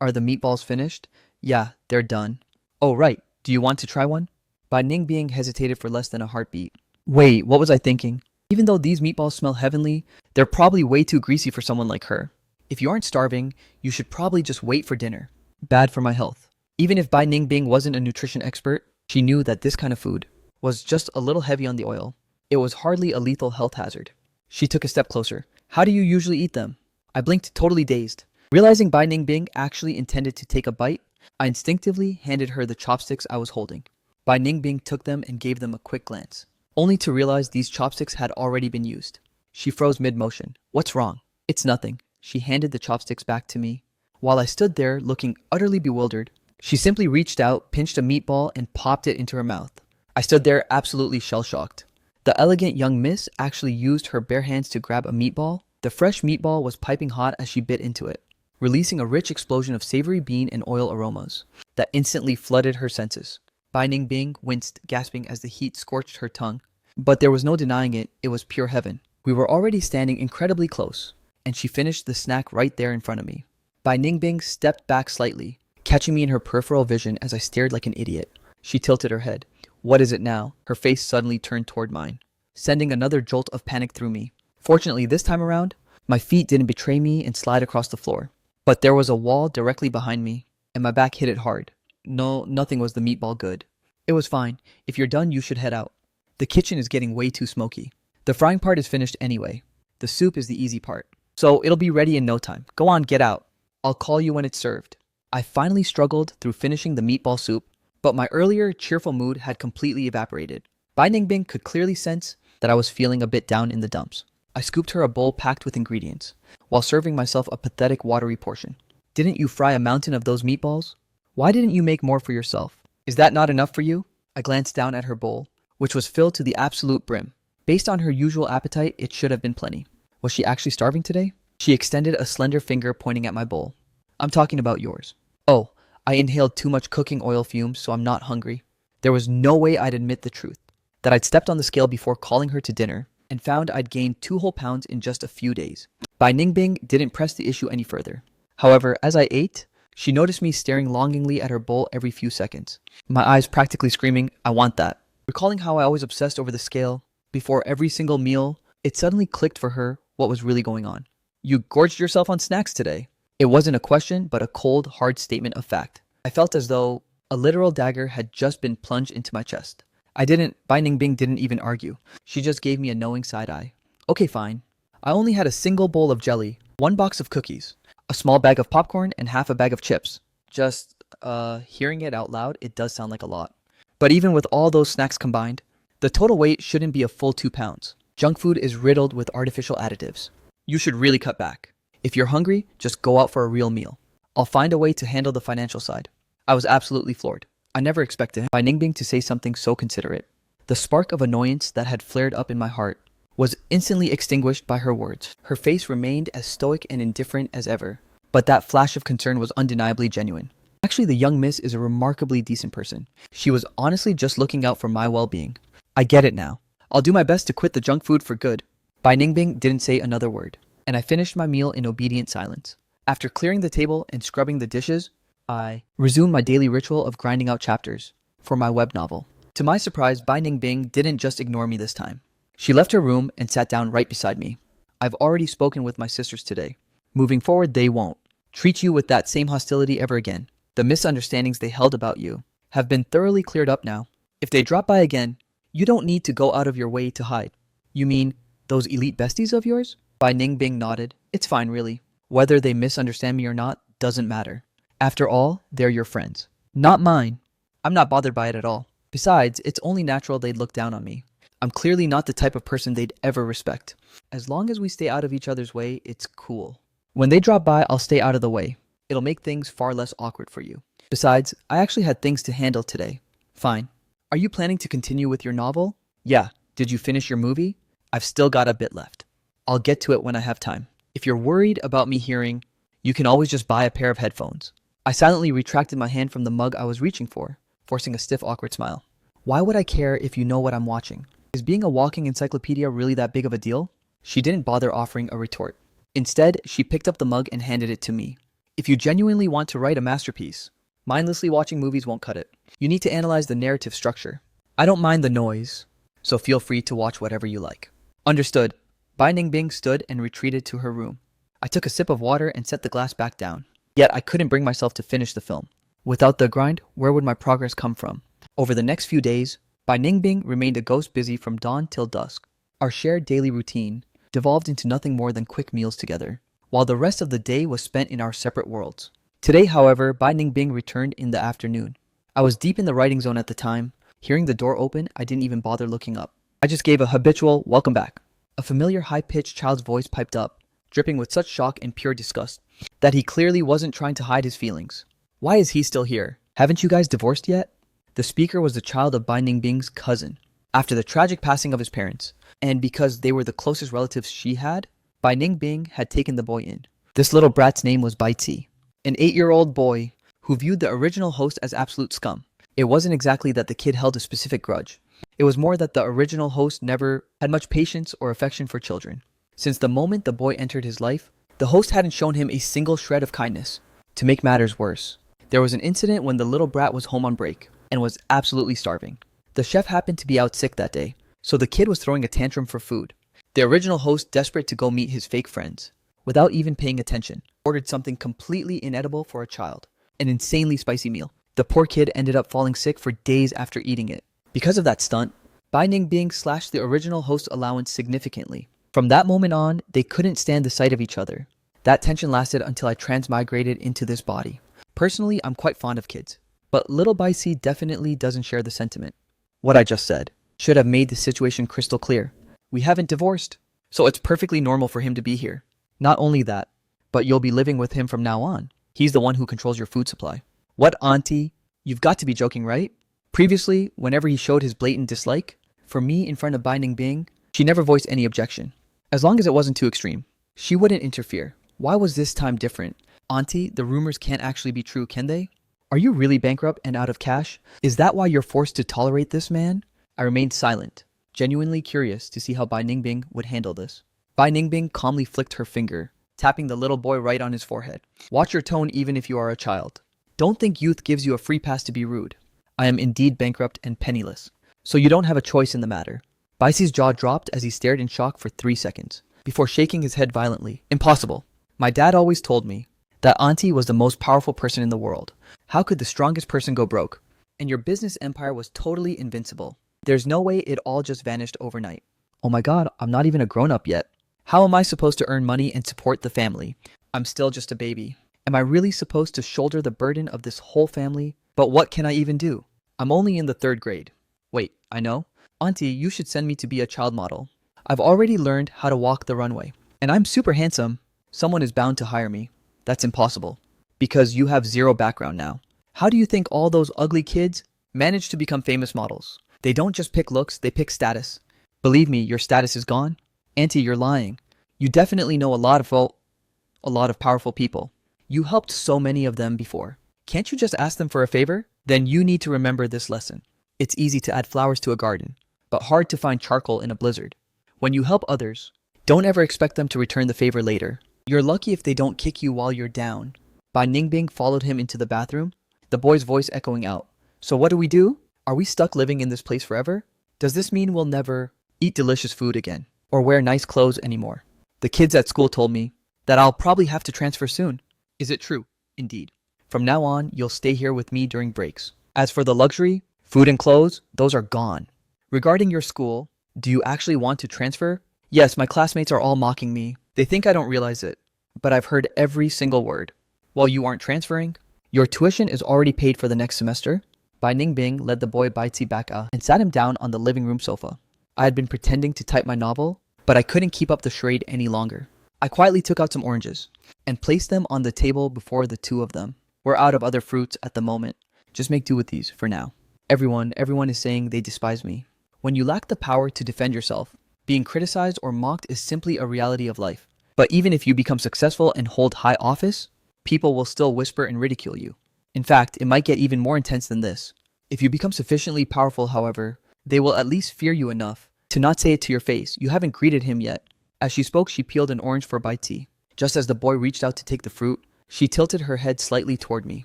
Are the meatballs finished? Yeah, they're done. Oh right, do you want to try one? Bai Ningbing hesitated for less than a heartbeat. Wait, what was I thinking? Even though these meatballs smell heavenly, they're probably way too greasy for someone like her. If you aren't starving, you should probably just wait for dinner. Bad for my health. Even if Bai Ningbing wasn't a nutrition expert, she knew that this kind of food was just a little heavy on the oil. It was hardly a lethal health hazard. She took a step closer. How do you usually eat them? I blinked, totally dazed. Realizing Bai Ningbing actually intended to take a bite, I instinctively handed her the chopsticks I was holding. Bai Ningbing took them and gave them a quick glance, only to realize these chopsticks had already been used. She froze mid-motion. What's wrong? It's nothing. She handed the chopsticks back to me. While I stood there looking utterly bewildered, she simply reached out, pinched a meatball, and popped it into her mouth. I stood there absolutely shell-shocked. The elegant young miss actually used her bare hands to grab a meatball. The fresh meatball was piping hot as she bit into it, releasing a rich explosion of savory bean and oil aromas that instantly flooded her senses. Bai Ningbing winced, gasping as the heat scorched her tongue. But there was no denying it, it was pure heaven. We were already standing incredibly close, and she finished the snack right there in front of me. Bai Ningbing stepped back slightly, catching me in her peripheral vision as I stared like an idiot. She tilted her head. What is it now? Her face suddenly turned toward mine, sending another jolt of panic through me. Fortunately, this time around, my feet didn't betray me and slide across the floor. But there was a wall directly behind me, and my back hit it hard. No, nothing was the meatball good. It was fine. If you're done, you should head out. The kitchen is getting way too smoky. The frying part is finished anyway. The soup is the easy part. So it'll be ready in no time. Go on, get out. I'll call you when it's served. I finally struggled through finishing the meatball soup, but my earlier cheerful mood had completely evaporated. Bai Ningbing could clearly sense that I was feeling a bit down in the dumps. I scooped her a bowl packed with ingredients, while serving myself a pathetic watery portion. Didn't you fry a mountain of those meatballs? Why didn't you make more for yourself? Is that not enough for you? I glanced down at her bowl, which was filled to the absolute brim. Based on her usual appetite, it should have been plenty. Was she actually starving today? She extended a slender finger pointing at my bowl. I'm talking about yours. Oh, I inhaled too much cooking oil fumes, so I'm not hungry. There was no way I'd admit the truth. That I'd stepped on the scale before calling her to dinner, and found I'd gained 2 whole pounds in just a few days. Bai Ningbing didn't press the issue any further. However, as I ate, she noticed me staring longingly at her bowl every few seconds. My eyes practically screaming, I want that. Recalling how I always obsessed over the scale, before every single meal, it suddenly clicked for her what was really going on. You gorged yourself on snacks today. It wasn't a question, but a cold, hard statement of fact. I felt as though a literal dagger had just been plunged into my chest. Bai Ningbing didn't even argue. She just gave me a knowing side eye. Okay, fine. I only had a single bowl of jelly, 1 box of cookies, a small bag of popcorn, and half a bag of chips. Hearing it out loud, it does sound like a lot. But even with all those snacks combined, the total weight shouldn't be a full 2 pounds. Junk food is riddled with artificial additives. You should really cut back. If you're hungry, just go out for a real meal. I'll find a way to handle the financial side. I was absolutely floored. I never expected Bai Ningbing to say something so considerate. The spark of annoyance that had flared up in my heart was instantly extinguished by her words. Her face remained as stoic and indifferent as ever, but that flash of concern was undeniably genuine. Actually, the young miss is a remarkably decent person. She was honestly just looking out for my well-being. I get it now. I'll do my best to quit the junk food for good. Bai Ningbing didn't say another word, and I finished my meal in obedient silence. After clearing the table and scrubbing the dishes, I resumed my daily ritual of grinding out chapters for my web novel. To my surprise, Bai Ningbing didn't just ignore me this time. She left her room and sat down right beside me. I've already spoken with my sisters today. Moving forward, they won't treat you with that same hostility ever again. The misunderstandings they held about you have been thoroughly cleared up now. If they drop by again, you don't need to go out of your way to hide. You mean those elite besties of yours? Bai Ningbing nodded. It's fine, really. Whether they misunderstand me or not doesn't matter. After all, they're your friends, not mine. I'm not bothered by it at all. Besides, it's only natural they'd look down on me. I'm clearly not the type of person they'd ever respect. As long as we stay out of each other's way, it's cool. When they drop by, I'll stay out of the way. It'll make things far less awkward for you. Besides, I actually had things to handle today. Fine. Are you planning to continue with your novel? Yeah. Did you finish your movie? I've still got a bit left. I'll get to it when I have time. If you're worried about me hearing, you can always just buy a pair of headphones. I silently retracted my hand from the mug I was reaching for, forcing a stiff, awkward smile. Why would I care if you know what I'm watching? Is being a walking encyclopedia really that big of a deal? She didn't bother offering a retort. Instead, she picked up the mug and handed it to me. If you genuinely want to write a masterpiece, mindlessly watching movies won't cut it. You need to analyze the narrative structure. I don't mind the noise, so feel free to watch whatever you like. Understood. Bai Ningbing stood and retreated to her room. I took a sip of water and set the glass back down. Yet I couldn't bring myself to finish the film. Without the grind, where would my progress come from? Over the next few days, Bai Ningbing remained a ghost busy from dawn till dusk. Our shared daily routine devolved into nothing more than quick meals together, while the rest of the day was spent in our separate worlds. Today, however, Bai Ningbing returned in the afternoon. I was deep in the writing zone at the time. Hearing the door open, I didn't even bother looking up. I just gave a habitual welcome back. A familiar high-pitched child's voice piped up, dripping with such shock and pure disgust that he clearly wasn't trying to hide his feelings. Why is he still here? Haven't you guys divorced yet? The speaker was the child of Bai Ningbing's cousin. After the tragic passing of his parents, and because they were the closest relatives she had, Bai Ningbing had taken the boy in. This little brat's name was Bai Tzi, an 8-year-old boy who viewed the original host as absolute scum. It wasn't exactly that the kid held a specific grudge. It was more that the original host never had much patience or affection for children. Since the moment the boy entered his life, the host hadn't shown him a single shred of kindness. To make matters worse, there was an incident when the little brat was home on break and was absolutely starving. The chef happened to be out sick that day, so the kid was throwing a tantrum for food. The original host, desperate to go meet his fake friends, without even paying attention, ordered something completely inedible for a child, an insanely spicy meal. The poor kid ended up falling sick for days after eating it. Because of that stunt, Bai Ningbing slashed the original host's allowance significantly. From that moment on, they couldn't stand the sight of each other. That tension lasted until I transmigrated into this body. Personally, I'm quite fond of kids, but little Bai C definitely doesn't share the sentiment. What I just said should have made the situation crystal clear. We haven't divorced. So it's perfectly normal for him to be here. Not only that, but you'll be living with him from now on. He's the one who controls your food supply. What, auntie? You've got to be joking, right? Previously, whenever he showed his blatant dislike for me in front of Bai Ningbing, she never voiced any objection. As long as it wasn't too extreme, she wouldn't interfere. Why was this time different? Auntie, the rumors can't actually be true, can they? Are you really bankrupt and out of cash? Is that why you're forced to tolerate this man? I remained silent, genuinely curious to see how Bai Ningbing would handle this. Bai Ningbing calmly flicked her finger, tapping the little boy right on his forehead. Watch your tone even if you are a child. Don't think youth gives you a free pass to be rude. I am indeed bankrupt and penniless, so you don't have a choice in the matter. Baixi's jaw dropped as he stared in shock for 3 seconds, before shaking his head violently. Impossible. My dad always told me that auntie was the most powerful person in the world. How could the strongest person go broke? And your business empire was totally invincible. There's no way it all just vanished overnight. Oh my god, I'm not even a grown-up yet. How am I supposed to earn money and support the family? I'm still just a baby. Am I really supposed to shoulder the burden of this whole family? But what can I even do? I'm only in the 3rd grade. Wait, I know. Auntie, you should send me to be a child model. I've already learned how to walk the runway. And I'm super handsome. Someone is bound to hire me. That's impossible. Because you have 0 background now. How do you think all those ugly kids manage to become famous models? They don't just pick looks, they pick status. Believe me, your status is gone. Auntie, you're lying. You definitely know a lot of powerful people. You helped so many of them before. Can't you just ask them for a favor? Then you need to remember this lesson. It's easy to add flowers to a garden, but hard to find charcoal in a blizzard. When you help others, don't ever expect them to return the favor later. You're lucky if they don't kick you while you're down. Bai Ningbing followed him into the bathroom, the boy's voice echoing out. So what do? Are we stuck living in this place forever? Does this mean we'll never eat delicious food again or wear nice clothes anymore? The kids at school told me that I'll probably have to transfer soon. Is it true? Indeed. From now on, you'll stay here with me during breaks. As for the luxury, food and clothes, those are gone. Regarding your school, do you actually want to transfer? Yes, my classmates are all mocking me. They think I don't realize it, but I've heard every single word. While you aren't transferring, your tuition is already paid for the next semester. Bai Ningbing led the boy Baizi back out and sat him down on the living room sofa. I had been pretending to type my novel, but I couldn't keep up the charade any longer. I quietly took out some oranges and placed them on the table before the 2 of them. We're out of other fruits at the moment. Just make do with these for now. Everyone is saying they despise me. When you lack the power to defend yourself, being criticized or mocked is simply a reality of life. But even if you become successful and hold high office, people will still whisper and ridicule you. In fact, it might get even more intense than this. If you become sufficiently powerful, however, they will at least fear you enough to not say it to your face. You haven't greeted him yet. As she spoke, she peeled an orange for Baiti. Just as the boy reached out to take the fruit, she tilted her head slightly toward me.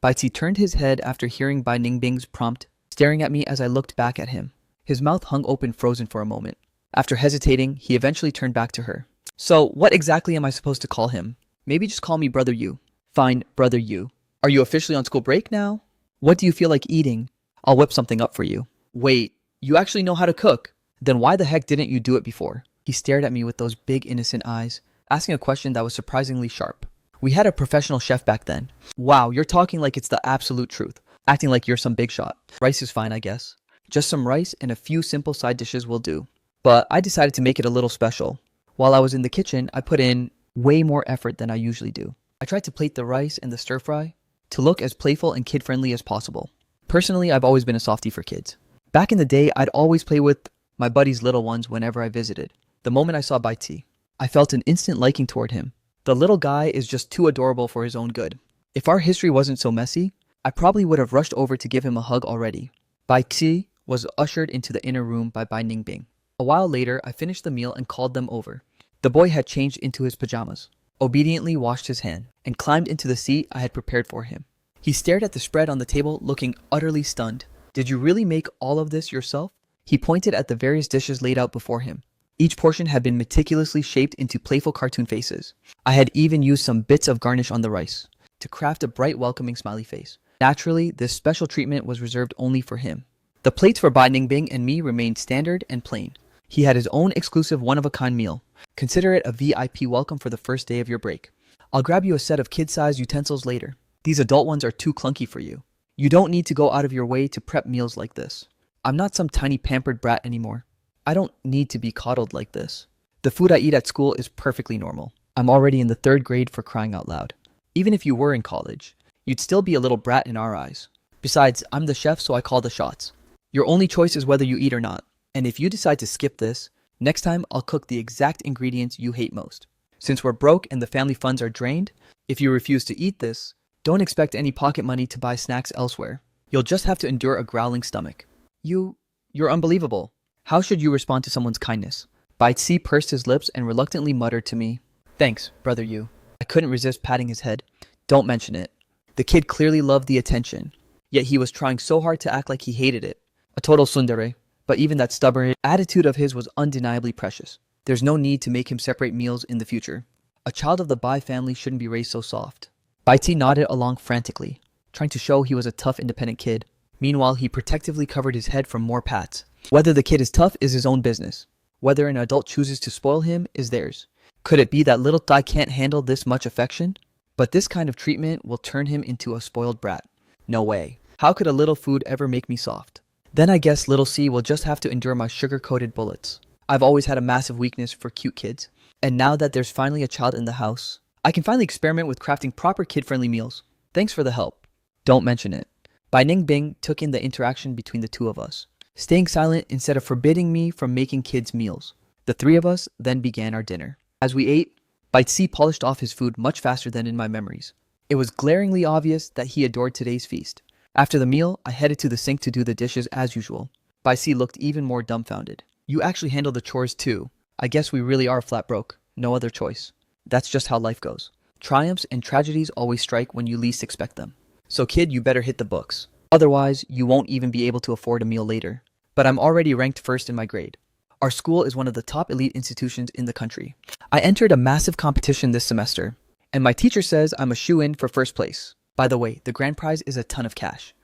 Baiti turned his head after hearing Bai Ningbing's prompt, staring at me as I looked back at him. His mouth hung open, frozen for a moment. After hesitating, he eventually turned back to her. So, what exactly am I supposed to call him? Maybe just call me Brother Yu. Fine, Brother Yu. Are you officially on school break now? What do you feel like eating? I'll whip something up for you. Wait, you actually know how to cook? Then why the heck didn't you do it before? He stared at me with those big innocent eyes, asking a question that was surprisingly sharp. We had a professional chef back then. Wow, you're talking like it's the absolute truth. Acting like you're some big shot. Rice is fine, I guess. Just some rice and a few simple side dishes will do. But I decided to make it a little special. While I was in the kitchen, I put in way more effort than I usually do. I tried to plate the rice and the stir fry to look as playful and kid-friendly as possible. Personally, I've always been a softie for kids. Back in the day, I'd always play with my buddy's little ones whenever I visited. The moment I saw Baiti, I felt an instant liking toward him. The little guy is just too adorable for his own good. If our history wasn't so messy, I probably would have rushed over to give him a hug already. Baiti was ushered into the inner room by Bai Ningbing. A while later, I finished the meal and called them over. The boy had changed into his pajamas, obediently washed his hand, and climbed into the seat I had prepared for him. He stared at the spread on the table, looking utterly stunned. Did you really make all of this yourself? He pointed at the various dishes laid out before him. Each portion had been meticulously shaped into playful cartoon faces. I had even used some bits of garnish on the rice to craft a bright, welcoming smiley face. Naturally, this special treatment was reserved only for him. The plates for Bai Ningbing and me remained standard and plain. He had his own exclusive one-of-a-kind meal. Consider it a VIP welcome for the first day of your break. I'll grab you a set of kid-sized utensils later. These adult ones are too clunky for you. You don't need to go out of your way to prep meals like this. I'm not some tiny pampered brat anymore. I don't need to be coddled like this. The food I eat at school is perfectly normal. I'm already in the third grade for crying out loud. Even if you were in college, you'd still be a little brat in our eyes. Besides, I'm the chef, so I call the shots. Your only choice is whether you eat or not. And if you decide to skip this, next time I'll cook the exact ingredients you hate most. Since we're broke and the family funds are drained, if you refuse to eat this, don't expect any pocket money to buy snacks elsewhere. You'll just have to endure a growling stomach. You're unbelievable. How should you respond to someone's kindness? Baitsi pursed his lips and reluctantly muttered to me, "Thanks, brother you." I couldn't resist patting his head. Don't mention it. The kid clearly loved the attention, yet he was trying so hard to act like he hated it. A total tsundere, but even that stubborn attitude of his was undeniably precious. There's no need to make him separate meals in the future. A child of the Bai family shouldn't be raised so soft. Baiti nodded along frantically, trying to show he was a tough, independent kid. Meanwhile, he protectively covered his head from more pats. Whether the kid is tough is his own business. Whether an adult chooses to spoil him is theirs. Could it be that little Thai can't handle this much affection? But this kind of treatment will turn him into a spoiled brat. No way. How could a little food ever make me soft? Then I guess little C will just have to endure my sugar-coated bullets. I've always had a massive weakness for cute kids. And now that there's finally a child in the house, I can finally experiment with crafting proper kid-friendly meals. Thanks for the help. Don't mention it. Bai Ningbing took in the interaction between the two of us, staying silent instead of forbidding me from making kids' meals. The three of us then began our dinner. As we ate, Baitsi polished off his food much faster than in my memories. It was glaringly obvious that he adored today's feast. After the meal, I headed to the sink to do the dishes as usual. Baitsi looked even more dumbfounded. You actually handle the chores too. I guess we really are flat broke. No other choice. That's just how life goes. Triumphs and tragedies always strike when you least expect them. So kid, you better hit the books. Otherwise, you won't even be able to afford a meal later. But I'm already ranked first in my grade. Our school is one of the top elite institutions in the country. I entered a massive competition this semester, and my teacher says I'm a shoo-in for first place. By the way, the grand prize is a ton of cash.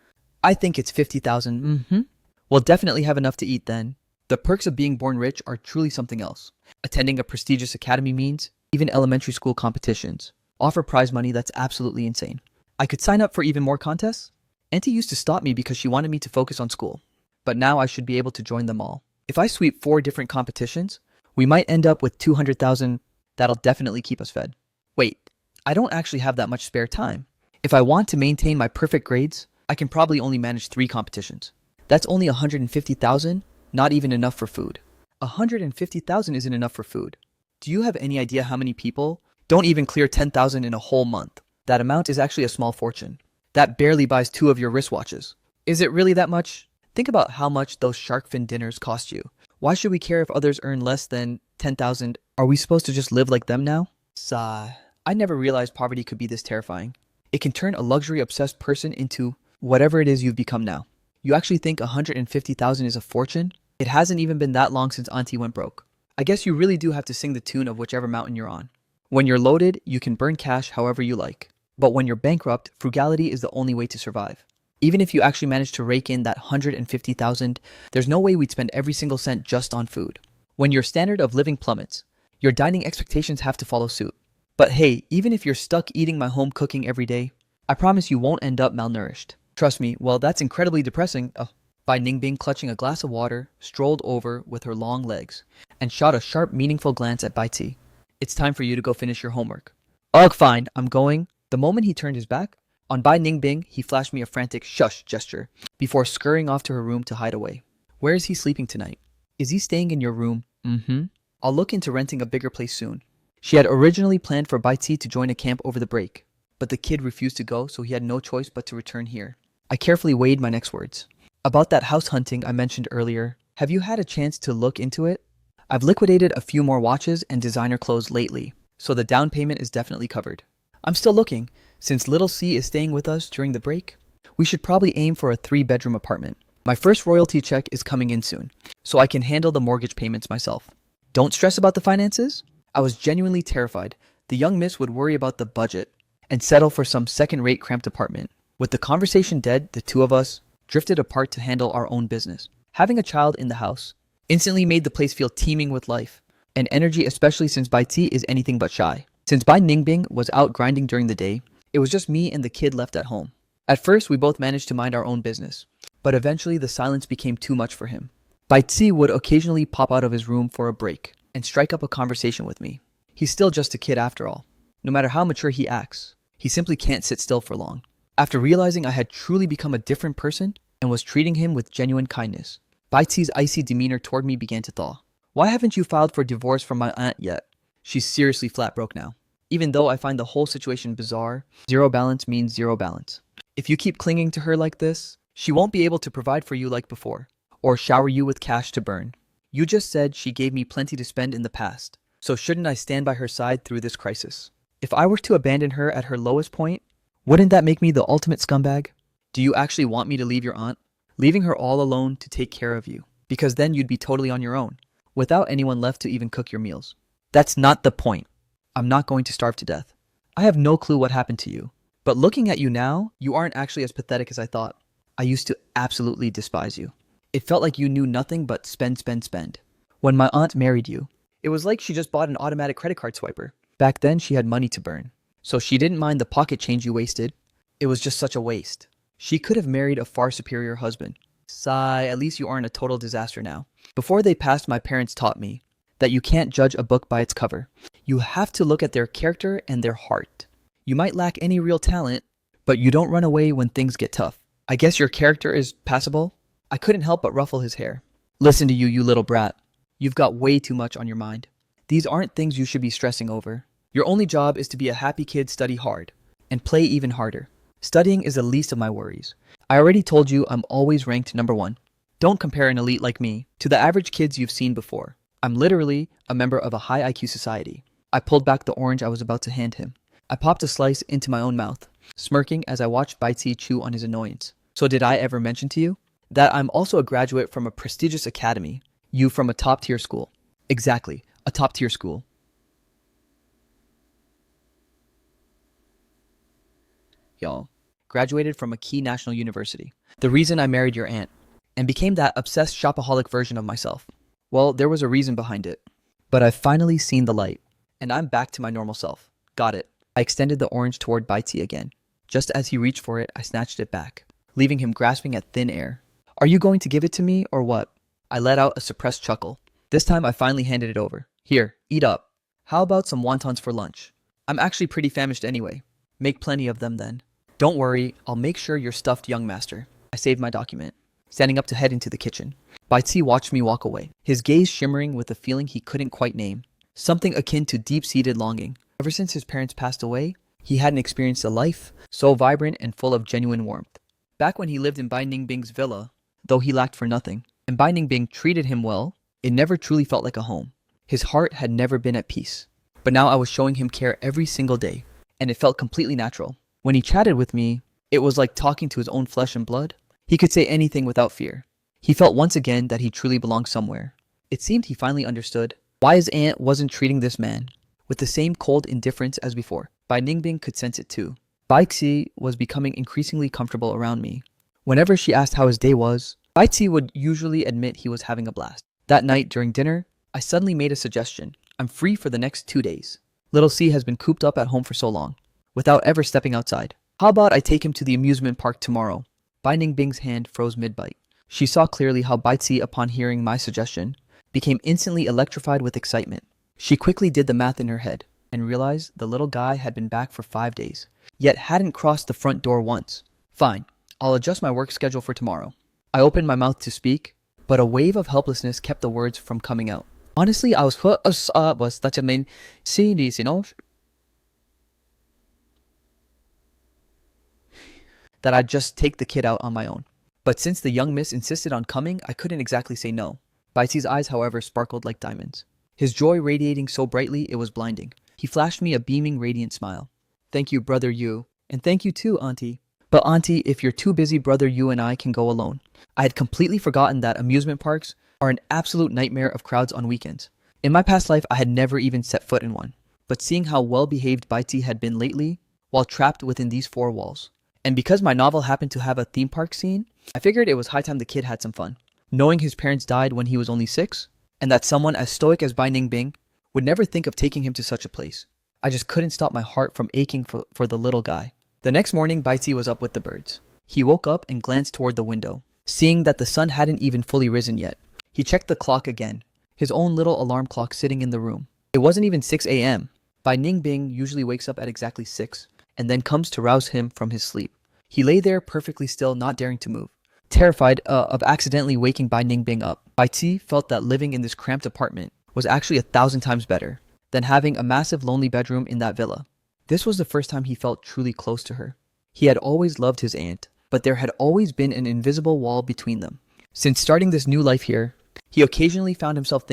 I think it's 50,000. We'll definitely have enough to eat then. The perks of being born rich are truly something else. Attending a prestigious academy means even elementary school competitions offer prize money that's absolutely insane. I could sign up for even more contests. Auntie used to stop me because she wanted me to focus on school, but now I should be able to join them all. If I sweep 4 different competitions, we might end up with 200,000. That'll definitely keep us fed. Wait, I don't actually have that much spare time. If I want to maintain my perfect grades, I can probably only manage 3 competitions. That's only 150,000, not even enough for food. 150,000 isn't enough for food. Do you have any idea how many people don't even clear 10,000 in a whole month? That amount is actually a small fortune. That barely buys 2 of your wristwatches. Is it really that much? Think about how much those shark fin dinners cost you. Why should we care if others earn less than 10,000? Are we supposed to just live like them now? Sigh. I never realized poverty could be this terrifying. It can turn a luxury-obsessed person into whatever it is you've become now. You actually think 150,000 is a fortune? It hasn't even been that long since Auntie went broke. I guess you really do have to sing the tune of whichever mountain you're on. When you're loaded, you can burn cash however you like. But when you're bankrupt, frugality is the only way to survive. Even if you actually manage to rake in that 150,000, there's no way we'd spend every single cent just on food. When your standard of living plummets, your dining expectations have to follow suit. But hey, even if you're stuck eating my home cooking every day, I promise you won't end up malnourished. Trust me, well, that's incredibly depressing. Bai Ningbing, clutching a glass of water, strolled over with her long legs and shot a sharp, meaningful glance at Bai Ti. It's time for you to go finish your homework. Ugh, fine, I'm going. The moment he turned his back on Bai Ningbing, he flashed me a frantic shush gesture before scurrying off to her room to hide away. Where is he sleeping tonight? Is he staying in your room? I'll look into renting a bigger place soon. She had originally planned for Bai Ti to join a camp over the break, but the kid refused to go, so he had no choice but to return here. I carefully weighed my next words. About that house hunting I mentioned earlier, have you had a chance to look into it? I've liquidated a few more watches and designer clothes lately, so the down payment is definitely covered. I'm still looking. Since little C is staying with us during the break, we should probably aim for a 3-bedroom apartment. My first royalty check is coming in soon, so I can handle the mortgage payments myself. Don't stress about the finances. I was genuinely terrified the young miss would worry about the budget and settle for some second-rate cramped apartment. With the conversation dead, the two of us drifted apart to handle our own business. Having a child in the house instantly made the place feel teeming with life and energy, especially since Bai Ti is anything but shy. Since Bai Ningbing was out grinding during the day, it was just me and the kid left at home. At first, we both managed to mind our own business, but eventually the silence became too much for him. Bai Ti would occasionally pop out of his room for a break, and strike up a conversation with me. He's still just a kid after all. No matter how mature he acts, he simply can't sit still for long. After realizing I had truly become a different person and was treating him with genuine kindness, Baitsi's icy demeanor toward me began to thaw. Why haven't you filed for divorce from my aunt yet? She's seriously flat broke now. Even though I find the whole situation bizarre, zero balance means zero balance. If you keep clinging to her like this, she won't be able to provide for you like before, or shower you with cash to burn. You just said she gave me plenty to spend in the past, so shouldn't I stand by her side through this crisis? If I were to abandon her at her lowest point, wouldn't that make me the ultimate scumbag? Do you actually want me to leave your aunt, leaving her all alone to take care of you? Because then you'd be totally on your own, without anyone left to even cook your meals. That's not the point. I'm not going to starve to death. I have no clue what happened to you, but looking at you now, you aren't actually as pathetic as I thought. I used to absolutely despise you. It felt like you knew nothing but spend, spend, spend. When my aunt married you, it was like she just bought an automatic credit card swiper. Back then, she had money to burn, so she didn't mind the pocket change you wasted. It was just such a waste. She could have married a far superior husband. Sigh, at least you aren't a total disaster now. Before they passed, my parents taught me that you can't judge a book by its cover. You have to look at their character and their heart. You might lack any real talent, but you don't run away when things get tough. I guess your character is passable? I couldn't help but ruffle his hair. Listen to you, you little brat. You've got way too much on your mind. These aren't things you should be stressing over. Your only job is to be a happy kid, study hard, and play even harder. Studying is the least of my worries. I already told you I'm always ranked number 1. Don't compare an elite like me to the average kids you've seen before. I'm literally a member of a high IQ society. I pulled back the orange I was about to hand him. I popped a slice into my own mouth, smirking as I watched Baitsi chew on his annoyance. So did I ever mention to you that I'm also a graduate from a prestigious academy, you from a top-tier school? Exactly, a top-tier school. Y'all, graduated from a key national university. The reason I married your aunt and became that obsessed shopaholic version of myself. Well, there was a reason behind it. But I've finally seen the light, and I'm back to my normal self. Got it. I extended the orange toward Baitsi again. Just as he reached for it, I snatched it back, leaving him grasping at thin air. Are you going to give it to me, or what? I let out a suppressed chuckle. This time I finally handed it over. Here, eat up. How about some wontons for lunch? I'm actually pretty famished anyway. Make plenty of them then. Don't worry, I'll make sure you're stuffed, young master. I saved my document, standing up to head into the kitchen. Baitsi watched me walk away, his gaze shimmering with a feeling he couldn't quite name. Something akin to deep-seated longing. Ever since his parents passed away, he hadn't experienced a life so vibrant and full of genuine warmth. Back when he lived in Bai Ningbing's villa, though he lacked for nothing, and Bai Ningbing treated him well, it never truly felt like a home. His heart had never been at peace. But now I was showing him care every single day, and it felt completely natural. When he chatted with me, it was like talking to his own flesh and blood. He could say anything without fear. He felt once again that he truly belonged somewhere. It seemed he finally understood why his aunt wasn't treating this man with the same cold indifference as before. Bai Ningbing could sense it too. Baixi was becoming increasingly comfortable around me. Whenever she asked how his day was, Baixi would usually admit he was having a blast. That night during dinner, I suddenly made a suggestion. I'm free for the next 2 days. Little C has been cooped up at home for so long, without ever stepping outside. How about I take him to the amusement park tomorrow? Bai Ningbing's hand froze mid-bite. She saw clearly how Baitsi, upon hearing my suggestion, became instantly electrified with excitement. She quickly did the math in her head and realized the little guy had been back for 5 days, yet hadn't crossed the front door once. Fine, I'll adjust my work schedule for tomorrow. I opened my mouth to speak, but a wave of helplessness kept the words from coming out. Honestly, I was such a main series, that I'd just take the kid out on my own. But since the young miss insisted on coming, I couldn't exactly say no. Baitsi's eyes, however, sparkled like diamonds. His joy radiating so brightly it was blinding. He flashed me a beaming, radiant smile. Thank you, brother Yu. And thank you too, auntie. But auntie, if you're too busy, brother Yu and I can go alone. I had completely forgotten that amusement parks are an absolute nightmare of crowds on weekends. In my past life, I had never even set foot in one. But seeing how well-behaved Baitsi had been lately, while trapped within these 4 walls, and because my novel happened to have a theme park scene, I figured it was high time the kid had some fun. Knowing his parents died when he was only 6, and that someone as stoic as Bai Ningbing would never think of taking him to such a place, I just couldn't stop my heart from aching for the little guy. The next morning, Baitsi was up with the birds. He woke up and glanced toward the window, seeing that the sun hadn't even fully risen yet. He checked the clock again, his own little alarm clock sitting in the room. It wasn't even 6 a.m. Bai Ningbing usually wakes up at exactly 6 and then comes to rouse him from his sleep. He lay there perfectly still, not daring to move. Terrified of accidentally waking Bai Ningbing up, Bai Ti felt that living in this cramped apartment was actually 1,000 times better than having a massive lonely bedroom in that villa. This was the first time he felt truly close to her. He had always loved his aunt, but there had always been an invisible wall between them. Since starting this new life here, he occasionally found himself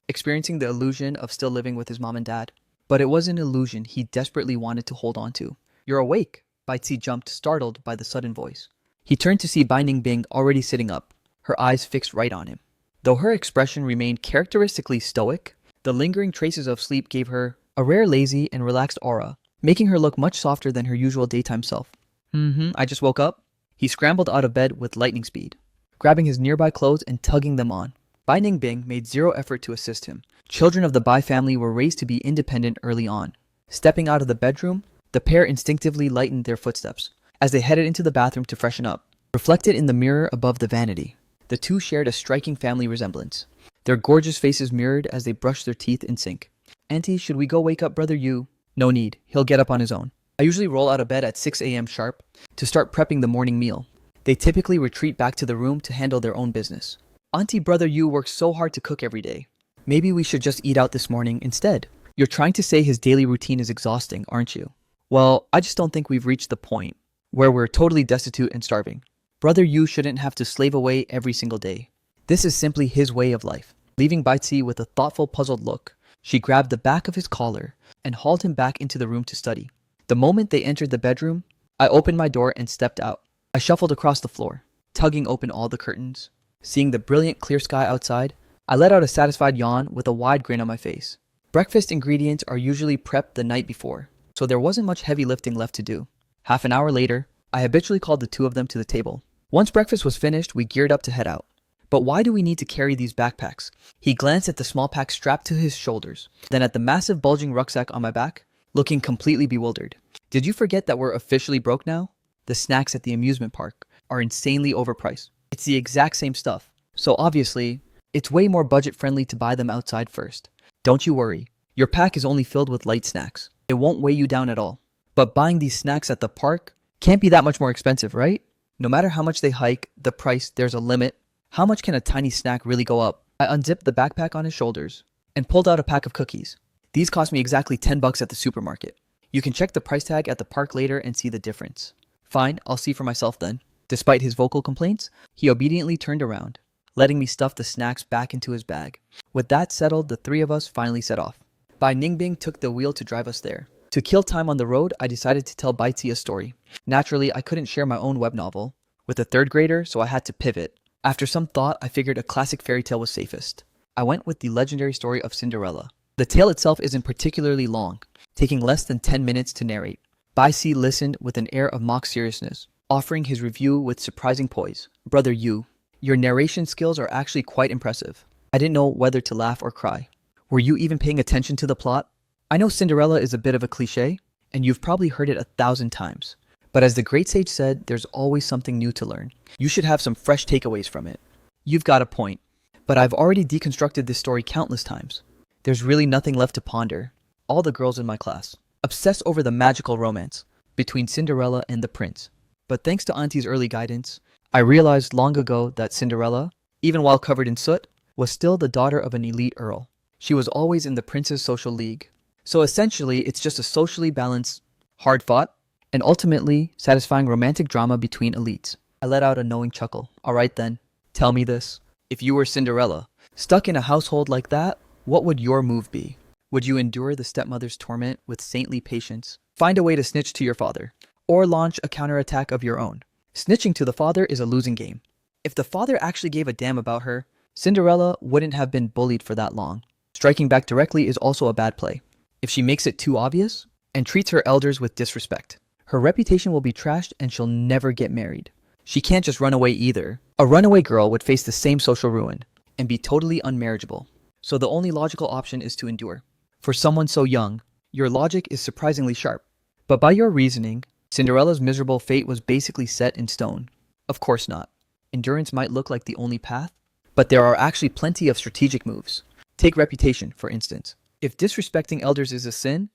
experiencing the illusion of still living with his mom and dad. But it was an illusion he desperately wanted to hold on to. "You're awake," Bai Ti jumped, startled by the sudden voice. He turned to see Bai Ningbing already sitting up, her eyes fixed right on him. Though her expression remained characteristically stoic, the lingering traces of sleep gave her a rare lazy and relaxed aura, making her look much softer than her usual daytime self. I just woke up." He scrambled out of bed with lightning speed, grabbing his nearby clothes and tugging them on. Bai Ningbing made zero effort to assist him. Children of the Bai family were raised to be independent early on. Stepping out of the bedroom, the pair instinctively lightened their footsteps as they headed into the bathroom to freshen up. Reflected in the mirror above the vanity, the two shared a striking family resemblance. Their gorgeous faces mirrored as they brushed their teeth in sync. "Auntie, should we go wake up Brother Yu?" "No need, he'll get up on his own." I usually roll out of bed at 6 a.m. sharp to start prepping the morning meal. They typically retreat back to the room to handle their own business. "Auntie, Brother Yu works so hard to cook every day. Maybe we should just eat out this morning instead." You're trying to say his daily routine is exhausting, aren't you? Well, I just don't think we've reached the point where we're totally destitute and starving. Brother Yu shouldn't have to slave away every single day. This is simply his way of life. Leaving Bai Ti with a thoughtful, puzzled look, she grabbed the back of his collar and hauled him back into the room to study. The moment they entered the bedroom, I opened my door and stepped out. I shuffled across the floor, tugging open all the curtains. Seeing the brilliant clear sky outside, I let out a satisfied yawn with a wide grin on my face. Breakfast ingredients are usually prepped the night before, so there wasn't much heavy lifting left to do. Half an hour later, I habitually called the two of them to the table. Once breakfast was finished, we geared up to head out. "But why do we need to carry these backpacks?" He glanced at the small pack strapped to his shoulders, then at the massive bulging rucksack on my back, looking completely bewildered. "Did you forget that we're officially broke now? The snacks at the amusement park are insanely overpriced. It's the exact same stuff, so obviously, it's way more budget-friendly to buy them outside first. Don't you worry, your pack is only filled with light snacks. It won't weigh you down at all. But buying these snacks at the park can't be that much more expensive, right? No matter how much they hike the price, there's a limit. How much can a tiny snack really go up?" I unzipped the backpack on his shoulders and pulled out a pack of cookies. "These cost me exactly $10 at the supermarket. You can check the price tag at the park later and see the difference." "Fine, I'll see for myself then." Despite his vocal complaints, he obediently turned around, letting me stuff the snacks back into his bag. With that settled, the three of us finally set off. Bai Ningbing took the wheel to drive us there. To kill time on the road, I decided to tell Bai Ti a story. Naturally, I couldn't share my own web novel with a third grader, so I had to pivot. After some thought, I figured a classic fairy tale was safest. I went with the legendary story of Cinderella. The tale itself isn't particularly long, taking less than 10 minutes to narrate. Bai Ti listened with an air of mock seriousness, offering his review with surprising poise. "Brother Yu, your narration skills are actually quite impressive." I didn't know whether to laugh or cry. "Were you even paying attention to the plot? I know Cinderella is a bit of a cliche, and you've probably heard it 1,000 times. But as the great sage said, there's always something new to learn. You should have some fresh takeaways from it." "You've got a point. But I've already deconstructed this story countless times. There's really nothing left to ponder." All the girls in my class obsessed over the magical romance between Cinderella and the prince. But thanks to Auntie's early guidance, I realized long ago that Cinderella, even while covered in soot, was still the daughter of an elite earl. She was always in the prince's social league. So essentially, it's just a socially balanced, hard-fought, and ultimately satisfying romantic drama between elites. I let out a knowing chuckle. "All right then, tell me this. If you were Cinderella, stuck in a household like that, what would your move be? Would you endure the stepmother's torment with saintly patience, find a way to snitch to your father, or launch a counterattack of your own? Snitching to the father is a losing game. If the father actually gave a damn about her, Cinderella wouldn't have been bullied for that long. Striking back directly is also a bad play. If she makes it too obvious and treats her elders with disrespect, her reputation will be trashed and she'll never get married. She can't just run away either. A runaway girl would face the same social ruin and be totally unmarriageable. So the only logical option is to endure. For someone so young, your logic is surprisingly sharp. But by your reasoning, Cinderella's miserable fate was basically set in stone. Of course not. Endurance might look like the only path, but there are actually plenty of strategic moves. Take reputation, for instance. If disrespecting elders is a sin,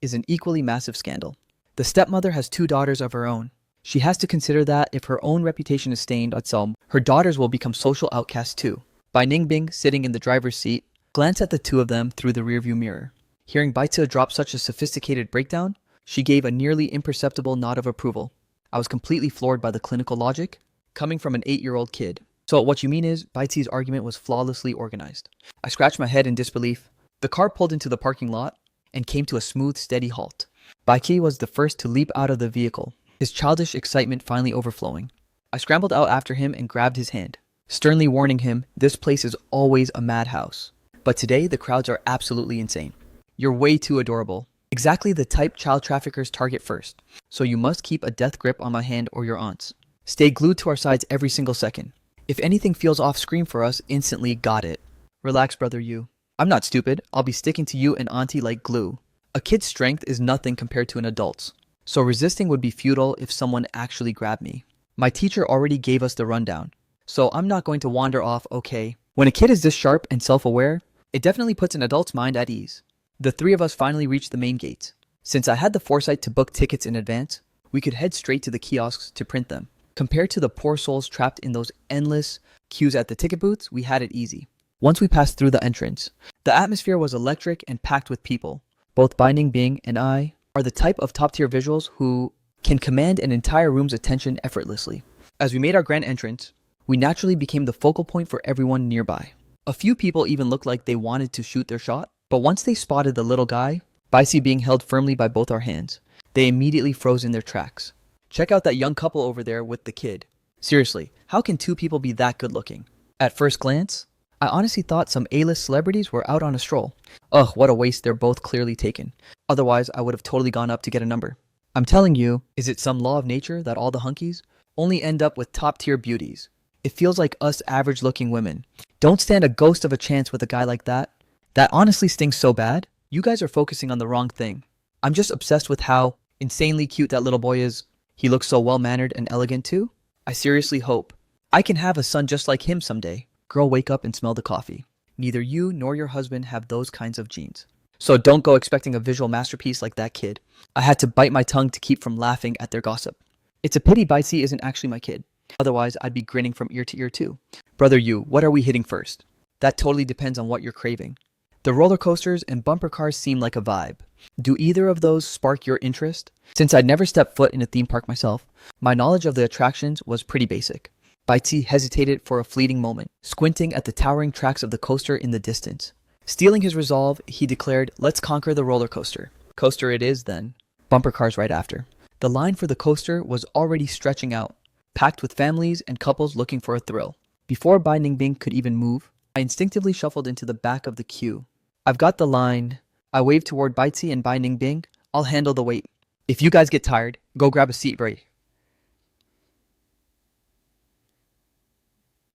is an equally massive scandal. The stepmother has 2 daughters of her own. She has to consider that if her own reputation is stained at some, her daughters will become social outcasts too. By Ningbing sitting in the driver's seat, glance at the 2 of them through the rearview mirror. Hearing Baita drop such a sophisticated breakdown, she gave a nearly imperceptible nod of approval. I was completely floored by the clinical logic, coming from an 8-year-old kid. So what you mean is, Baiti's argument was flawlessly organized. I scratched my head in disbelief. The car pulled into the parking lot and came to a smooth, steady halt. Baiti was the first to leap out of the vehicle, his childish excitement finally overflowing. I scrambled out after him and grabbed his hand, sternly warning him this place is always a madhouse. But today, the crowds are absolutely insane. You're way too adorable. Exactly the type child traffickers target first. So you must keep a death grip on my hand or your aunt's. Stay glued to our sides every single second. If anything feels off screen for us, instantly got it. Relax, brother you. I'm not stupid. I'll be sticking to you and auntie like glue. A kid's strength is nothing compared to an adult's. So resisting would be futile if someone actually grabbed me. My teacher already gave us the rundown. So I'm not going to wander off, okay? When a kid is this sharp and self-aware, it definitely puts an adult's mind at ease. The 3 of us finally reached the main gates. Since I had the foresight to book tickets in advance, we could head straight to the kiosks to print them. Compared to the poor souls trapped in those endless queues at the ticket booths, we had it easy. Once we passed through the entrance, the atmosphere was electric and packed with people. Both Bai Ningbing and I are the type of top-tier visuals who can command an entire room's attention effortlessly. As we made our grand entrance, we naturally became the focal point for everyone nearby. A few people even looked like they wanted to shoot their shot, but once they spotted the little guy, Baisi being held firmly by both our hands, they immediately froze in their tracks. Check out that young couple over there with the kid. Seriously, how can 2 people be that good looking? At first glance, I honestly thought some A-list celebrities were out on a stroll. Ugh, what a waste, they're both clearly taken. Otherwise, I would have totally gone up to get a number. I'm telling you, is it some law of nature that all the hunkies only end up with top-tier beauties? It feels like us average-looking women don't stand a ghost of a chance with a guy like that. That honestly stings so bad. You guys are focusing on the wrong thing. I'm just obsessed with how insanely cute that little boy is. He looks so well-mannered and elegant too. I seriously hope I can have a son just like him someday. Girl, wake up and smell the coffee. Neither you nor your husband have those kinds of genes. So don't go expecting a visual masterpiece like that kid. I had to bite my tongue to keep from laughing at their gossip. It's a pity Baisi isn't actually my kid. Otherwise, I'd be grinning from ear to ear too. Brother you, what are we hitting first? That totally depends on what you're craving. The roller coasters and bumper cars seem like a vibe. Do either of those spark your interest? Since I'd never stepped foot in a theme park myself, my knowledge of the attractions was pretty basic. Baiti hesitated for a fleeting moment, squinting at the towering tracks of the coaster in the distance. Stealing his resolve, he declared, "Let's conquer the roller coaster." Coaster it is then. Bumper cars right after. The line for the coaster was already stretching out, packed with families and couples looking for a thrill. Before Bai Ningbing could even move, I instinctively shuffled into the back of the queue. I've got the line. I waved toward Baiti and Bai Ningbing. I'll handle the wait. If you guys get tired, go grab a seat break.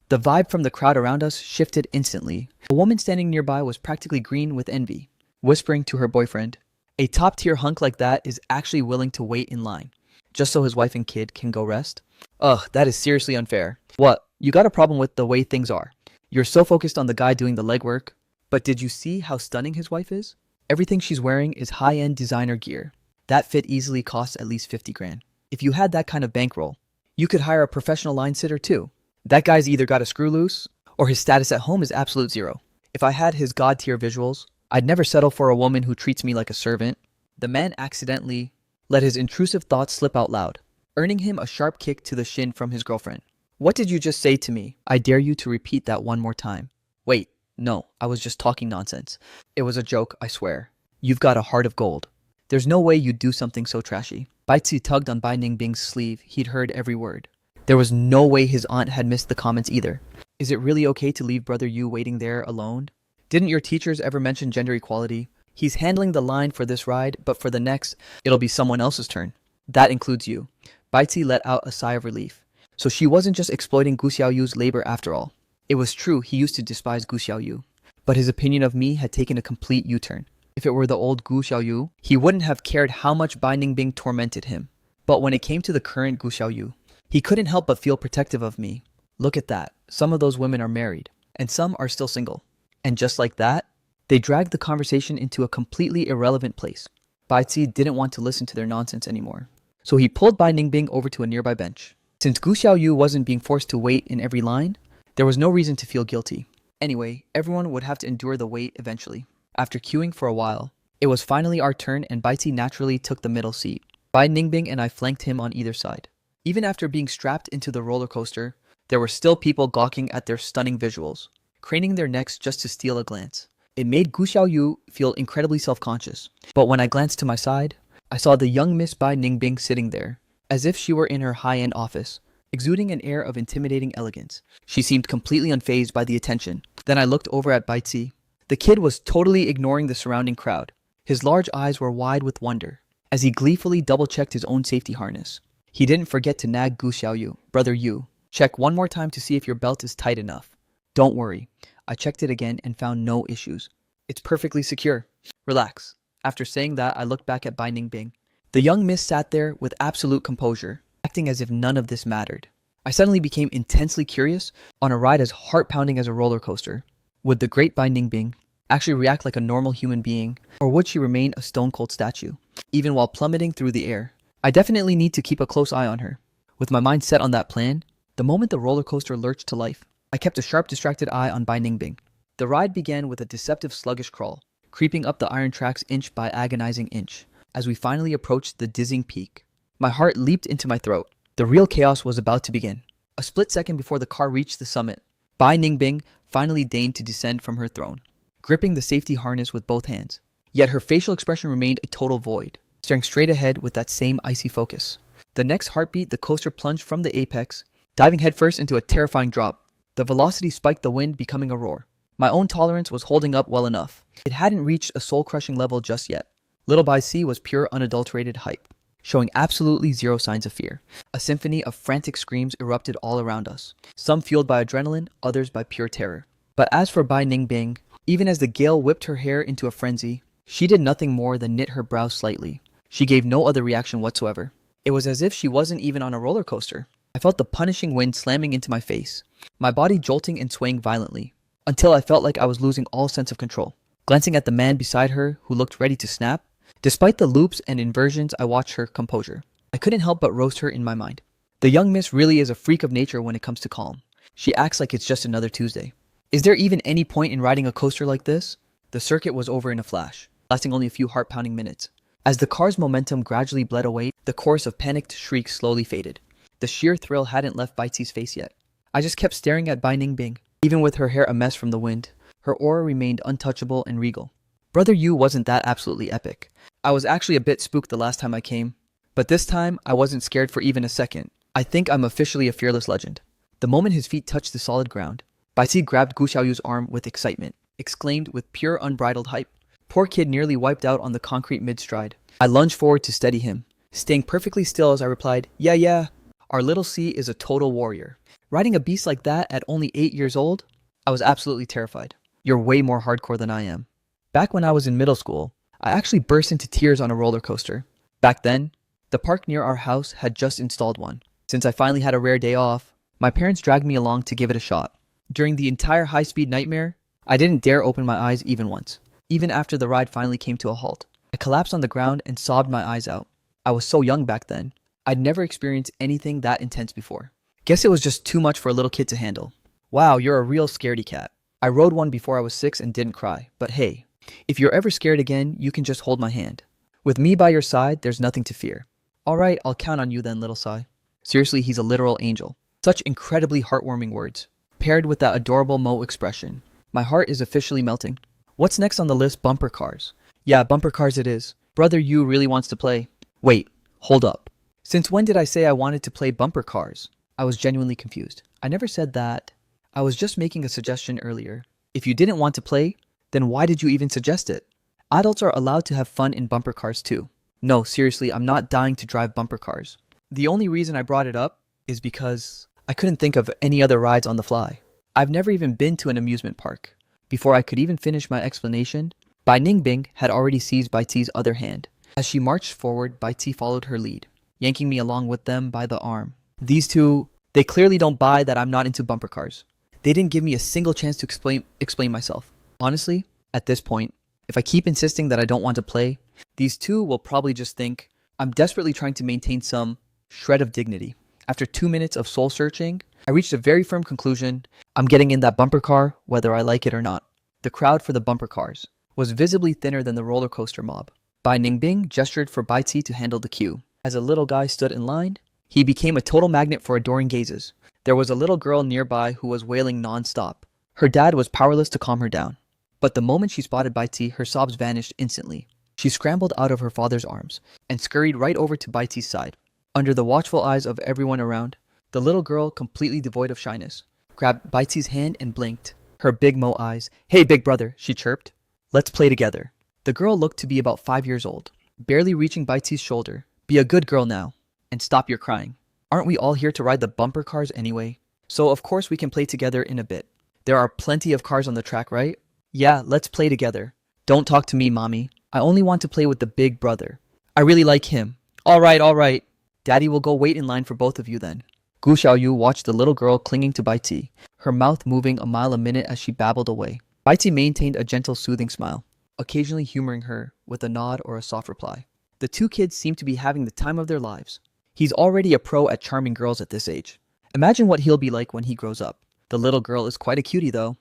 The vibe from the crowd around us shifted instantly. A woman standing nearby was practically green with envy, whispering to her boyfriend, "A top-tier hunk like that is actually willing to wait in line, just so his wife and kid can go rest? Ugh, that is seriously unfair. What, you got a problem with the way things are? You're so focused on the guy doing the legwork. But did you see how stunning his wife is? Everything she's wearing is high-end designer gear. That fit easily costs at least 50 grand. If you had that kind of bankroll, you could hire a professional line sitter too. That guy's either got a screw loose, or his status at home is absolute zero. If I had his god-tier visuals, I'd never settle for a woman who treats me like a servant." The man accidentally let his intrusive thoughts slip out loud, earning him a sharp kick to the shin from his girlfriend. "What did you just say to me? I dare you to repeat that one more time." "Wait, no, I was just talking nonsense. It was a joke, I swear. You've got a heart of gold. There's no way you'd do something so trashy." Baitzi tugged on Bai Ningbing's sleeve. He'd heard every word. There was no way his aunt had missed the comments either. "Is it really okay to leave brother Yu waiting there alone? Didn't your teachers ever mention gender equality? He's handling the line for this ride, but for the next, it'll be someone else's turn. That includes you." Baitzi let out a sigh of relief. So she wasn't just exploiting Gu Xiaoyu's labor after all. It was true he used to despise Gu Xiaoyu, but his opinion of me had taken a complete U-turn. If it were the old Gu Xiaoyu, he wouldn't have cared how much Bai Ningbing tormented him. But when it came to the current Gu Xiaoyu, he couldn't help but feel protective of me. Look at that. Some of those women are married. and some are still single. And just like that, they dragged the conversation into a completely irrelevant place. Bai Zi didn't want to listen to their nonsense anymore, so he pulled Bai Ningbing over to a nearby bench. Since Gu Xiaoyu wasn't being forced to wait in every line, there was no reason to feel guilty. Anyway, everyone would have to endure the wait eventually. After queuing for a while, it was finally our turn and Bai Zi naturally took the middle seat. Bai Ningbing and I flanked him on either side. Even after being strapped into the roller coaster, there were still people gawking at their stunning visuals, craning their necks just to steal a glance. It made Gu Xiaoyu feel incredibly self-conscious. But when I glanced to my side, I saw the young Miss Bai Ningbing sitting there, as if she were in her high-end office, exuding an air of intimidating elegance. She seemed completely unfazed by the attention. Then I looked over at Bai Zi. The kid was totally ignoring the surrounding crowd. His large eyes were wide with wonder, as he gleefully double-checked his own safety harness. He didn't forget to nag Gu Xiaoyu, "Brother Yu, check one more time to see if your belt is tight enough." "Don't worry." I checked it again and found no issues. "It's perfectly secure. Relax." After saying that, I looked back at Bai Ningbing. The young miss sat there with absolute composure, acting as if none of this mattered. I suddenly became intensely curious on a ride as heart-pounding as a roller coaster. Would the great Bai Ningbing actually react like a normal human being, or would she remain a stone-cold statue, even while plummeting through the air? I definitely need to keep a close eye on her. With my mind set on that plan, the moment the roller coaster lurched to life, I kept a sharp, distracted eye on Bai Ningbing. The ride began with a deceptive sluggish crawl, creeping up the iron tracks inch by agonizing inch. As we finally approached the dizzying peak, my heart leaped into my throat. The real chaos was about to begin. A split second before the car reached the summit, Bai Ningbing finally deigned to descend from her throne, gripping the safety harness with both hands. Yet her facial expression remained a total void, staring straight ahead with that same icy focus. The next heartbeat, the coaster plunged from the apex, diving headfirst into a terrifying drop. The velocity spiked the wind, becoming a roar. My own tolerance was holding up well enough. It hadn't reached a soul-crushing level just yet. Little Bai Zi was pure unadulterated hype, showing absolutely zero signs of fear. A symphony of frantic screams erupted all around us, some fueled by adrenaline, others by pure terror. But as for Bai Ningbing, even as the gale whipped her hair into a frenzy, she did nothing more than knit her brows slightly. She gave no other reaction whatsoever. It was as if she wasn't even on a roller coaster. I felt the punishing wind slamming into my face, my body jolting and swaying violently, until I felt like I was losing all sense of control. Glancing at the man beside her, who looked ready to snap, despite the loops and inversions, I watched her composure. I couldn't help but roast her in my mind. The young miss really is a freak of nature when it comes to calm. She acts like it's just another Tuesday. Is there even any point in riding a coaster like this? The circuit was over in a flash, lasting only a few heart-pounding minutes. As the car's momentum gradually bled away, the chorus of panicked shrieks slowly faded. The sheer thrill hadn't left Bai Zi's face yet. I just kept staring at Bai Ningbing. Even with her hair a mess from the wind, her aura remained untouchable and regal. Brother Yu wasn't that absolutely epic. I was actually a bit spooked the last time I came, but this time I wasn't scared for even a second. I think I'm officially a fearless legend. The moment his feet touched the solid ground, Bai Zi grabbed Gu Xiaoyu's arm with excitement, exclaimed with pure unbridled hype. Poor kid nearly wiped out on the concrete mid-stride. I lunged forward to steady him, staying perfectly still as I replied, Yeah. Our little C is a total warrior. Riding a beast like that at only 8 years old? I was absolutely terrified. You're way more hardcore than I am. Back when I was in middle school, I actually burst into tears on a roller coaster. Back then, the park near our house had just installed one. Since I finally had a rare day off, my parents dragged me along to give it a shot. During the entire high-speed nightmare, I didn't dare open my eyes even once, even after the ride finally came to a halt. I collapsed on the ground and sobbed my eyes out. I was so young back then. I'd never experienced anything that intense before. Guess it was just too much for a little kid to handle. Wow, you're a real scaredy cat. I rode one before I was 6 and didn't cry, but hey, if you're ever scared again, you can just hold my hand. With me by your side, there's nothing to fear. Alright, I'll count on you then, little Sai. Seriously, he's a literal angel. Such incredibly heartwarming words, paired with that adorable Mo expression. My heart is officially melting. What's next on the list? Bumper cars. Yeah, bumper cars it is. Brother Yu really wants to play. Wait, hold up. Since when did I say I wanted to play bumper cars? I was genuinely confused. I never said that. I was just making a suggestion earlier. If you didn't want to play, then why did you even suggest it? Adults are allowed to have fun in bumper cars too. No, seriously, I'm not dying to drive bumper cars. The only reason I brought it up is because I couldn't think of any other rides on the fly. I've never even been to an amusement park. Before I could even finish my explanation, Bai Ningbing had already seized Bai Zi's other hand. As she marched forward, Bai Zi followed her lead, yanking me along with them by the arm. These two, they clearly don't buy that I'm not into bumper cars. They didn't give me a single chance to explain myself. Honestly, at this point, if I keep insisting that I don't want to play, these two will probably just think I'm desperately trying to maintain some shred of dignity. After 2 minutes of soul searching, I reached a very firm conclusion. I'm getting in that bumper car, whether I like it or not. The crowd for the bumper cars was visibly thinner than the roller coaster mob. Bai Ningbing gestured for Bai Ti to handle the queue. As a little guy stood in line, he became a total magnet for adoring gazes. There was a little girl nearby who was wailing non-stop. Her dad was powerless to calm her down. But the moment she spotted Bai Ti, her sobs vanished instantly. She scrambled out of her father's arms and scurried right over to Bai Ti's side. Under the watchful eyes of everyone around, the little girl, completely devoid of shyness, grabbed Bai Ti's hand and blinked. Her big mo eyes. "Hey, big brother," she chirped. "Let's play together." The girl looked to be about 5 years old, barely reaching Bai Ti's shoulder. "Be a good girl now, and stop your crying. Aren't we all here to ride the bumper cars anyway? So of course we can play together in a bit. There are plenty of cars on the track, right? Yeah, let's play together. Don't talk to me, mommy. I only want to play with the big brother. I really like him. All right. Daddy will go wait in line for both of you then." Gu Xiaoyu watched the little girl clinging to Bai Ti, her mouth moving a mile a minute as she babbled away. Bai Ti maintained a gentle, soothing smile, occasionally humoring her with a nod or a soft reply. The two kids seemed to be having the time of their lives. He's already a pro at charming girls at this age. Imagine what he'll be like when he grows up. The little girl is quite a cutie though.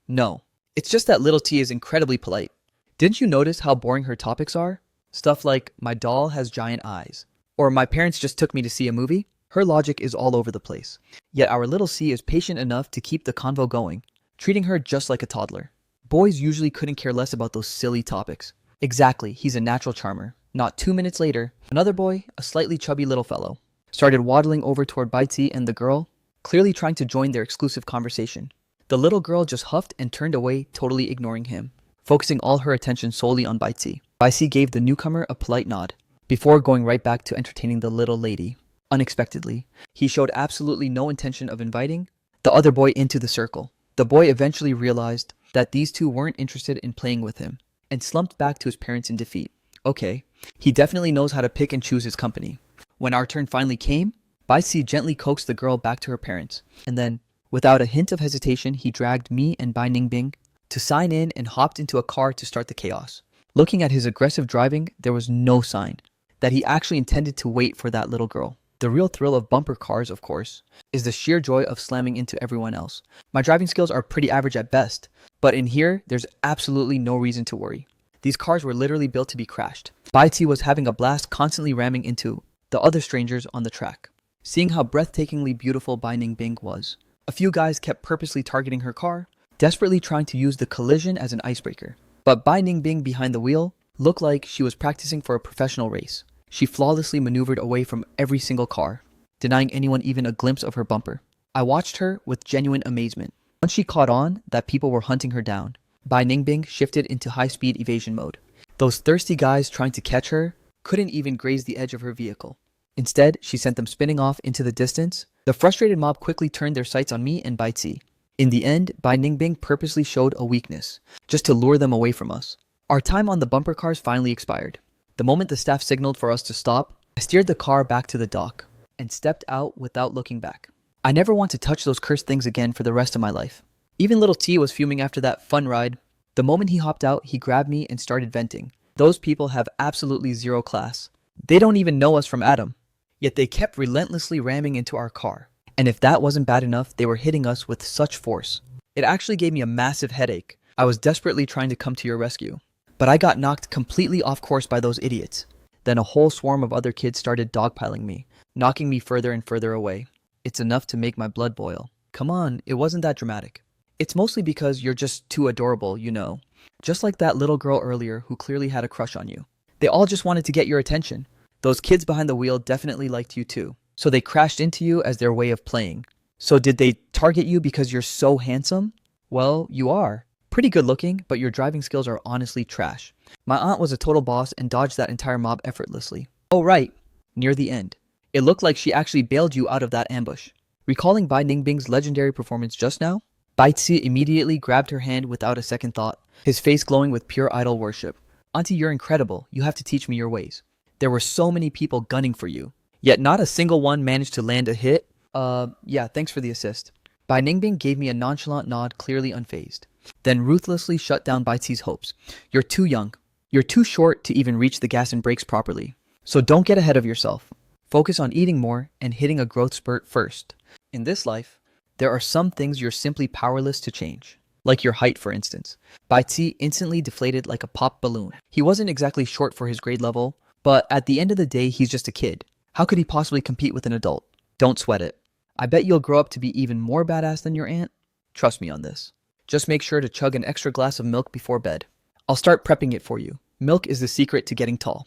No, it's just that little T is incredibly polite. Didn't you notice how boring her topics are? Stuff like, my doll has giant eyes, or my parents just took me to see a movie. Her logic is all over the place. Yet our little C is patient enough to keep the convo going, treating her just like a toddler. Boys usually couldn't care less about those silly topics. Exactly, he's a natural charmer. Not 2 minutes later, another boy, a slightly chubby little fellow, started waddling over toward Bai Ti and the girl, clearly trying to join their exclusive conversation. The little girl just huffed and turned away, totally ignoring him, focusing all her attention solely on Bai Ti. Bai Ti gave the newcomer a polite nod, before going right back to entertaining the little lady. Unexpectedly, he showed absolutely no intention of inviting the other boy into the circle. The boy eventually realized that these two weren't interested in playing with him, and slumped back to his parents in defeat. Okay, he definitely knows how to pick and choose his company. When our turn finally came, Bai Ti gently coaxed the girl back to her parents, and then, without a hint of hesitation, he dragged me and Bai Ningbing to sign in and hopped into a car to start the chaos. Looking at his aggressive driving, there was no sign that he actually intended to wait for that little girl. The real thrill of bumper cars, of course, is the sheer joy of slamming into everyone else. My driving skills are pretty average at best, but in here, there's absolutely no reason to worry. These cars were literally built to be crashed. Bai Ti was having a blast constantly ramming into the other strangers on the track. Seeing how breathtakingly beautiful Bai Ningbing was, a few guys kept purposely targeting her car, desperately trying to use the collision as an icebreaker. But Bai Ningbing behind the wheel looked like she was practicing for a professional race. She flawlessly maneuvered away from every single car, denying anyone even a glimpse of her bumper. I watched her with genuine amazement. Once she caught on that people were hunting her down, Bai Ningbing shifted into high-speed evasion mode. Those thirsty guys trying to catch her couldn't even graze the edge of her vehicle. Instead, she sent them spinning off into the distance. The frustrated mob quickly turned their sights on me and Bai Ti. In the end, Bai Ningbing purposely showed a weakness, just to lure them away from us. Our time on the bumper cars finally expired. The moment the staff signaled for us to stop, I steered the car back to the dock and stepped out without looking back. I never want to touch those cursed things again for the rest of my life. Even little T was fuming after that fun ride. The moment he hopped out, he grabbed me and started venting. Those people have absolutely zero class. They don't even know us from Adam. Yet they kept relentlessly ramming into our car. And if that wasn't bad enough, they were hitting us with such force. It actually gave me a massive headache. I was desperately trying to come to your rescue, but I got knocked completely off course by those idiots. Then a whole swarm of other kids started dogpiling me, knocking me further and further away. It's enough to make my blood boil. Come on, it wasn't that dramatic. It's mostly because you're just too adorable, you know. Just like that little girl earlier who clearly had a crush on you. They all just wanted to get your attention. Those kids behind the wheel definitely liked you too. So they crashed into you as their way of playing. So did they target you because you're so handsome? Well, you are. Pretty good looking, but your driving skills are honestly trash. My aunt was a total boss and dodged that entire mob effortlessly. Oh right, near the end. It looked like she actually bailed you out of that ambush. Recalling Bai Ningbing's legendary performance just now, Bai Ti immediately grabbed her hand without a second thought, his face glowing with pure idol worship. Auntie, you're incredible. You have to teach me your ways. There were so many people gunning for you, yet not a single one managed to land a hit. Yeah, thanks for the assist. Bai Ningbing gave me a nonchalant nod, clearly unfazed, then ruthlessly shut down Baizi's hopes. You're too young. You're too short to even reach the gas and brakes properly. So don't get ahead of yourself. Focus on eating more and hitting a growth spurt first. In this life, there are some things you're simply powerless to change. Like your height, for instance. Baizi instantly deflated like a pop balloon. He wasn't exactly short for his grade level, but at the end of the day, he's just a kid. How could he possibly compete with an adult? Don't sweat it. I bet you'll grow up to be even more badass than your aunt. Trust me on this. Just make sure to chug an extra glass of milk before bed. I'll start prepping it for you. Milk is the secret to getting tall.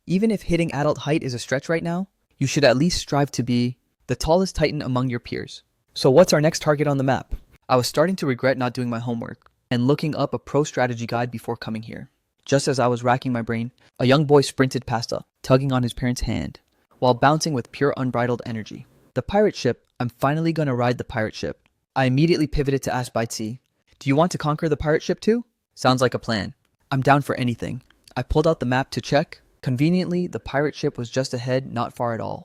Even if hitting adult height is a stretch right now, you should at least strive to be the tallest titan among your peers. So what's our next target on the map? I was starting to regret not doing my homework and looking up a pro strategy guide before coming here. Just as I was racking my brain, a young boy sprinted past us, tugging on his parents' hand, while bouncing with pure unbridled energy. The pirate ship. I'm finally gonna ride the pirate ship. I immediately pivoted to ask Baizi, do you want to conquer the pirate ship too? Sounds like a plan. I'm down for anything. I pulled out the map to check. Conveniently, the pirate ship was just ahead, not far at all.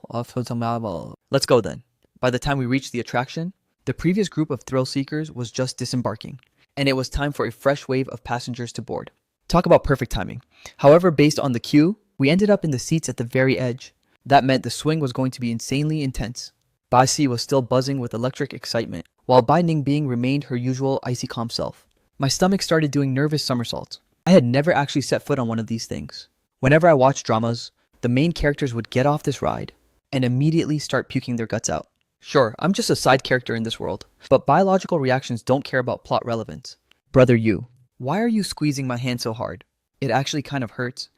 Let's go then. By the time we reached the attraction, the previous group of thrill seekers was just disembarking, and it was time for a fresh wave of passengers to board. Talk about perfect timing. However, based on the queue, we ended up in the seats at the very edge. That meant the swing was going to be insanely intense. Baizi was still buzzing with electric excitement, while Bai Ningbing remained her usual icy calm self. My stomach started doing nervous somersaults. I had never actually set foot on one of these things. Whenever I watched dramas, the main characters would get off this ride and immediately start puking their guts out. Sure, I'm just a side character in this world, but biological reactions don't care about plot relevance. Brother Yu, why are you squeezing my hand so hard? It actually kind of hurts.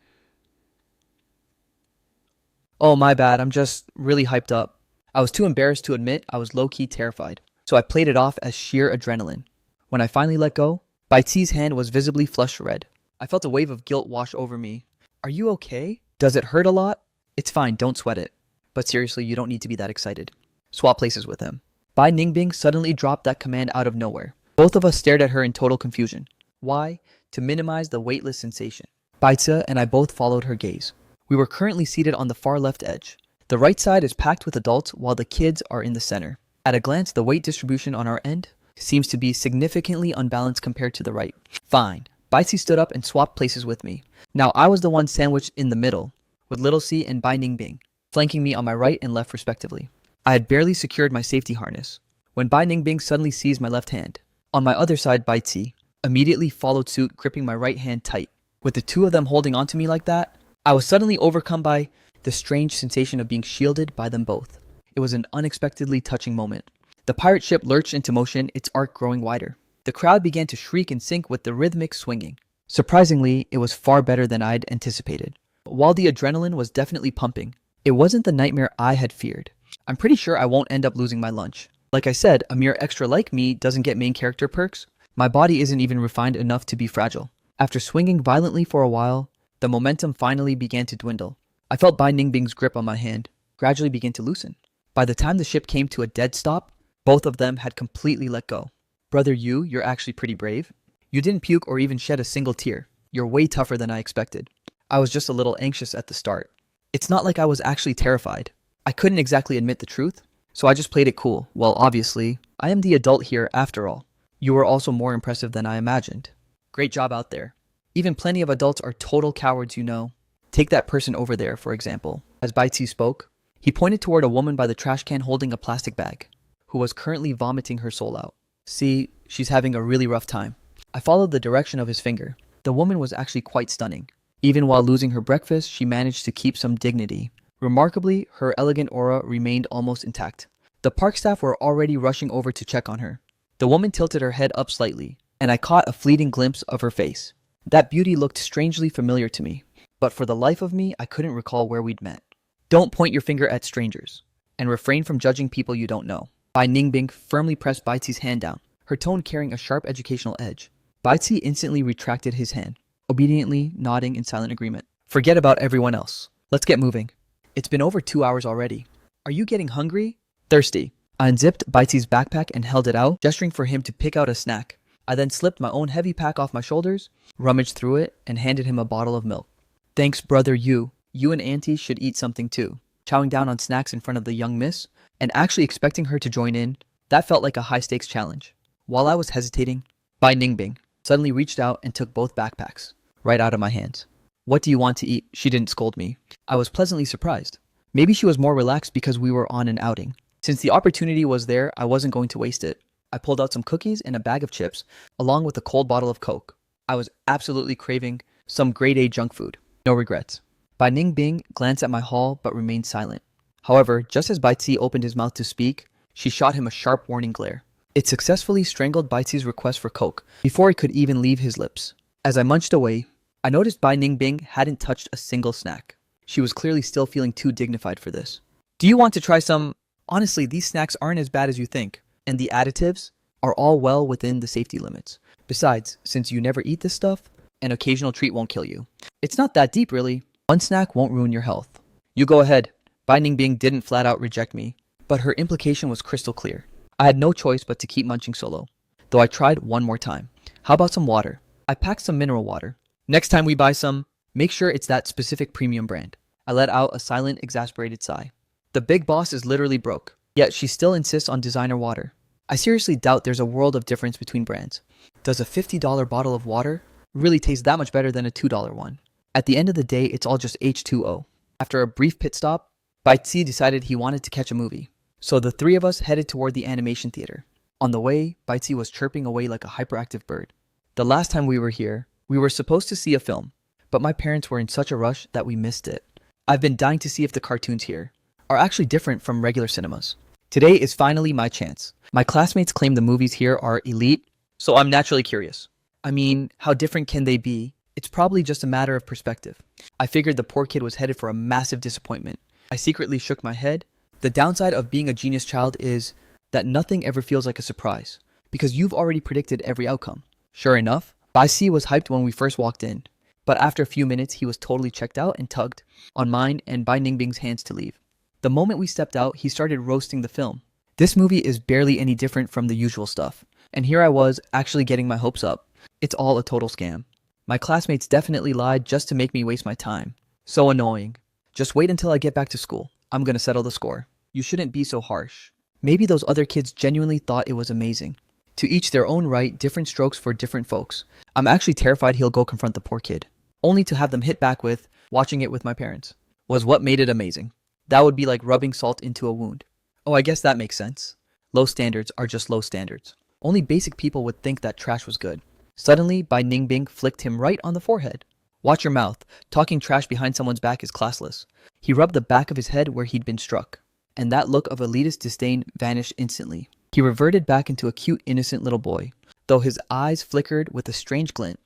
Oh, my bad, I'm just really hyped up. I was too embarrassed to admit I was low-key terrified, so I played it off as sheer adrenaline. When I finally let go, Baizi's hand was visibly flushed red. I felt a wave of guilt wash over me. Are you okay? Does it hurt a lot? It's fine, don't sweat it. But seriously, you don't need to be that excited. Swap places with him. Bai Ningbing suddenly dropped that command out of nowhere. Both of us stared at her in total confusion. Why? To minimize the weightless sensation. Baizi and I both followed her gaze. We were currently seated on the far left edge. The right side is packed with adults while the kids are in the center. At a glance, the weight distribution on our end seems to be significantly unbalanced compared to the right. Fine. Baizi stood up and swapped places with me. Now I was the one sandwiched in the middle, with Little C and Bai Ningbing, flanking me on my right and left respectively. I had barely secured my safety harness, when Bai Ningbing suddenly seized my left hand. On my other side, Baizi immediately followed suit, gripping my right hand tight. With the two of them holding onto me like that, I was suddenly overcome by the strange sensation of being shielded by them both. It was an unexpectedly touching moment. The pirate ship lurched into motion, its arc growing wider. The crowd began to shriek and sync with the rhythmic swinging. Surprisingly, it was far better than I'd anticipated. While the adrenaline was definitely pumping, it wasn't the nightmare I had feared. I'm pretty sure I won't end up losing my lunch. Like I said, a mere extra like me doesn't get main character perks. My body isn't even refined enough to be fragile. After swinging violently for a while, the momentum finally began to dwindle. I felt Bai Ningbing's grip on my hand gradually begin to loosen. By the time the ship came to a dead stop, both of them had completely let go. Brother Yu, you're actually pretty brave. You didn't puke or even shed a single tear. You're way tougher than I expected. I was just a little anxious at the start. It's not like I was actually terrified. I couldn't exactly admit the truth, so I just played it cool. Well, obviously, I am the adult here after all. You were also more impressive than I imagined. Great job out there. Even plenty of adults are total cowards, you know. Take that person over there, for example. As Baizi spoke, he pointed toward a woman by the trash can holding a plastic bag, who was currently vomiting her soul out. See, she's having a really rough time. I followed the direction of his finger. The woman was actually quite stunning. Even while losing her breakfast, she managed to keep some dignity. Remarkably, her elegant aura remained almost intact. The park staff were already rushing over to check on her. The woman tilted her head up slightly, and I caught a fleeting glimpse of her face. That beauty looked strangely familiar to me, but for the life of me, I couldn't recall where we'd met. Don't point your finger at strangers, and refrain from judging people you don't know. Bai Ningbing firmly pressed Baizi's hand down, her tone carrying a sharp educational edge. Baizi instantly retracted his hand, obediently nodding in silent agreement. Forget about everyone else. Let's get moving. It's been over 2 hours already. Are you getting hungry? Thirsty. I unzipped Baizi's backpack and held it out, gesturing for him to pick out a snack. I then slipped my own heavy pack off my shoulders, rummaged through it, and handed him a bottle of milk. Thanks, brother Yu. You and Auntie should eat something too. Chowing down on snacks in front of the young miss, and actually expecting her to join in, That felt like a high-stakes challenge. While I was hesitating, Bai Ningbing suddenly reached out and took both backpacks right out of my hands. "What do you want to eat?" She didn't scold me. I was pleasantly surprised. Maybe she was more relaxed because we were on an outing. Since the opportunity was there, I wasn't going to waste it. I pulled out some cookies and a bag of chips, along with a cold bottle of Coke. I was absolutely craving some grade A junk food. No regrets. Bai Ningbing glanced at my haul but remained silent. However, just as Bai Ci opened his mouth to speak, she shot him a sharp warning glare. It successfully strangled Bai Ci's request for Coke before it could even leave his lips. As I munched away, I noticed Bai Ningbing hadn't touched a single snack. She was clearly still feeling too dignified for this. "Do you want to try some? Honestly, these snacks aren't as bad as you think, and the additives are all well within the safety limits. Besides, since you never eat this stuff, an occasional treat won't kill you. It's not that deep, really. One snack won't ruin your health. You go ahead." Bai Ningbing didn't flat out reject me, but her implication was crystal clear. I had no choice but to keep munching solo, though I tried one more time. "How about some water?" I packed some mineral water. "Next time we buy some, make sure it's that specific premium brand." I let out a silent, exasperated sigh. The big boss is literally broke, yet she still insists on designer water. I seriously doubt there's a world of difference between brands. Does a $50 bottle of water really taste that much better than a $2 one? At the end of the day, it's all just H2O. After a brief pit stop, Bai Ci decided he wanted to catch a movie. So the three of us headed toward the animation theater. On the way, Bai Ci was chirping away like a hyperactive bird. The last time we were here, we were supposed to see a film, but my parents were in such a rush that we missed it. I've been dying to see if the cartoons here are actually different from regular cinemas. Today is finally my chance. My classmates claim the movies here are elite, so I'm naturally curious. I mean, how different can they be? It's probably just a matter of perspective. I figured the poor kid was headed for a massive disappointment. I secretly shook my head. The downside of being a genius child is that nothing ever feels like a surprise, because you've already predicted every outcome. Sure enough, Bai Ci was hyped when we first walked in, but after a few minutes he was totally checked out and tugged on mine and Bai Ningbing's hands to leave. The moment we stepped out, he started roasting the film. This movie is barely any different from the usual stuff, and here I was actually getting my hopes up. It's all a total scam. My classmates definitely lied just to make me waste my time. So annoying. Just wait until I get back to school. I'm gonna settle the score. You shouldn't be so harsh. Maybe those other kids genuinely thought it was amazing. To each their own right, different strokes for different folks. I'm actually terrified he'll go confront the poor kid, only to have them hit back with, "Watching it with my parents was what made it amazing." That would be like rubbing salt into a wound. Oh, I guess that makes sense. Low standards are just low standards. Only basic people would think that trash was good. Suddenly, Bai Ningbing flicked him right on the forehead. "Watch your mouth. Talking trash behind someone's back is classless." He rubbed the back of his head where he'd been struck, and that look of elitist disdain vanished instantly. He reverted back into a cute, innocent little boy, though his eyes flickered with a strange glint.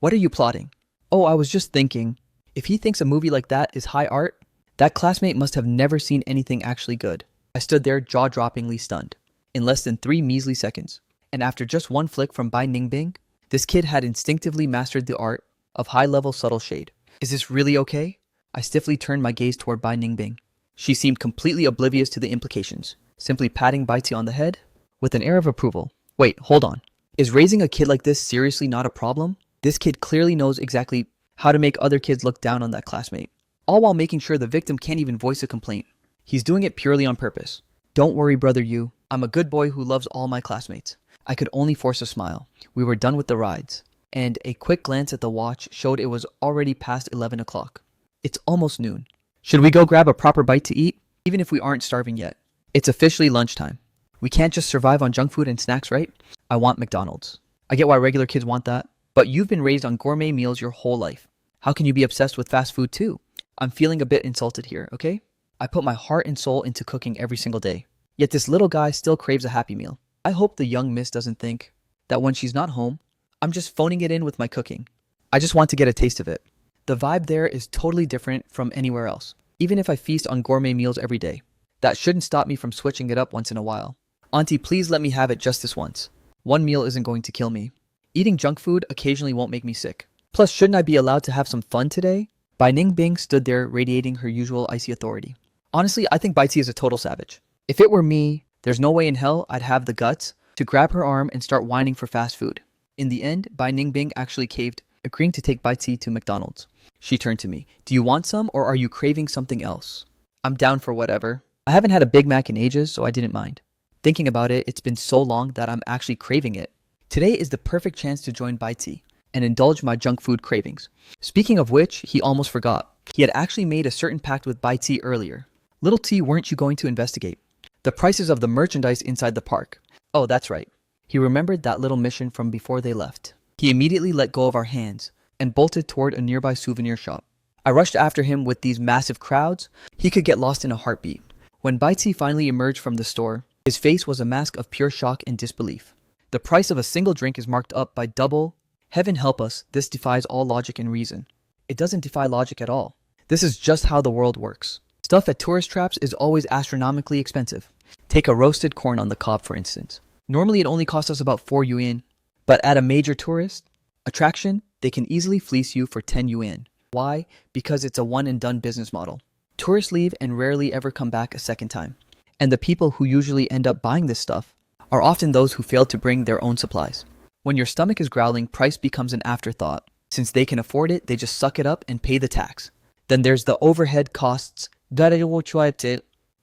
"What are you plotting?" "Oh, I was just thinking, if he thinks a movie like that is high art, that classmate must have never seen anything actually good." I stood there jaw-droppingly stunned. In less than 3 measly seconds, and after just one flick from Bai Ningbing, this kid had instinctively mastered the art of high-level subtle shade. "Is this really okay?" I stiffly turned my gaze toward Bai Ningbing. She seemed completely oblivious to the implications, simply patting Bai Ci on the head with an air of approval. "Wait, hold on. Is raising a kid like this seriously not a problem? This kid clearly knows exactly how to make other kids look down on that classmate, all while making sure the victim can't even voice a complaint. He's doing it purely on purpose. Don't worry, brother Yu. I'm a good boy who loves all my classmates." I could only force a smile. We were done with the rides, and a quick glance at the watch showed it was already past 11 o'clock. It's almost noon. Should we go grab a proper bite to eat, even if we aren't starving yet? It's officially lunchtime. We can't just survive on junk food and snacks, right? I want McDonald's. I get why regular kids want that, but you've been raised on gourmet meals your whole life. How can you be obsessed with fast food too? I'm feeling a bit insulted here, okay? I put my heart and soul into cooking every single day. Yet this little guy still craves a Happy Meal. I hope the young miss doesn't think that when she's not home, I'm just phoning it in with my cooking. I just want to get a taste of it. The vibe there is totally different from anywhere else, even if I feast on gourmet meals every day. That shouldn't stop me from switching it up once in a while. Auntie, please let me have it just this once. One meal isn't going to kill me. Eating junk food occasionally won't make me sick. Plus, shouldn't I be allowed to have some fun today? Bai Ningbing stood there radiating her usual icy authority. Honestly, I think Bai Ci is a total savage. If it were me, there's no way in hell I'd have the guts to grab her arm and start whining for fast food. In the end, Bai Ningbing actually caved, agreeing to take Bai Ci to McDonald's. She turned to me. "Do you want some, or are you craving something else?" "I'm down for whatever. I haven't had a Big Mac in ages, so I didn't mind." Thinking about it, it's been so long that I'm actually craving it. Today is the perfect chance to join Bai T and indulge my junk food cravings. Speaking of which, he almost forgot. He had actually made a certain pact with Bai T earlier. Little T, weren't you going to investigate the prices of the merchandise inside the park? Oh, that's right. He remembered that little mission from before they left. He immediately let go of our hands and bolted toward a nearby souvenir shop. I rushed after him with these massive crowds. He could get lost in a heartbeat. When Bai T finally emerged from the store, his face was a mask of pure shock and disbelief. The price of a single drink is marked up by double. Heaven help us, this defies all logic and reason. It doesn't defy logic at all. This is just how the world works. Stuff at tourist traps is always astronomically expensive. Take a roasted corn on the cob, for instance. Normally it only costs us about 4 yuan, but at a major tourist attraction, they can easily fleece you for 10 yuan. Why? Because it's a one and done business model. Tourists leave and rarely ever come back a second time. And the people who usually end up buying this stuff are often those who failed to bring their own supplies. When your stomach is growling, price becomes an afterthought. Since they can afford it, they just suck it up and pay the tax. Then there's the overhead costs.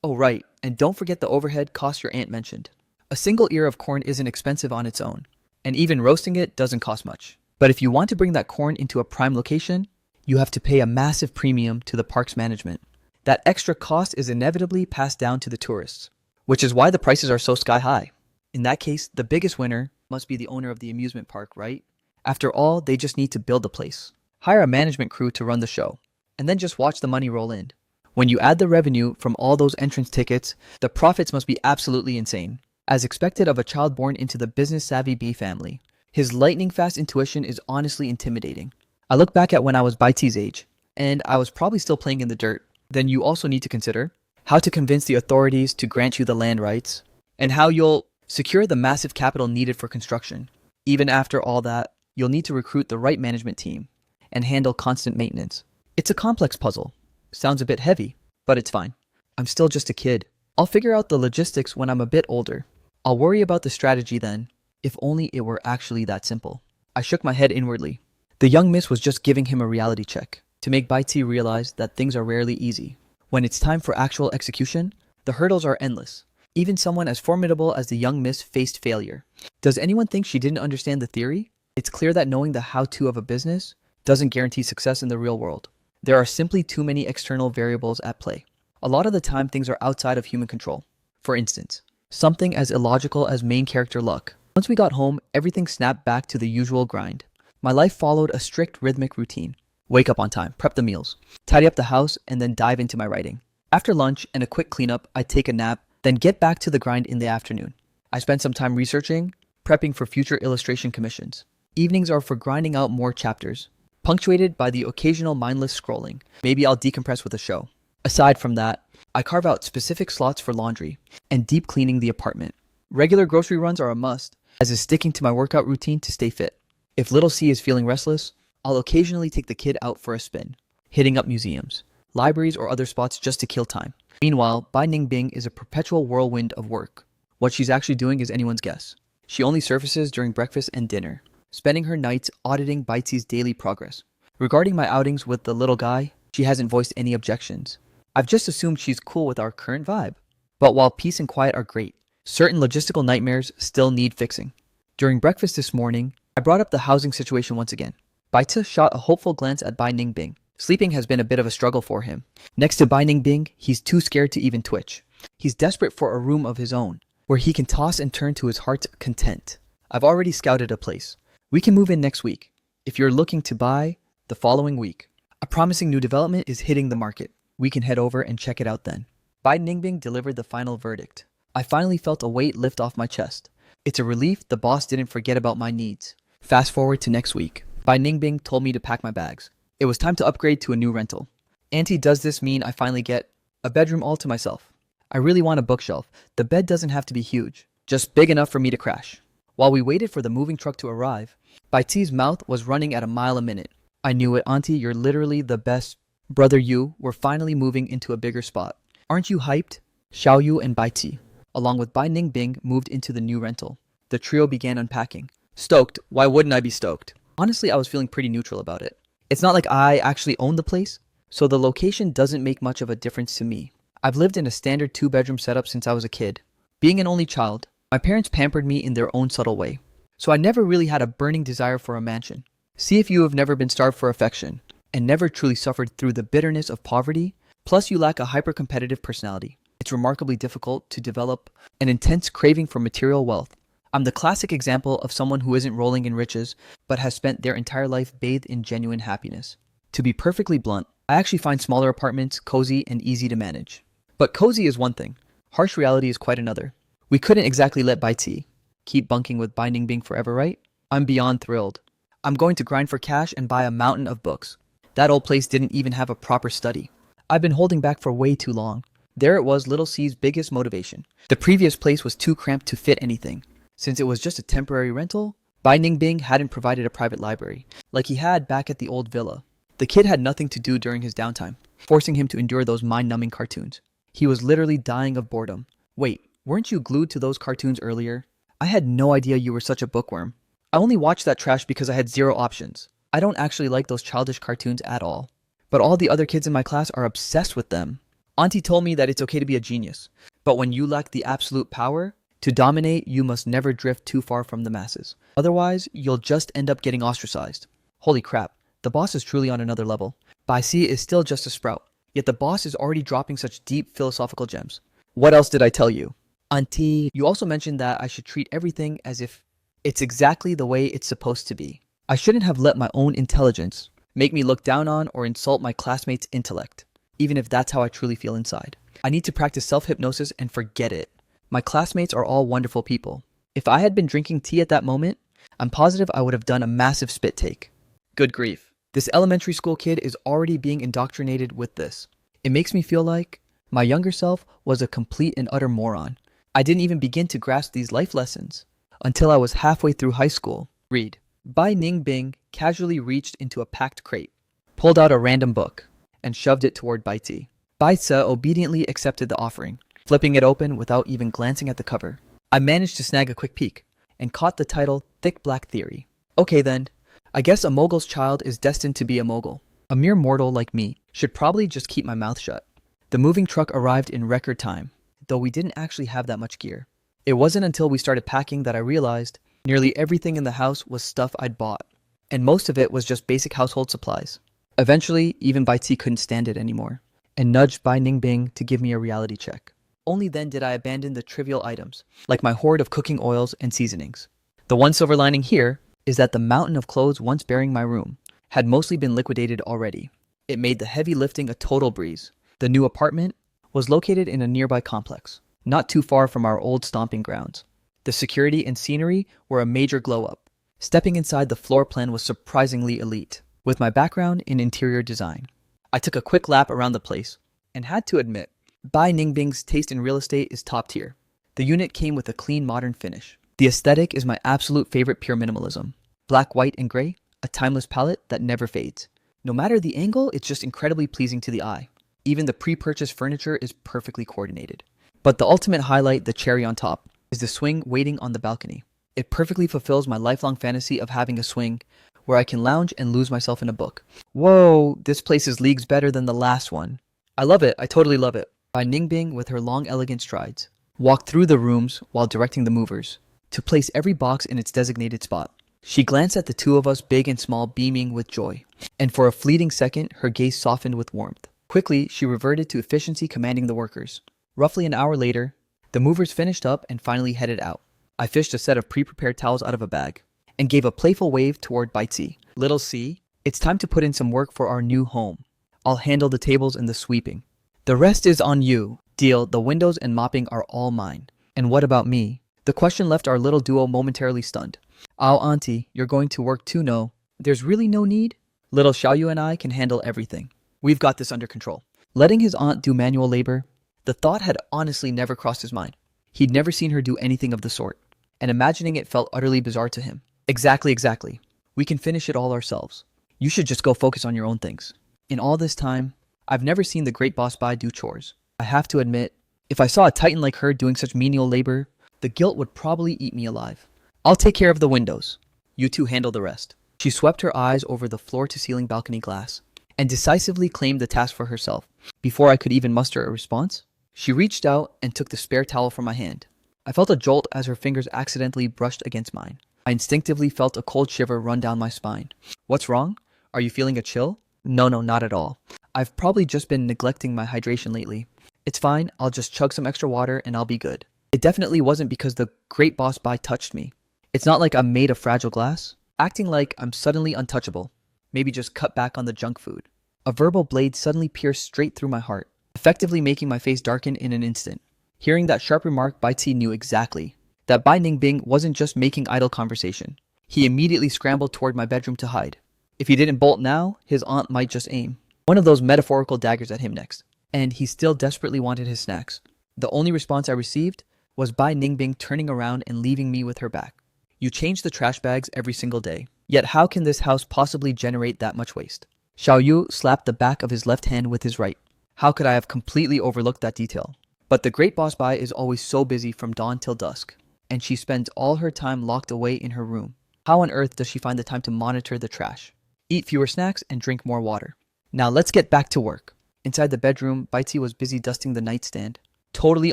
Oh right, and don't forget the overhead costs your aunt mentioned. A single ear of corn isn't expensive on its own, and even roasting it doesn't cost much. But if you want to bring that corn into a prime location, you have to pay a massive premium to the park's management. That extra cost is inevitably passed down to the tourists, which is why the prices are so sky high. In that case, the biggest winner must be the owner of the amusement park, right? After all, they just need to build the place, hire a management crew to run the show, and then just watch the money roll in. When you add the revenue from all those entrance tickets, the profits must be absolutely insane. As expected of a child born into the business-savvy B family, his lightning-fast intuition is honestly intimidating. I look back at when I was Bai T's age, and I was probably still playing in the dirt. Then you also need to consider how to convince the authorities to grant you the land rights, and how you'll secure the massive capital needed for construction. Even after all that, you'll need to recruit the right management team and handle constant maintenance. It's a complex puzzle. Sounds a bit heavy, but it's fine. I'm still just a kid. I'll figure out the logistics when I'm a bit older. I'll worry about the strategy then, if only it were actually that simple. I shook my head inwardly. The young miss was just giving him a reality check to make Bai T realize that things are rarely easy. When it's time for actual execution, the hurdles are endless. Even someone as formidable as the young miss faced failure. Does anyone think she didn't understand the theory? It's clear that knowing the how-to of a business doesn't guarantee success in the real world. There are simply too many external variables at play. A lot of the time, things are outside of human control. For instance, something as illogical as main character luck. Once we got home, everything snapped back to the usual grind. My life followed a strict rhythmic routine. Wake up on time, prep the meals, tidy up the house, and then dive into my writing. After lunch and a quick cleanup, I'd take a nap, then get back to the grind in the afternoon. I spent some time researching, prepping for future illustration commissions. Evenings are for grinding out more chapters, punctuated by the occasional mindless scrolling. Maybe I'll decompress with a show. Aside from that, I carve out specific slots for laundry and deep cleaning the apartment. Regular grocery runs are a must, as is sticking to my workout routine to stay fit. If little C is feeling restless, I'll occasionally take the kid out for a spin, hitting up museums, libraries, or other spots just to kill time. Meanwhile, Bai Ningbing is a perpetual whirlwind of work. What she's actually doing is anyone's guess. She only surfaces during breakfast and dinner, spending her nights auditing Bai T's daily progress. Regarding my outings with the little guy, she hasn't voiced any objections. I've just assumed she's cool with our current vibe. But while peace and quiet are great, certain logistical nightmares still need fixing. During breakfast this morning, I brought up the housing situation once again. Bai T shot a hopeful glance at Bai Ningbing. Sleeping has been a bit of a struggle for him. Next to Bai Ningbing, he's too scared to even twitch. He's desperate for a room of his own, where he can toss and turn to his heart's content. I've already scouted a place. We can move in next week, if you're looking to buy the following week. A promising new development is hitting the market. We can head over and check it out then. Bai Ningbing delivered the final verdict. I finally felt a weight lift off my chest. It's a relief the boss didn't forget about my needs. Fast forward to next week. Bai Ningbing told me to pack my bags. It was time to upgrade to a new rental. Auntie, does this mean I finally get a bedroom all to myself? I really want a bookshelf. The bed doesn't have to be huge, just big enough for me to crash. While we waited for the moving truck to arrive, Bai T's mouth was running at a mile a minute. I knew it, Auntie, you're literally the best. Brother Yu, we're finally moving into a bigger spot. Aren't you hyped? Xiao Yu and Bai T, along with Bai Ningbing, moved into the new rental. The trio began unpacking. Stoked? Why wouldn't I be stoked? Honestly, I was feeling pretty neutral about it. It's not like I actually own the place, so the location doesn't make much of a difference to me. I've lived in a standard 2-bedroom setup since I was a kid. Being an only child, my parents pampered me in their own subtle way, so I never really had a burning desire for a mansion. See if you have never been starved for affection and never truly suffered through the bitterness of poverty, plus you lack a hyper-competitive personality. It's remarkably difficult to develop an intense craving for material wealth. I'm the classic example of someone who isn't rolling in riches, but has spent their entire life bathed in genuine happiness. To be perfectly blunt, I actually find smaller apartments cozy and easy to manage. But cozy is one thing, harsh reality is quite another. We couldn't exactly let Bai T keep bunking with Bai Ningbing forever, right? I'm beyond thrilled. I'm going to grind for cash and buy a mountain of books. That old place didn't even have a proper study. I've been holding back for way too long. There it was, little C's biggest motivation. The previous place was too cramped to fit anything. Since it was just a temporary rental, Bai Ningbing hadn't provided a private library, like he had back at the old villa. The kid had nothing to do during his downtime, forcing him to endure those mind-numbing cartoons. He was literally dying of boredom. Wait, weren't you glued to those cartoons earlier? I had no idea you were such a bookworm. I only watched that trash because I had zero options. I don't actually like those childish cartoons at all. But all the other kids in my class are obsessed with them. Auntie told me that it's okay to be a genius, but when you lack the absolute power to dominate, you must never drift too far from the masses. Otherwise, you'll just end up getting ostracized. Holy crap, the boss is truly on another level. Bai C is still just a sprout, yet the boss is already dropping such deep philosophical gems. What else did I tell you? Auntie, you also mentioned that I should treat everything as if it's exactly the way it's supposed to be. I shouldn't have let my own intelligence make me look down on or insult my classmates' intellect, even if that's how I truly feel inside. I need to practice self-hypnosis and forget it. My classmates are all wonderful people. If I had been drinking tea at that moment, I'm positive I would have done a massive spit take. Good grief. This elementary school kid is already being indoctrinated with this. It makes me feel like my younger self was a complete and utter moron. I didn't even begin to grasp these life lessons until I was halfway through high school. Read. Bai Ningbing casually reached into a packed crate, pulled out a random book, and shoved it toward Bai T. Bai Ce obediently accepted the offering, flipping it open without even glancing at the cover. I managed to snag a quick peek and caught the title Thick Black Theory. Okay then, I guess a mogul's child is destined to be a mogul. A mere mortal like me should probably just keep my mouth shut. The moving truck arrived in record time, though we didn't actually have that much gear. It wasn't until we started packing that I realized nearly everything in the house was stuff I'd bought, and most of it was just basic household supplies. Eventually, even Bai T couldn't stand it anymore, and nudged Bai Ningbing to give me a reality check. Only then did I abandon the trivial items, like my hoard of cooking oils and seasonings. The one silver lining here is that the mountain of clothes once bearing my room had mostly been liquidated already. It made the heavy lifting a total breeze. The new apartment was located in a nearby complex, not too far from our old stomping grounds. The security and scenery were a major glow-up. Stepping inside, the floor plan was surprisingly elite, with my background in interior design. I took a quick lap around the place, and had to admit, Bai Ningbing's taste in real estate is top tier. The unit came with a clean modern finish. The aesthetic is my absolute favorite pure minimalism. Black, white, and gray, a timeless palette that never fades. No matter the angle, it's just incredibly pleasing to the eye. Even the pre-purchased furniture is perfectly coordinated. But the ultimate highlight, the cherry on top, is the swing waiting on the balcony. It perfectly fulfills my lifelong fantasy of having a swing where I can lounge and lose myself in a book. Whoa, this place is leagues better than the last one. I love it, I totally love it. Bai Ningbing, with her long elegant strides, walked through the rooms while directing the movers to place every box in its designated spot. She glanced at the two of us, big and small, beaming with joy, and for a fleeting second, her gaze softened with warmth. Quickly, she reverted to efficiency, commanding the workers. Roughly an hour later, the movers finished up and finally headed out. I fished a set of pre-prepared towels out of a bag and gave a playful wave toward Bai C. Little C, it's time to put in some work for our new home. I'll handle the tables and the sweeping. The rest is on you. Deal, the windows and mopping are all mine. And what about me? The question left our little duo momentarily stunned. Oh, auntie, you're going to work too, no? There's really no need? Little Xiaoyu and I can handle everything. We've got this under control. Letting his aunt do manual labor, the thought had honestly never crossed his mind. He'd never seen her do anything of the sort, and imagining it felt utterly bizarre to him. Exactly. We can finish it all ourselves. You should just go focus on your own things. In all this time, I've never seen the great boss Bai do chores. I have to admit, if I saw a titan like her doing such menial labor, the guilt would probably eat me alive. I'll take care of the windows. You two handle the rest. She swept her eyes over the floor-to-ceiling balcony glass and decisively claimed the task for herself. Before I could even muster a response, she reached out and took the spare towel from my hand. I felt a jolt as her fingers accidentally brushed against mine. I instinctively felt a cold shiver run down my spine. What's wrong? Are you feeling a chill? No, not at all. I've probably just been neglecting my hydration lately. It's fine, I'll just chug some extra water and I'll be good. It definitely wasn't because the great boss Bai touched me. It's not like I'm made of fragile glass, acting like I'm suddenly untouchable. Maybe just cut back on the junk food. A verbal blade suddenly pierced straight through my heart, effectively making my face darken in an instant. Hearing that sharp remark, Bai Ti knew exactly that Bai Ningbing wasn't just making idle conversation. He immediately scrambled toward my bedroom to hide. If he didn't bolt now, his aunt might just aim one of those metaphorical daggers at him next. And he still desperately wanted his snacks. The only response I received was Bai Ningbing turning around and leaving me with her back. You change the trash bags every single day. Yet how can this house possibly generate that much waste? Xiao Yu slapped the back of his left hand with his right. How could I have completely overlooked that detail? But the great boss Bai is always so busy from dawn till dusk, and she spends all her time locked away in her room. How on earth does she find the time to monitor the trash, eat fewer snacks, and drink more water? Now let's get back to work. Inside the bedroom, Bai Ti was busy dusting the nightstand, totally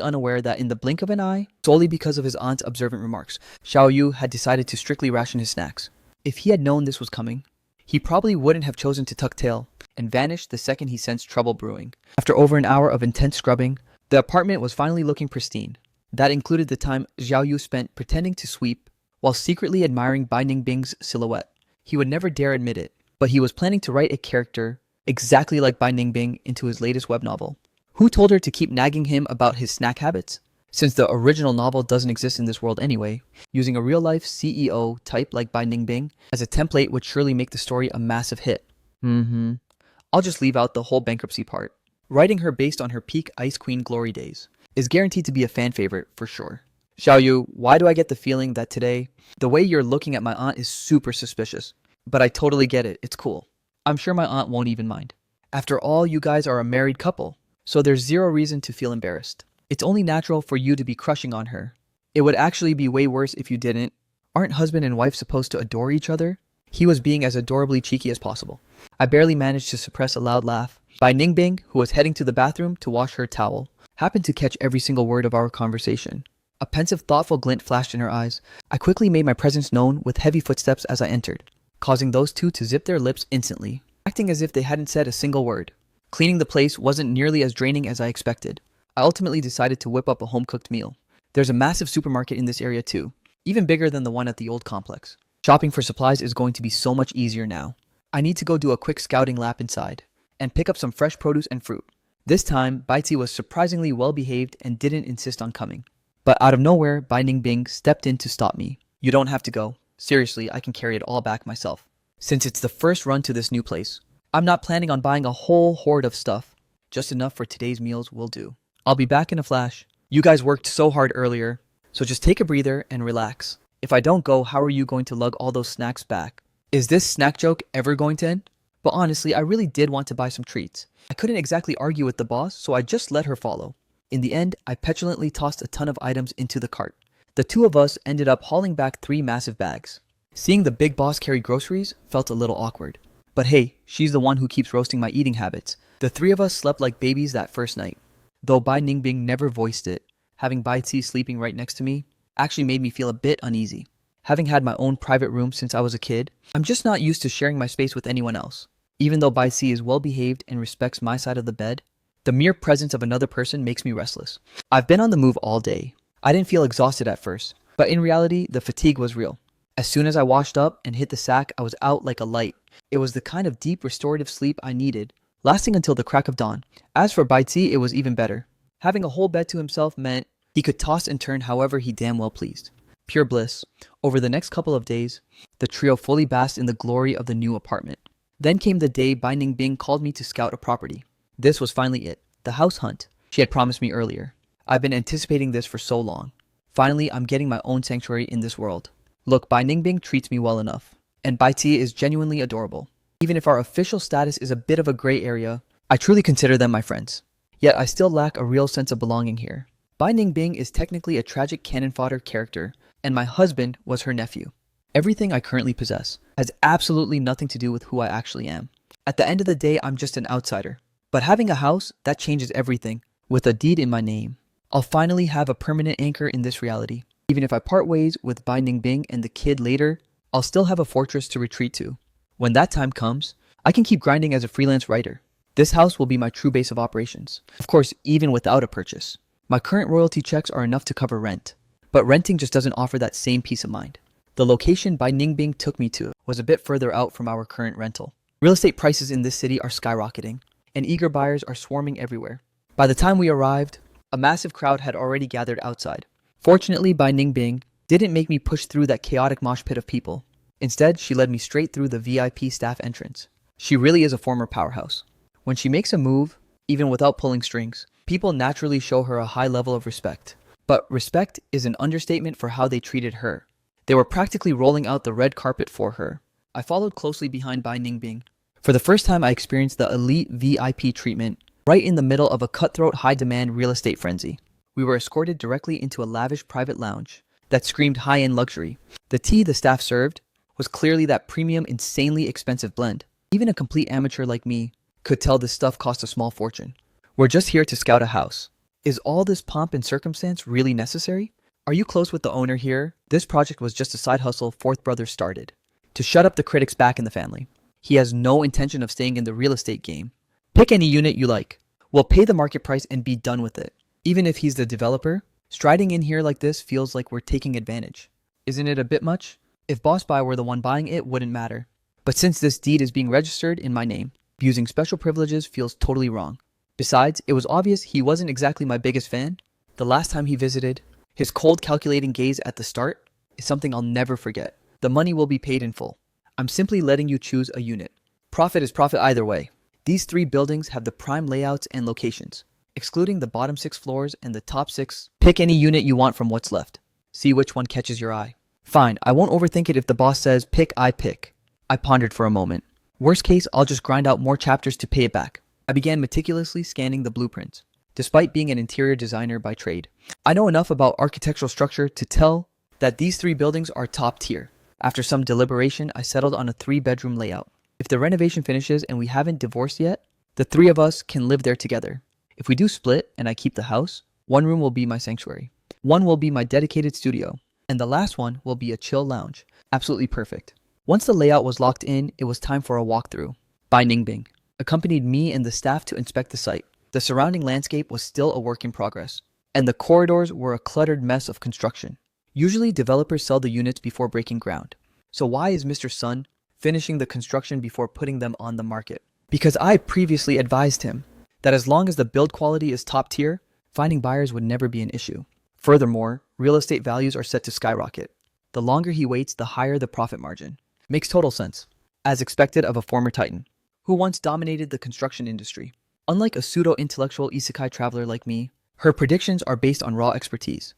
unaware that in the blink of an eye, solely because of his aunt's observant remarks, Xiao Yu had decided to strictly ration his snacks. If he had known this was coming, he probably wouldn't have chosen to tuck tail and vanish the second he sensed trouble brewing. After over an hour of intense scrubbing, the apartment was finally looking pristine. That included the time Xiao Yu spent pretending to sweep while secretly admiring Bai Ningbing's silhouette. He would never dare admit it, but he was planning to write a character exactly like Bai Ningbing into his latest web novel. Who told her to keep nagging him about his snack habits? Since the original novel doesn't exist in this world anyway, using a real-life CEO type like Bai Ningbing as a template would surely make the story a massive hit. I'll just leave out the whole bankruptcy part. Writing her based on her peak Ice Queen glory days is guaranteed to be a fan favorite for sure. Xiao Yu, why do I get the feeling that today, the way you're looking at my aunt is super suspicious? But I totally get it, it's cool. I'm sure my aunt won't even mind. After all, you guys are a married couple, so there's zero reason to feel embarrassed. It's only natural for you to be crushing on her. It would actually be way worse if you didn't. Aren't husband and wife supposed to adore each other? He was being as adorably cheeky as possible. I barely managed to suppress a loud laugh. Bai Ningbing, who was heading to the bathroom to wash her towel, happened to catch every single word of our conversation. A pensive, thoughtful glint flashed in her eyes. I quickly made my presence known with heavy footsteps as I entered, causing those two to zip their lips instantly, acting as if they hadn't said a single word. Cleaning the place wasn't nearly as draining as I expected. I ultimately decided to whip up a home-cooked meal. There's a massive supermarket in this area too, even bigger than the one at the old complex. Shopping for supplies is going to be so much easier now. I need to go do a quick scouting lap inside, and pick up some fresh produce and fruit. This time, Bai Ti was surprisingly well-behaved and didn't insist on coming. But out of nowhere, Bai Ningbing stepped in to stop me. You don't have to go. Seriously, I can carry it all back myself. Since it's the first run to this new place, I'm not planning on buying a whole hoard of stuff. Just enough for today's meals will do. I'll be back in a flash. You guys worked so hard earlier, so just take a breather and relax. If I don't go, how are you going to lug all those snacks back? Is this snack joke ever going to end? But honestly, I really did want to buy some treats. I couldn't exactly argue with the boss, so I just let her follow. In the end, I petulantly tossed a ton of items into the cart. The two of us ended up hauling back 3 massive bags. Seeing the big boss carry groceries felt a little awkward. But hey, she's the one who keeps roasting my eating habits. The 3 of us slept like babies that first night. Though Bai Ningbing never voiced it, having Bai Ti sleeping right next to me actually made me feel a bit uneasy. Having had my own private room since I was a kid, I'm just not used to sharing my space with anyone else. Even though Bai Ti is well behaved and respects my side of the bed, the mere presence of another person makes me restless. I've been on the move all day. I didn't feel exhausted at first, but in reality, the fatigue was real. As soon as I washed up and hit the sack, I was out like a light. It was the kind of deep restorative sleep I needed, lasting until the crack of dawn. As for Bai Ti, it was even better. Having a whole bed to himself meant he could toss and turn however he damn well pleased. Pure bliss. Over the next couple of days, the trio fully basked in the glory of the new apartment. Then came the day Bai Ningbing called me to scout a property. This was finally it. The house hunt she had promised me earlier. I've been anticipating this for so long. Finally, I'm getting my own sanctuary in this world. Look, Bai Ningbing treats me well enough, and Bai Ti is genuinely adorable. Even if our official status is a bit of a gray area, I truly consider them my friends. Yet I still lack a real sense of belonging here. Bai Ningbing is technically a tragic cannon fodder character, and my husband was her nephew. Everything I currently possess has absolutely nothing to do with who I actually am. At the end of the day, I'm just an outsider. But having a house, that changes everything. With a deed in my name, I'll finally have a permanent anchor in this reality. Even if I part ways with Bai Ningbing and the kid later, I'll still have a fortress to retreat to. When that time comes, I can keep grinding as a freelance writer. This house will be my true base of operations. Of course, even without a purchase. My current royalty checks are enough to cover rent. But renting just doesn't offer that same peace of mind. The location Bai Ningbing took me to was a bit further out from our current rental. Real estate prices in this city are skyrocketing, and eager buyers are swarming everywhere. By the time we arrived, a massive crowd had already gathered outside. Fortunately, Bai Ningbing didn't make me push through that chaotic mosh pit of people. Instead, she led me straight through the VIP staff entrance. She really is a former powerhouse. When she makes a move, even without pulling strings, people naturally show her a high level of respect. But respect is an understatement for how they treated her. They were practically rolling out the red carpet for her. I followed closely behind Bai Ningbing. For the first time, I experienced the elite VIP treatment right in the middle of a cutthroat high-demand real estate frenzy. We were escorted directly into a lavish private lounge that screamed high-end luxury. The tea the staff served was clearly that premium, insanely expensive blend. Even a complete amateur like me could tell this stuff cost a small fortune. We're just here to scout a house. Is all this pomp and circumstance really necessary? Are you close with the owner here? This project was just a side hustle Fourth Brother started to shut up the critics back in the family. He has no intention of staying in the real estate game. Pick any unit you like. We'll pay the market price and be done with it. Even if he's the developer, striding in here like this feels like we're taking advantage. Isn't it a bit much? If Boss Buy were the one buying it, wouldn't matter. But since this deed is being registered in my name, using special privileges feels totally wrong. Besides, it was obvious he wasn't exactly my biggest fan. The last time he visited, his cold calculating gaze at the start is something I'll never forget. The money will be paid in full. I'm simply letting you choose a unit. Profit is profit either way. These 3 buildings have the prime layouts and locations. Excluding the bottom 6 floors and the top 6, pick any unit you want from what's left. See which one catches your eye. Fine, I won't overthink it if the boss says pick, I pick. I pondered for a moment. Worst case, I'll just grind out more chapters to pay it back. I began meticulously scanning the blueprints. Despite being an interior designer by trade, I know enough about architectural structure to tell that these 3 buildings are top tier. After some deliberation, I settled on a 3-bedroom layout. If the renovation finishes and we haven't divorced yet, the 3 of us can live there together. If we do split and I keep the house, 1 room will be my sanctuary. 1 will be my dedicated studio. And the last one will be a chill lounge. Absolutely perfect. Once the layout was locked in, it was time for a walkthrough. Bai Ningbing accompanied me and the staff to inspect the site. The surrounding landscape was still a work in progress, and the corridors were a cluttered mess of construction. Usually developers sell the units before breaking ground. So why is Mr. Sun finishing the construction before putting them on the market? Because I previously advised him that as long as the build quality is top tier, finding buyers would never be an issue. Furthermore, real estate values are set to skyrocket. The longer he waits, the higher the profit margin. Makes total sense, as expected of a former titan, who once dominated the construction industry. Unlike a pseudo-intellectual isekai traveler like me, her predictions are based on raw expertise.